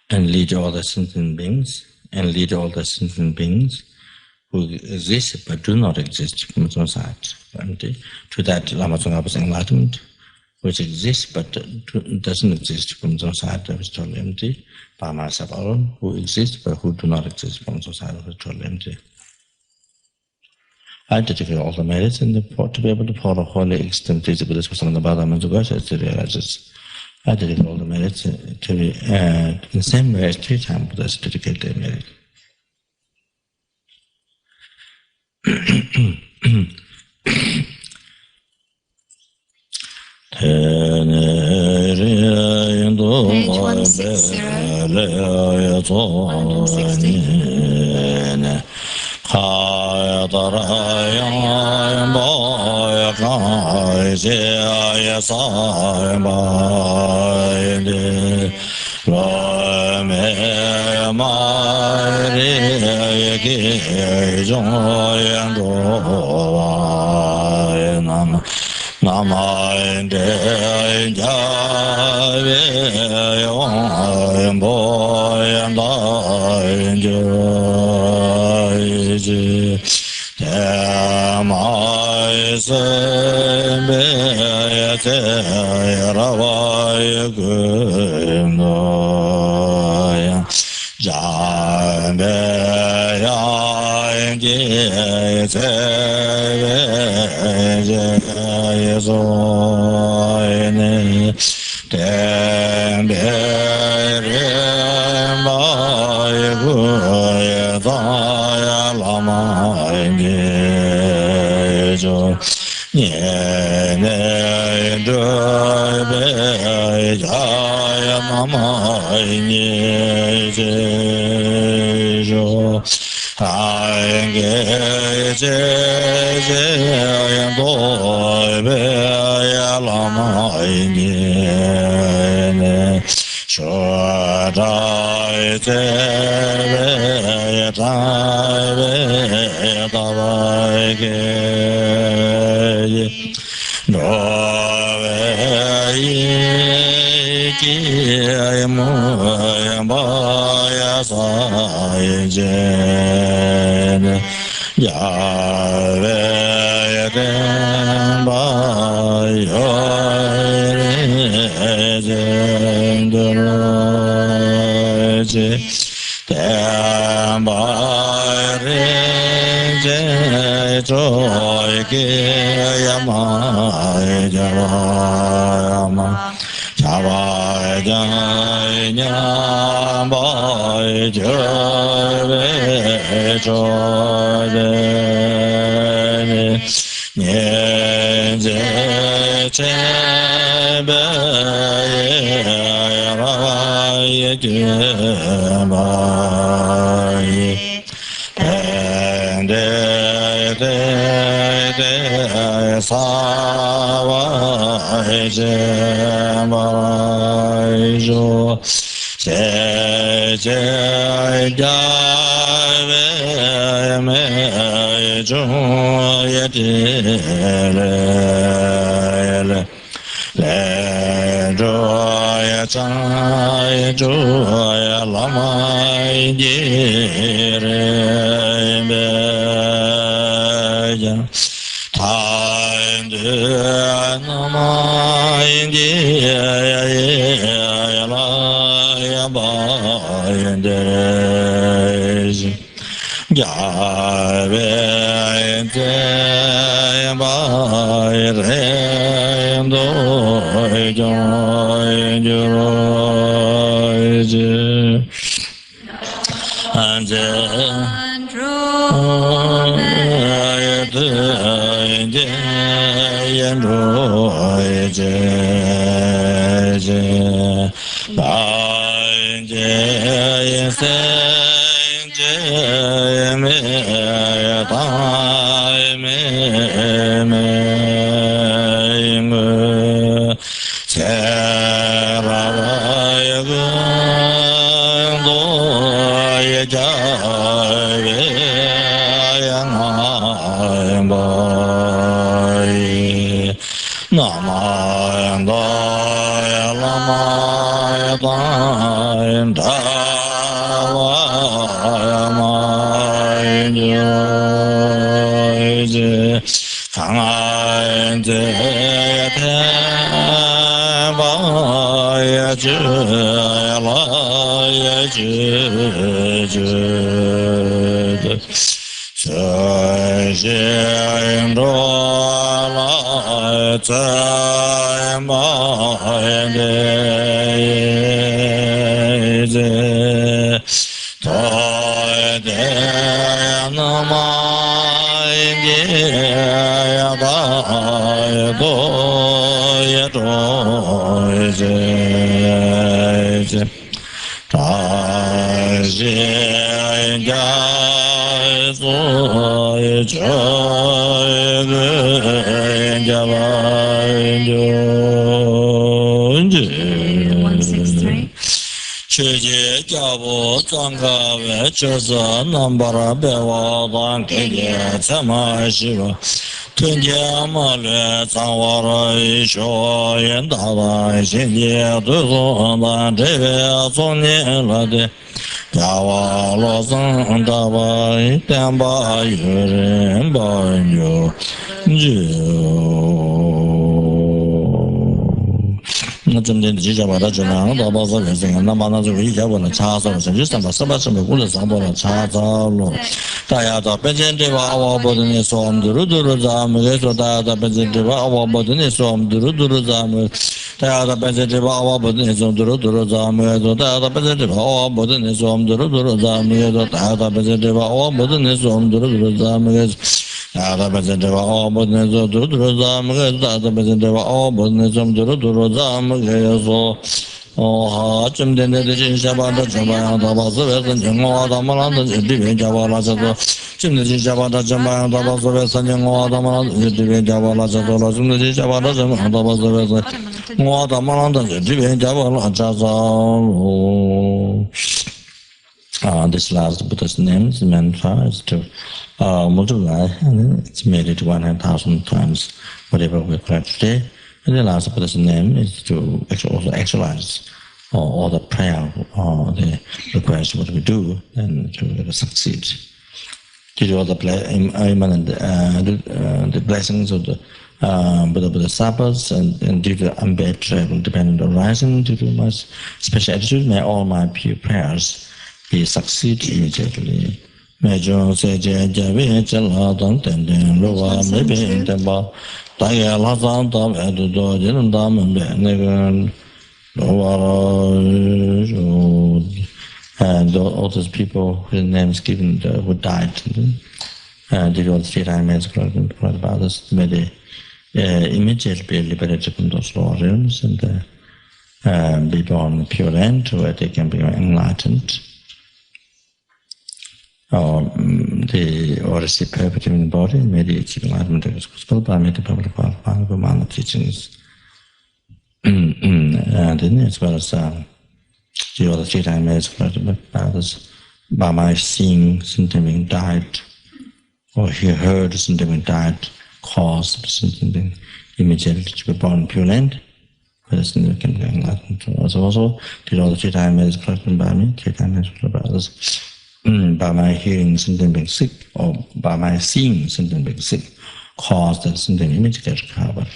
And lead all the sentient beings, who exist but do not exist from society. To that Lama Tsongkhapa's enlightenment, which exists but doesn't exist from society, which is totally empty, by myself alone, who exist but who do not exist from society, which is totally empty. I dedicate all the merits and to be able to follow wholly extant feasibility for some of the Bhadama to realize this. I dedicate all the merits to be in the same way as 3 times Buddhas dedicate their merit. Page 160. This last Buddha's name, the mantra is to multiply, and it's made it 100,000 times whatever we pray today. And the last Buddha's name is to also actualize all the prayer or the request what we do, and to succeed. To do all the blessings of the Bodhisattvas and due to unbad travel dependent arising, due to my special attitude, may all my pure prayers be succeed immediately. May John say Javi Chaladon Tendin Ruwa maybe in Temba Taya Lazan Dam Edo Jen Dam and Benegan and all those people whose names given who died due to all the state I made about this, may they immediately be liberated from those lower realms and be born in pure land where they can be enlightened. Or receive perfect in the body, may they achieve enlightenment of the gospel by the public Pabongkha teachings. And then as well as the other three times others, by my seeing something being died, or he heard something being died, caused something immediately to be born in pure land, person can be enlightened. Also did all the three times collected by me, three times by others. By my hearing something being sick, or by my seeing something being sick, caused that something immediately recovered.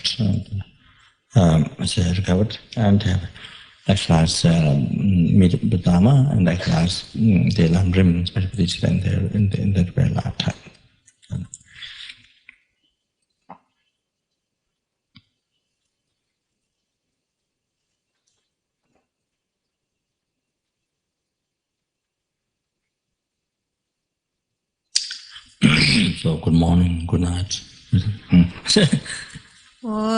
Recovered and have actualized the Dharma and actualized the Lam special in that very lifetime. So good morning, good night. Oh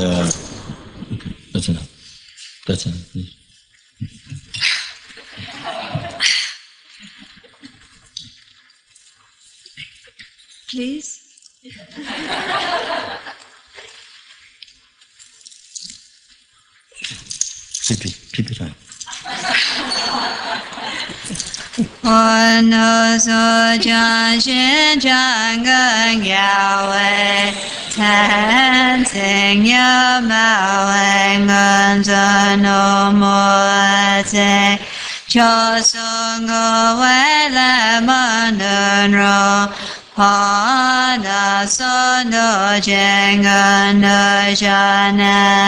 yeah, that's enough. That's enough. Please. Keep it on. Ono so jan shin jan gang yao wei tan sing yao mao wei ngon zon no mo te cho song go wei la mon dun ro ha na so no jeng no janan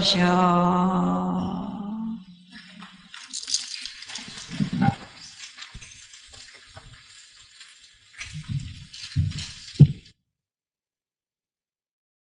shou.